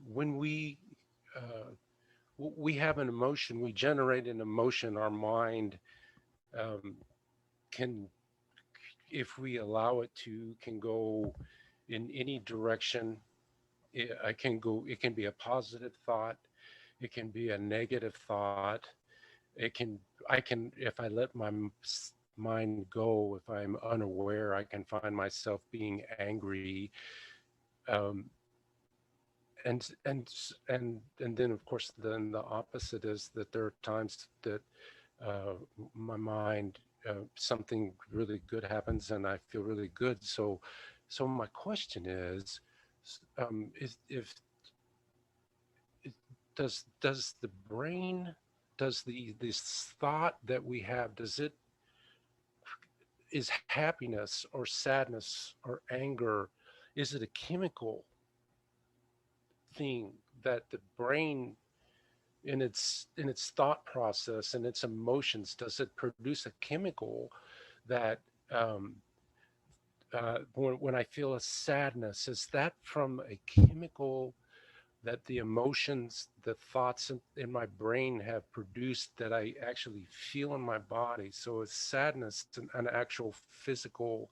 when we have an emotion, we generate an emotion, our mind can, if we allow it to, can go in any direction. It can be a positive thought. It can be a negative thought. I can, if I let my mind go, if I'm unaware, I can find myself being angry. And then of course, then the opposite is that there are times that my mind, something really good happens and I feel really good. So my question is, does the brain, does this thought that we have, is happiness or sadness or anger, is it a chemical thing that the brain, in its thought process and its emotions, does it produce a chemical that when I feel a sadness, is that from a chemical that the emotions, the thoughts in my brain have produced that I actually feel in my body? So is sadness an actual physical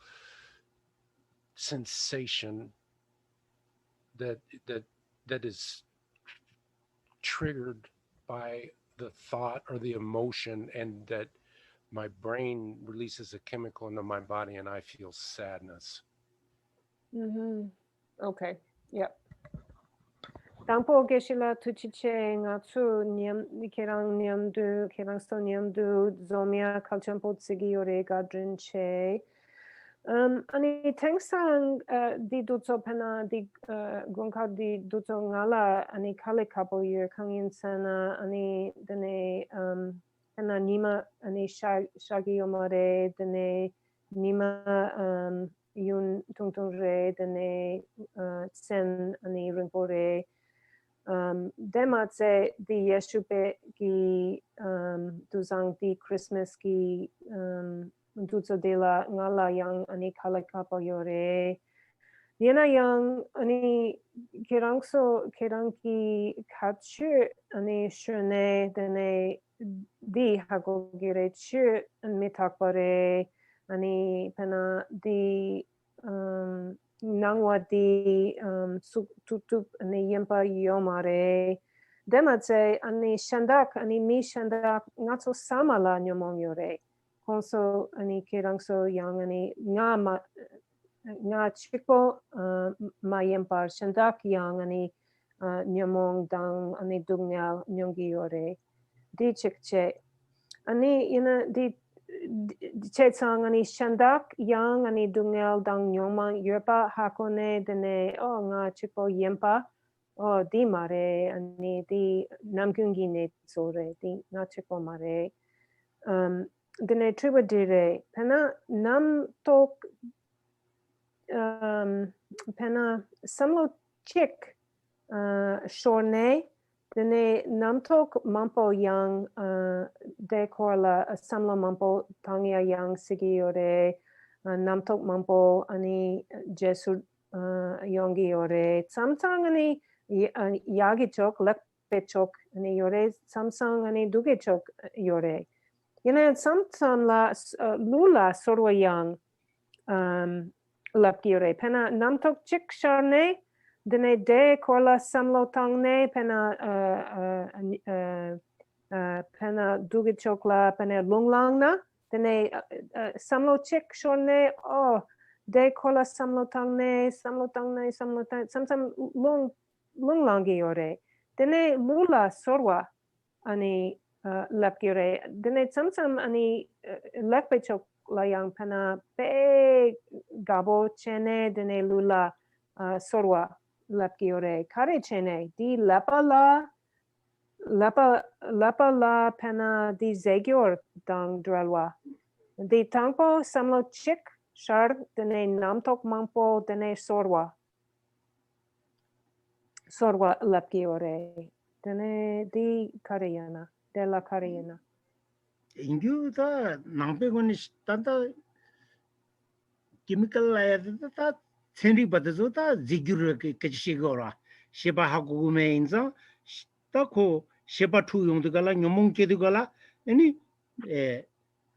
sensation that is triggered by the thought or the emotion, and that my brain releases a chemical into my body and I feel sadness? Okay, yep. Tampo Geshe-la tuchiche ngatsu kerang nyamdu, kerang sto nyamdu, zomia kalchampo tsigi ore gadrinche. Ani tengsang di duzo pena di gunkar di duzo ngala ani kale couple year kangin sana ani dene pena nima ani shagi omare dene nima yun tung re dene sen ani rinpore dematse di yeshupe ki duzang di Christmas ki Duzo de la ngala yang ani kalakapa yore. Yena yang ani kerangki kachu ani shune dene di hagogire chu mitakpare ani pena di nangwa di tutup ani yempa yomare. Dematse ani shandak ani mi shandak ngato samala nyomong yore. Also ani kerangso yang ani nga chiko mayempar shandak yang ani nyamong dang ani dungyal nyongi yore di chikche ani ina di chetsang ani shandak yang ani dungyal dang nyomang yerpa hakone dene nga chiko yempa di mare ani di namgyungi ne zore di nga chiko mare dene triba dire pena nam tok pena samlo chik shorne dene nam tok mampo yang de korla samlo mampo tangia yang sigiore nam tok mampo ani jesu yongi ore samsang ani yagi chok lakpe chok ani yore samsang ani duge chok yore Yena samsam la lula sorwa yang lapkire pena namtok chik sharne dene de korla samlo tangne pena pena dugi chokla pena lunglangna dene samlo chik shorne de korla samlo tangne samsam lunglangi yore dene lula sorwa ani lapkire dene samsam ani lakpe chok layang pena pe gabo chene dene lula sorwa lapkire kare chene di lapa la pena di zegyor dang dralwa di tangpo samlo chik shar dene namtok mampo dene sorwa lapkire dene di kareyana de la karena. Ingu ta nangpe koni tanta chemical ayat ta tsenri batazo ta zigyur kachishigora sheba hakugume inza ta ko sheba tu yongdu gala nyomong kedu gala ani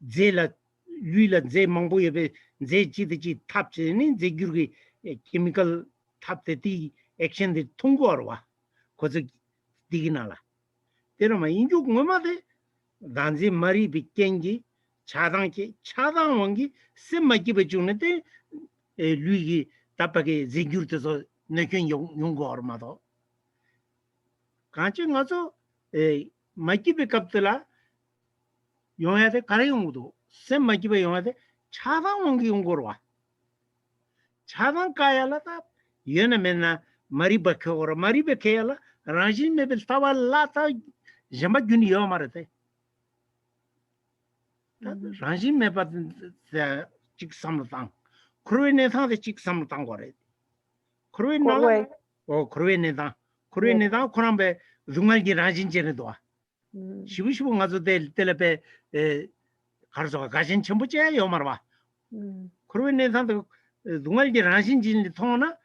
zela luila ze mangbo yebe ze chidi tapche ni zigyur ki chemical tapte ti action de tungorwa kozo diginala teroma ingu ngomade 단지 머리 비kengi 차당기 차당원기 sem마기베 중는데 루이기 답하게 지규르서 내견 용거 얼마도 간지 가서 마기베 갑들라 용해야 가래용도 sem마기베 용해야 차당원기 용거로 와 차당 까야라다 얘네면나 머리 버커로 머리 버케야라 라진메벨 타발라타 자마균이 요마르테 ranjin me pat chik samtang kruwe ne tha de chik samtang gore kruwe na kruwe ne tha korambe dungal gi ranjin jene do shibu ngazo de telepe garso gajin chembu je yo marwa kruwe ne tha de dungal gi ranjin jin thona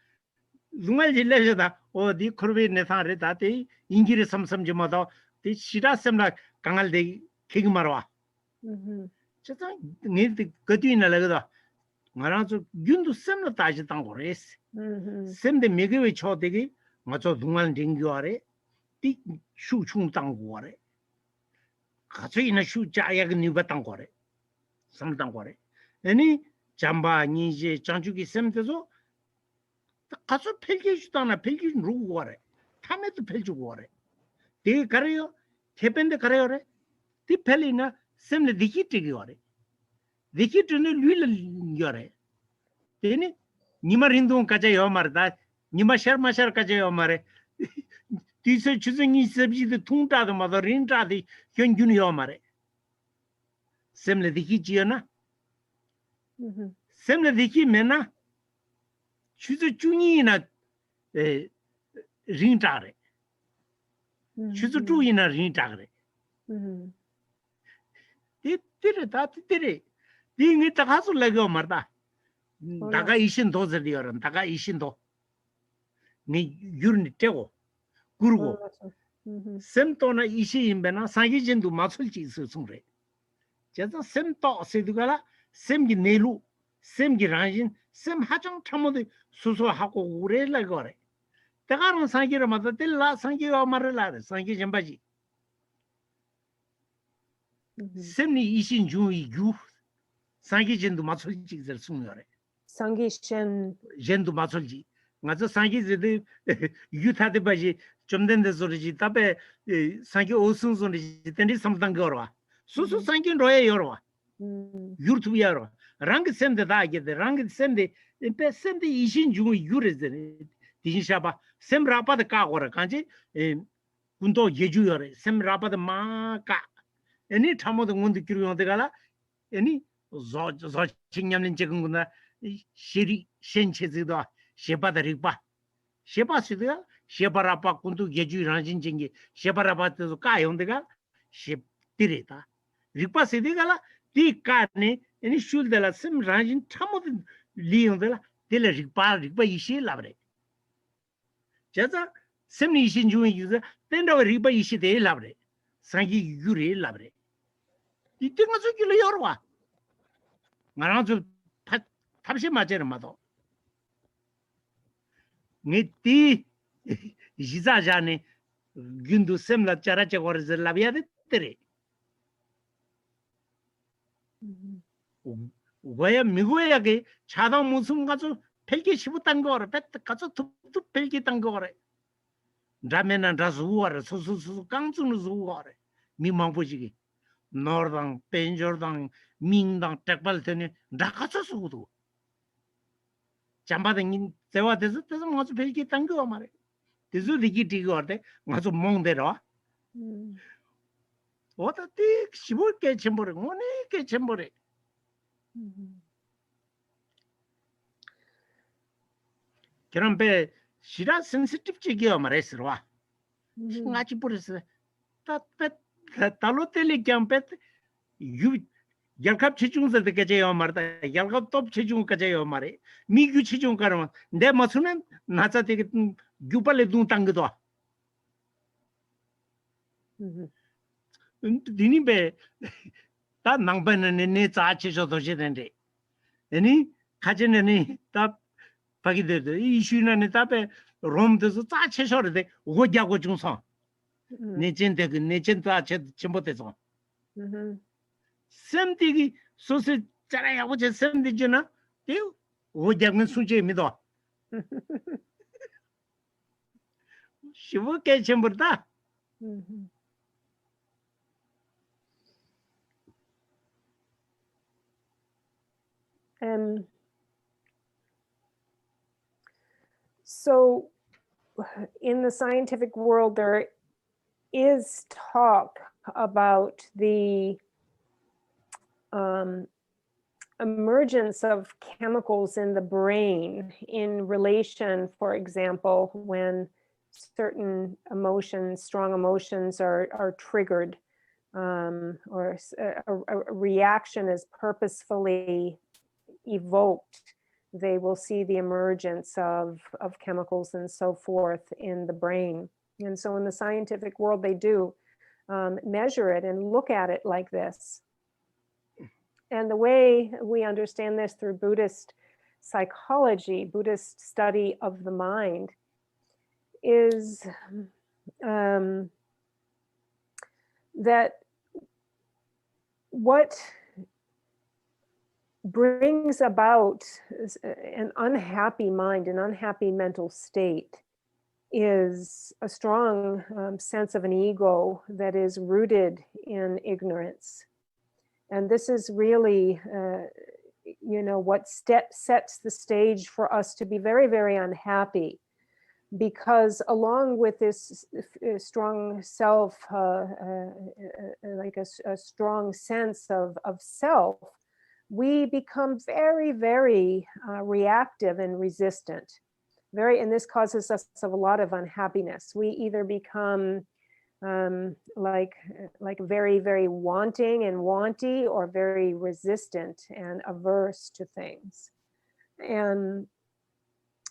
dungal ji le da di kruwe ne tha re da te ingire samsam je ma da te shira samla kangal de kig marwa 저도 네 거기나 나가다 말아서 균도 셈나 다시 당 거래스 셈데 메게we 초되기 맞아 동안 링교아래 띠 슈충 당 거래 가서이나 슈자야가 니바 당 거래 삼당 거래 아니 잠바 니제 장주기 셈데서 가서 펠게 주다나 펠게 누구 거래 탐에도 펠주고 거래 데 가래요 개변데 가래요래 띠 펠이나 semle dikiti gyore dikiti ne lule gyore Tene, Nima Rindu Kajayo Marda, Nima Sharmashar Kajayo Mare. These are choosing subject the Tunta, the mother Rinta, the Hyun Junior. Semle the Hijiana. Semle the Himena. Choose a Junina Rintare. Choose a two in a Rintare. Did it, that did it. Ding it a hassle like your Marda. Daga Ishin those are the Oran, Daga Ishindo. Ni Uniteo. Guru. Semtona Ishi in Bena, Sangijan to Masulchi Susumre. Just a sem to Sedugala, sem Nelu, sem Giranjin, sem Hachang Tamodi, Suso Hako Urela Gore. The Garan Sangira Matatilla, Sangira Marilla, Sangi Jambaji. Semni Ishin Jui Yu, Sangijan to Masulchi Sumure. Sangishen. Jendu Masulji. Maza Sangi the youth had the Baji, Chumden the Zoriji, Tape, Sangi Osun on the Tendi Samtangora. Susu Sangi Roya Yorwa. Yurtu Yaro. Rang send the Dagi, the Rang send the Ishin Ju Yuris the Shaba, Sem Rapa the Kawara Kanji, Kunto Yejure, Sem Rapa the Maka. Any time of the Mundi Kuru on the Gala, any Zochingam and Chekunguna, Shiri Shenchizida. Shepa the Ripa. Shepa Sida, Shepa Rapa Kuntu Geju Ranjin Jingi, Shepa Rapa to Kai on the Gal, Shep Tireta. Ripa Sidigala, Di Carne, any shul de la Sim Ranjin, Tamo Leon de la Ripa Ishi Labre. Jaza, Sim Ishin Jun user, then our Ripa Ishi de Labre. Sangi Yuri Labre. You think I took you Yorwa. Maranzo Tapsi Majermado. Niti Jizajani Gundu Semla Characha or the Labia de Tere. Where Miguayage, Chada Musungazo, Pelki Shibutangor, Pet Kazo to Pelki Tangore. Dramen and Razuar, Susu Kansun Zuar, Mimampuji, Northern, Penjordan, Mingdang, Tapaltene, Dakasudu. Chambating Sewa doesn't want to pay Tango Mare. The Zudiki Gorte was a Mondero. What a thick she would get Chembore, one get Chembore. Carambe, she does sensitive Chigio Maresra. Nachipuris that Taloteli Campet, you. Yalkap Chichung the Kajayo Marta, Yalkap top Chichung Kajayo Mare, Migu Chichung Karama, De Masunan, Nasa take it Gupale Dun Tangadoa. Dinibe that Nangban and Nets Arches of the Jedente. Any Kajan any tap Pagide, Ishun and Tape, Rome does a touch or the Wojago Junson. Nechente, Nechenta Chimboteson. Same thing, so said Charaya, which is 70 Jena, you would have Sunje Mido. She will catch him with that. So, in the scientific world, there is talk about the emergence of chemicals in the brain in relation, for example, when certain emotions, strong emotions are triggered, or a reaction is purposefully evoked, they will see the emergence of chemicals and so forth in the brain. And so in the scientific world, they do measure it and look at it like this. And the way we understand this through Buddhist psychology, Buddhist study of the mind, is that what brings about an unhappy mind, an unhappy mental state, is a strong sense of an ego that is rooted in ignorance. And this is really what sets the stage for us to be very, very unhappy. Because along with this strong self, like a strong sense of self, we become very, very reactive and resistant. And this causes us a lot of unhappiness. We either become like very, very wanting and wanty, or very resistant and averse to things. And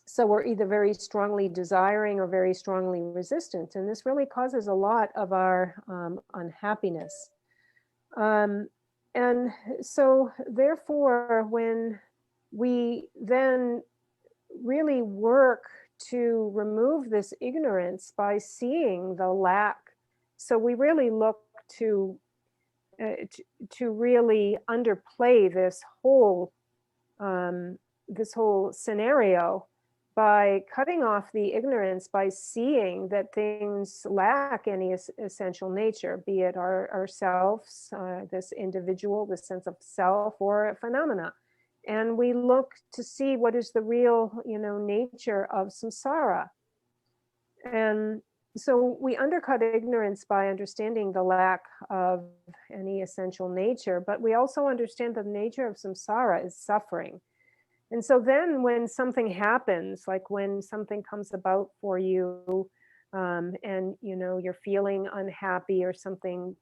so we're either very strongly desiring or very strongly resistant. And this really causes a lot of our unhappiness. And so therefore, when we then really work to remove this ignorance by seeing the lack, so we really look to really underplay this whole scenario by cutting off the ignorance, by seeing that things lack any essential nature, be it ourselves, this individual, this sense of self, or a phenomena. And we look to see what is the real, nature of samsara. And so we undercut ignorance by understanding the lack of any essential nature, but we also understand the nature of samsara is suffering. And so then when something happens, like when something comes about for you, and you're feeling unhappy, or something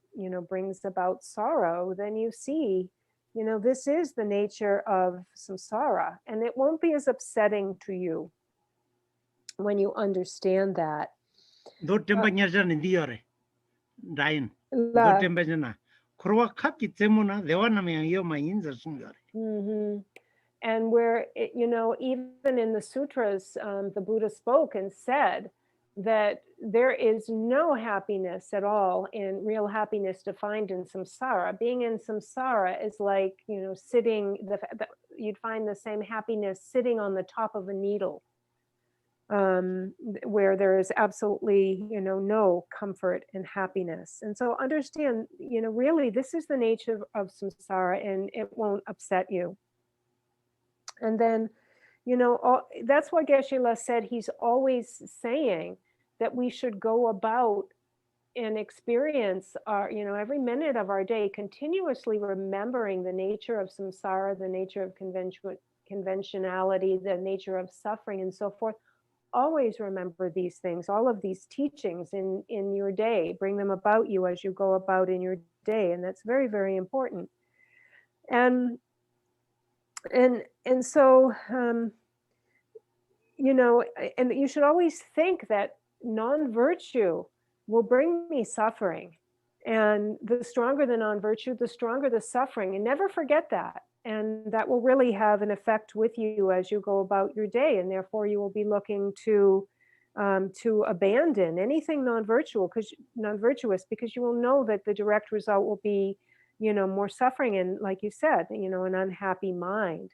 brings about sorrow, then you see this is the nature of samsara, and it won't be as upsetting to you when you understand that. Do temperature in the year, Diane. Do La- temperature. Kurwa kaki temuna dewana me yo ma inza sungare. Mhm. And where, even in the sutras, the Buddha spoke and said that there is no happiness at all in real happiness defined in samsara. Being in samsara is like, sitting, you'd find the same happiness sitting on the top of a needle, where there is absolutely, no comfort and happiness. And so understand, really, this is the nature of samsara, and it won't upset you. And then, that's why Geshe-la said he's always saying that we should go about and experience our, every minute of our day, continuously remembering the nature of samsara, the nature of conventionality, the nature of suffering, and so forth. Always remember these things, all of these teachings in your day. Bring them about you as you go about in your day. And that's very, very important. And so, and you should always think that non-virtue will bring me suffering. And the stronger the non-virtue, the stronger the suffering. And never forget that. And that will really have an effect with you as you go about your day. And therefore you will be looking to abandon anything non-virtuous, because you will know that the direct result will be more suffering, and like you said, an unhappy mind.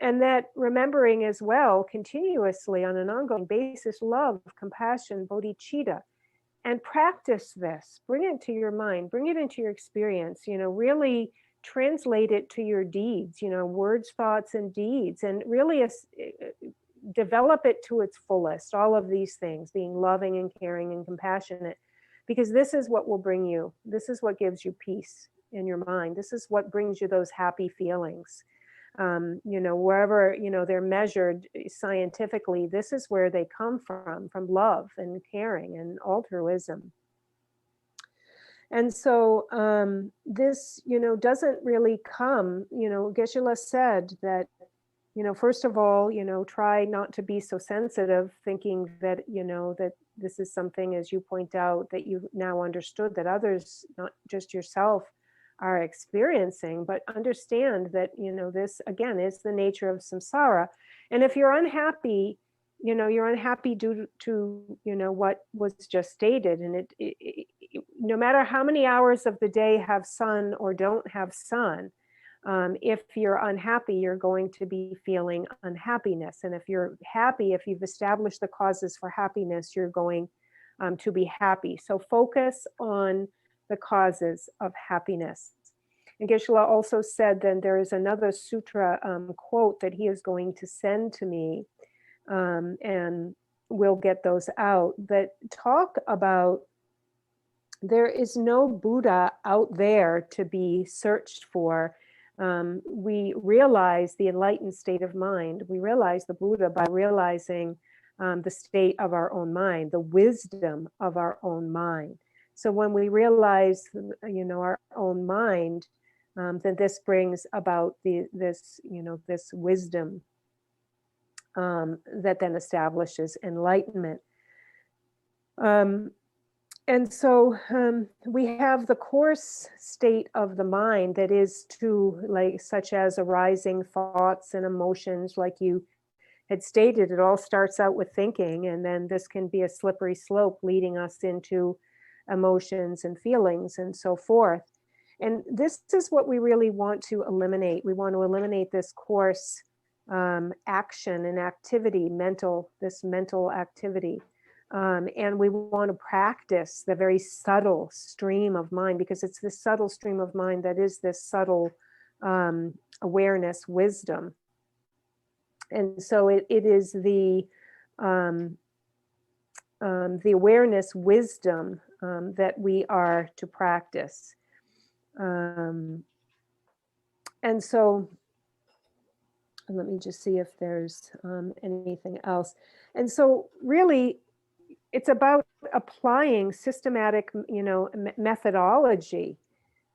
And that remembering as well, continuously on an ongoing basis, love, compassion, bodhicitta, and practice this. Bring it to your mind, bring it into your experience, really translate it to your deeds, words, thoughts, and deeds, and really develop it to its fullest. All of these things, being loving and caring and compassionate, because this is what will bring you, this is what gives you peace in your mind. This is what brings you those happy feelings. Wherever, they're measured scientifically, this is where they come from love and caring and altruism. And so this, doesn't really come, Geshe-la said that, first of all, try not to be so sensitive, thinking that, that this is something, as you point out, that you've now understood that others, not just yourself, are experiencing, but understand that, this again is the nature of samsara. And if you're unhappy, you're unhappy due to, what was just stated. And it no matter how many hours of the day have sun or don't have sun, if you're unhappy, you're going to be feeling unhappiness. And if you're happy, if you've established the causes for happiness, you're going to be happy. So focus on the causes of happiness. And Geshe-la also said then there is another sutra quote that he is going to send to me, and we'll get those out, that talk about there is no Buddha out there to be searched for. We realize the enlightened state of mind. We realize the Buddha by realizing the state of our own mind, the wisdom of our own mind. So when we realize, our own mind, then this brings about this wisdom that then establishes enlightenment. And so we have the coarse state of the mind that is such as arising thoughts and emotions, like you had stated. It all starts out with thinking, and then this can be a slippery slope leading us into emotions and feelings and so forth. And this is what we really want to eliminate. We want to eliminate this coarse action and activity, this mental activity. And we want to practice the very subtle stream of mind, because it's this subtle stream of mind that is this subtle awareness, wisdom. And so it is the awareness, wisdom that we are to practice. And so let me just see if there's anything else. And so really, it's about applying systematic, methodology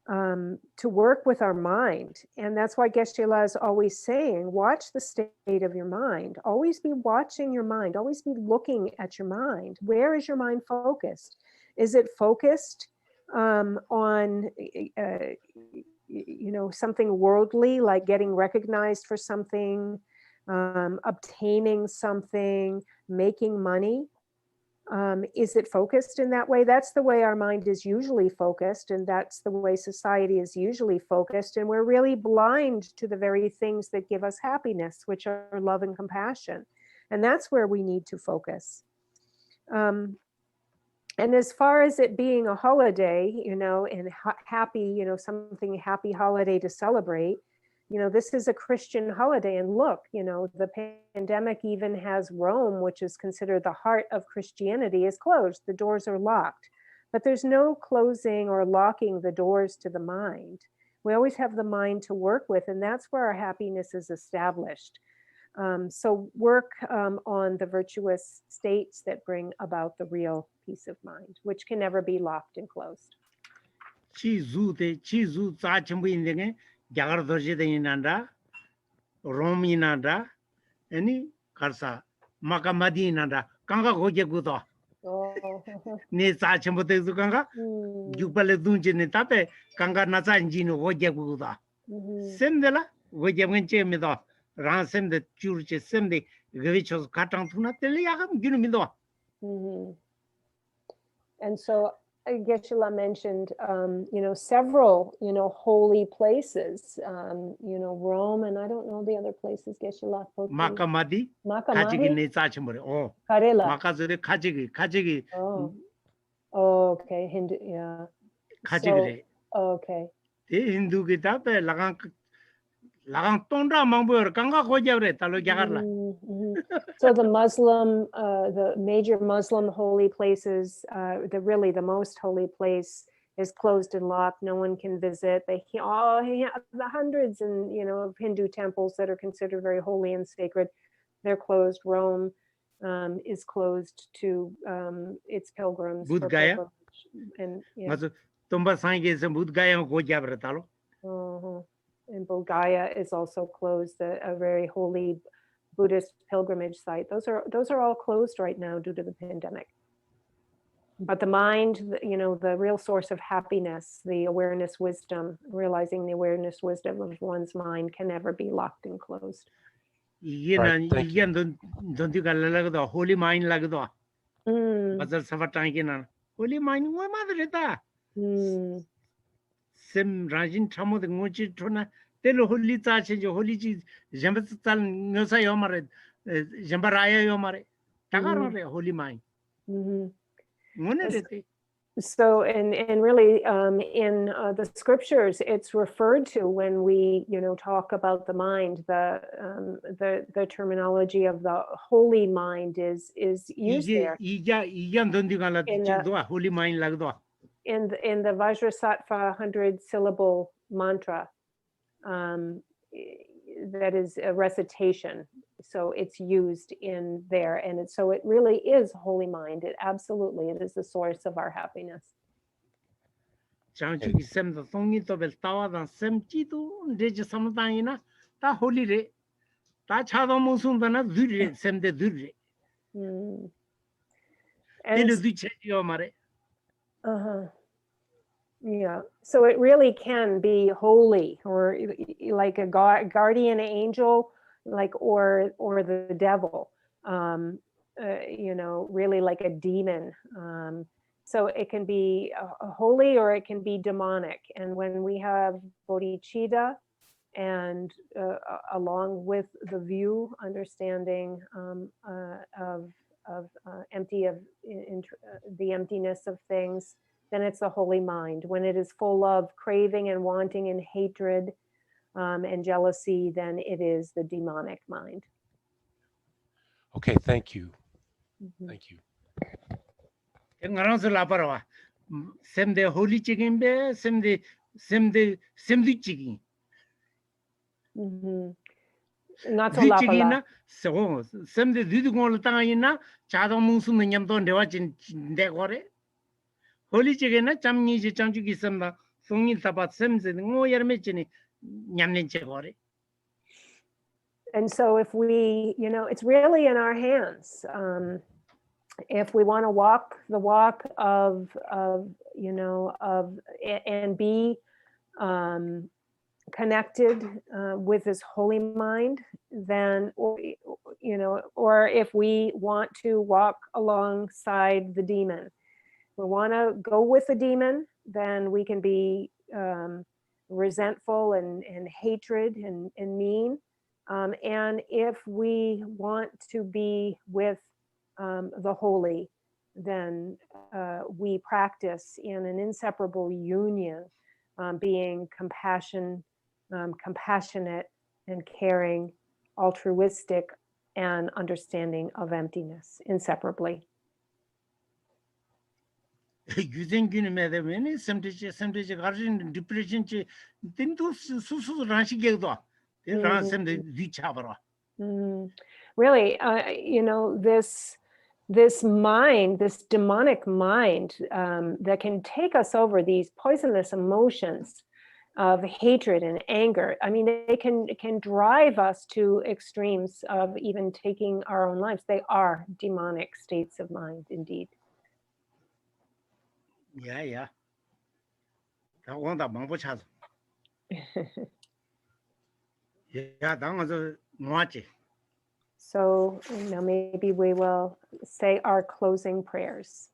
to work with our mind. And that's why Geshe-la is always saying, watch the state of your mind. Always be watching your mind. Always be looking at your mind. Where is your mind focused? Is it focused on, something worldly, like getting recognized for something, obtaining something, making money? Is it focused in that way? That's the way our mind is usually focused, and that's the way society is usually focused. And we're really blind to the very things that give us happiness, which are love and compassion. And that's where we need to focus. And as far as it being a holiday, and happy, something happy holiday to celebrate, this is a Christian holiday. And look, the pandemic even has Rome, which is considered the heart of Christianity, is closed. The doors are locked. But there's no closing or locking the doors to the mind. We always have the mind to work with, and that's where our happiness is established. So work on the virtuous states that bring about the real peace of mind, which can never be locked and closed. Jagardoshida Rome inanda, any Karsa, Makamadi inanda, Kanga Hojagudo. Nisa Chambotezukanga, Jupale Dunjin Tape, Kanga Nasa and Gino Hojaguda. Sendela, Hojawenche Mido, Ransom the church, send the Gavich Katan Tunateliakam, Gunumido. And so Geshe-la mentioned, several, holy places, Rome, and I don't know the other places. Geshe-la. Makamadi, Kajigi Netsachimore, oh, Karela. Makazure Kajigi. Oh, okay, Hindu, yeah. Kajigre. Okay. Hindu Gitape, Lagang Tonda Mambur, Kanga Hojavre, Talo Jagarla. So the the major Muslim holy places, the most holy place is closed and locked. No one can visit. The hundreds of Hindu temples that are considered very holy and sacred, they're closed. Rome is closed to its pilgrims. Budgaya. And and Bodhgaya is also closed, a very holy Buddhist pilgrimage site. Those are all closed right now due to the pandemic. But the mind, the real source of happiness, the awareness wisdom, realizing the awareness wisdom of one's mind can never be locked and closed. Right, thank you. Don't you got holy mind like that? Holy mind, what mother? Sem Rajin Tramo the Mochi Trona, Telo Holy Touch, Holy Cheese, Jambatal Nosa Yomare, Jambaraya Yomare, Tagarore, holy mind. So, and really, in the scriptures, it's referred to when we, talk about the mind. The terminology of the holy mind is used there 이게 던디가라 지도아 holy mind लागदो in the Vajrasattva 100-syllable mantra. That is a recitation. So it's used in there, and so it really is holy mind. It is the source of our happiness. 장축이 샘도 송이도벨 따와다 샘지도 레지 삼다이나 다 홀리레 다 차도 무슨다나 들레 샘데 들레 텔레도 체지요 말에 Yeah, so it really can be holy, or like a guardian angel, like or the devil, really like a demon. So it can be holy or it can be demonic. And when we have bodhicitta, and along with the view, understanding of the emptiness of things, then it's the holy mind. When it is full of craving and wanting and hatred and jealousy, then it is the demonic mind. Okay, thank you. Thank you. ngaraso la parwa semde holy chicken be semde chicken Not so lapala. so semde dudu gol tangina chado musu nyamdo dewa chin de gore holy chicken na chamni je chamju ki semda songi tapat semze ngo yerme chini nyamne che gore. And so if we, it's really in our hands. If we want to walk the walk of and be connected with this holy mind, then, or if we want to walk alongside the demon, we want to go with the demon, then we can be resentful and hatred and mean. And if we want to be with the holy, then we practice in an inseparable union, being compassionate and caring, altruistic, and understanding of emptiness inseparably. Really, this mind, this demonic mind that can take us over, these poisonous emotions of hatred and anger. I mean, they can drive us to extremes of even taking our own lives. They are demonic states of mind, indeed. Yeah. I want that mambo chaz. Yeah, that was a moachi. So now maybe we will say our closing prayers.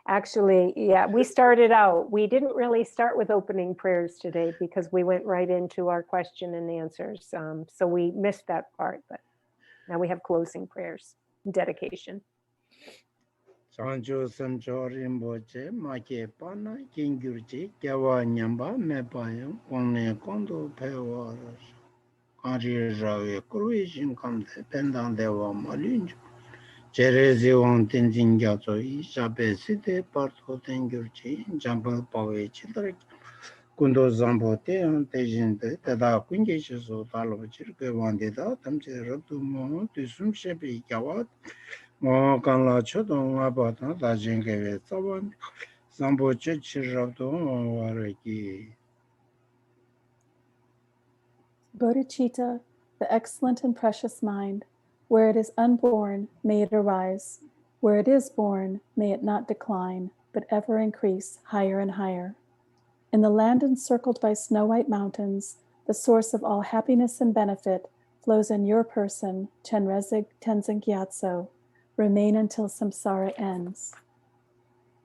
Actually, yeah, we started out. We didn't really start with opening prayers today because we went right into our question and answers. So we missed that part, but now we have closing prayers, dedication. Sanjo Sancho Rimboche, Make Pana, Kingurchi, Kawa Nyamba, Mepayan, Kone Kondo Pewaras, Kari Rawe, Croatian Comte, Pendant Deva Malinjo, Cherezi on Tenzin Gato, Ishabe City, Parto Tengurchi, Jambal Pawe Chitrik, Kundo Zambote, and Tejin, Tada Quingishes of Talochir, Gewandida, Tamse Rotumo, to Sum Shepi Kawat. Bodhicitta, the excellent and precious mind, where it is unborn, may it arise. Where it is born, may it not decline, but ever increase higher and higher. In the land encircled by snow-white mountains, the source of all happiness and benefit flows in your person, Chenrezig Tenzin Gyatso. Remain until samsara ends.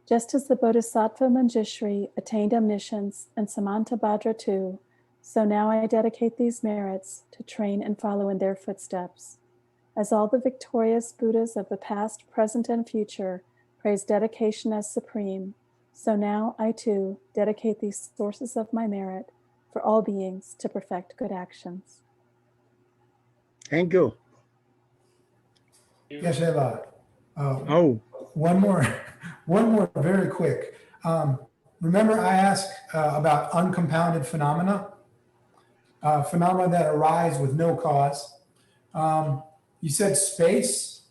Just as the Bodhisattva Manjushri attained omniscience and Samantabhadra too, So now I dedicate these merits to train and follow in their footsteps. As all the victorious Buddhas of the past, present, and future praise dedication as supreme, so now I too dedicate these sources of my merit for all beings to perfect good actions. Thank you. Yes, Eva. Oh, One more very quick. Remember I asked about uncompounded phenomena, phenomena that arise with no cause. You said space.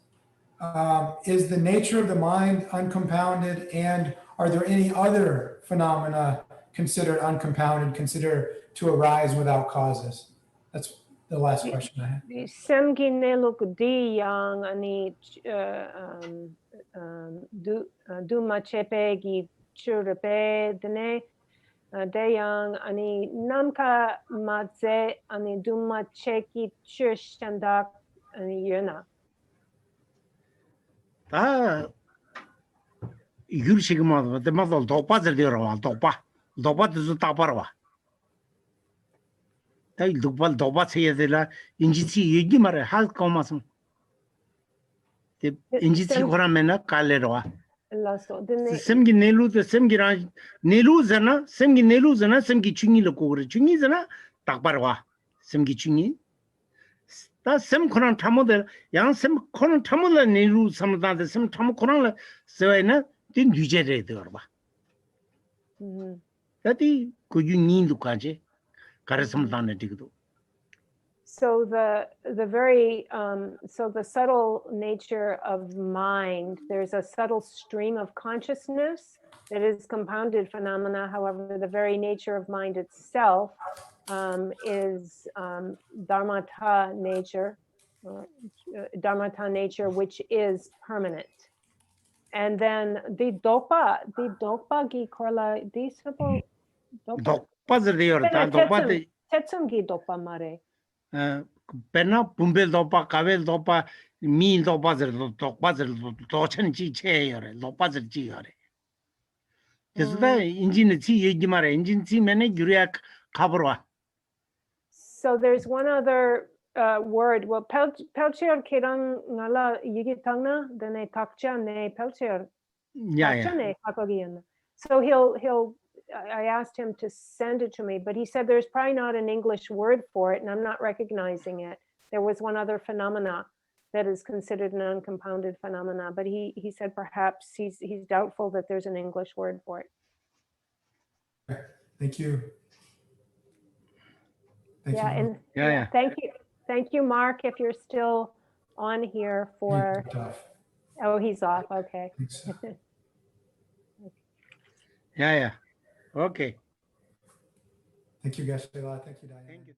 Is the nature of the mind uncompounded, and are there any other phenomena considered uncompounded, considered to arise without causes? That's the last question I had. Semgi neluk di yang ani duma chepe gi churepe dene deyang ani namka matze ani duma cheki chushandak ani yena. 다 유르시기만 맞다 도빠들 되어와 도빠도 따바라와 다 도빠 세야들라 인지치 얘기 말해 할 거마서 인지치 거라면은 갈래로와 Lasso dene sem기 내루도 sem기랑 내루잖아 sem기 중이를 고그래 중이잖아 딱바라와 sem기 중이 다 sem코랑 타모들 양셈 코는 타모들 내루 삼다데 셈 타모 코랑 서에나 딘 유제래 되어봐 다디 고유니도 가지 가르섬다네 디기도. So the very so the subtle nature of mind, there's a subtle stream of consciousness that is compounded phenomena. However, the very nature of mind itself is dharmata nature, which is permanent. And then the dopa gi korla di simple 도빠들 되어라 다 도빠들 tetsungi dopa mare. 배나 분별 도빠 가벨 도빠 미 도빠들 도천지 체여래 도빠들 지여래. 그래서 인진의 지 얘기 말해 인진 지면에 유리야 가버와. So there's one other word. Well, pelcher kerang ngala yigi tangna dene takcha ne pelcher. 야야. So he'll I asked him to send it to me, but he said there's probably not an English word for it, and I'm not recognizing it. There was one other phenomena that is considered an uncompounded phenomena, but he said perhaps he's doubtful that there's an English word for it. Thank you. Yeah. Thank you, Mark, if you're still on here for. Oh, he's off. Okay. Yeah. Okay. Thank you, guys. Thank you, Diane. Thank you.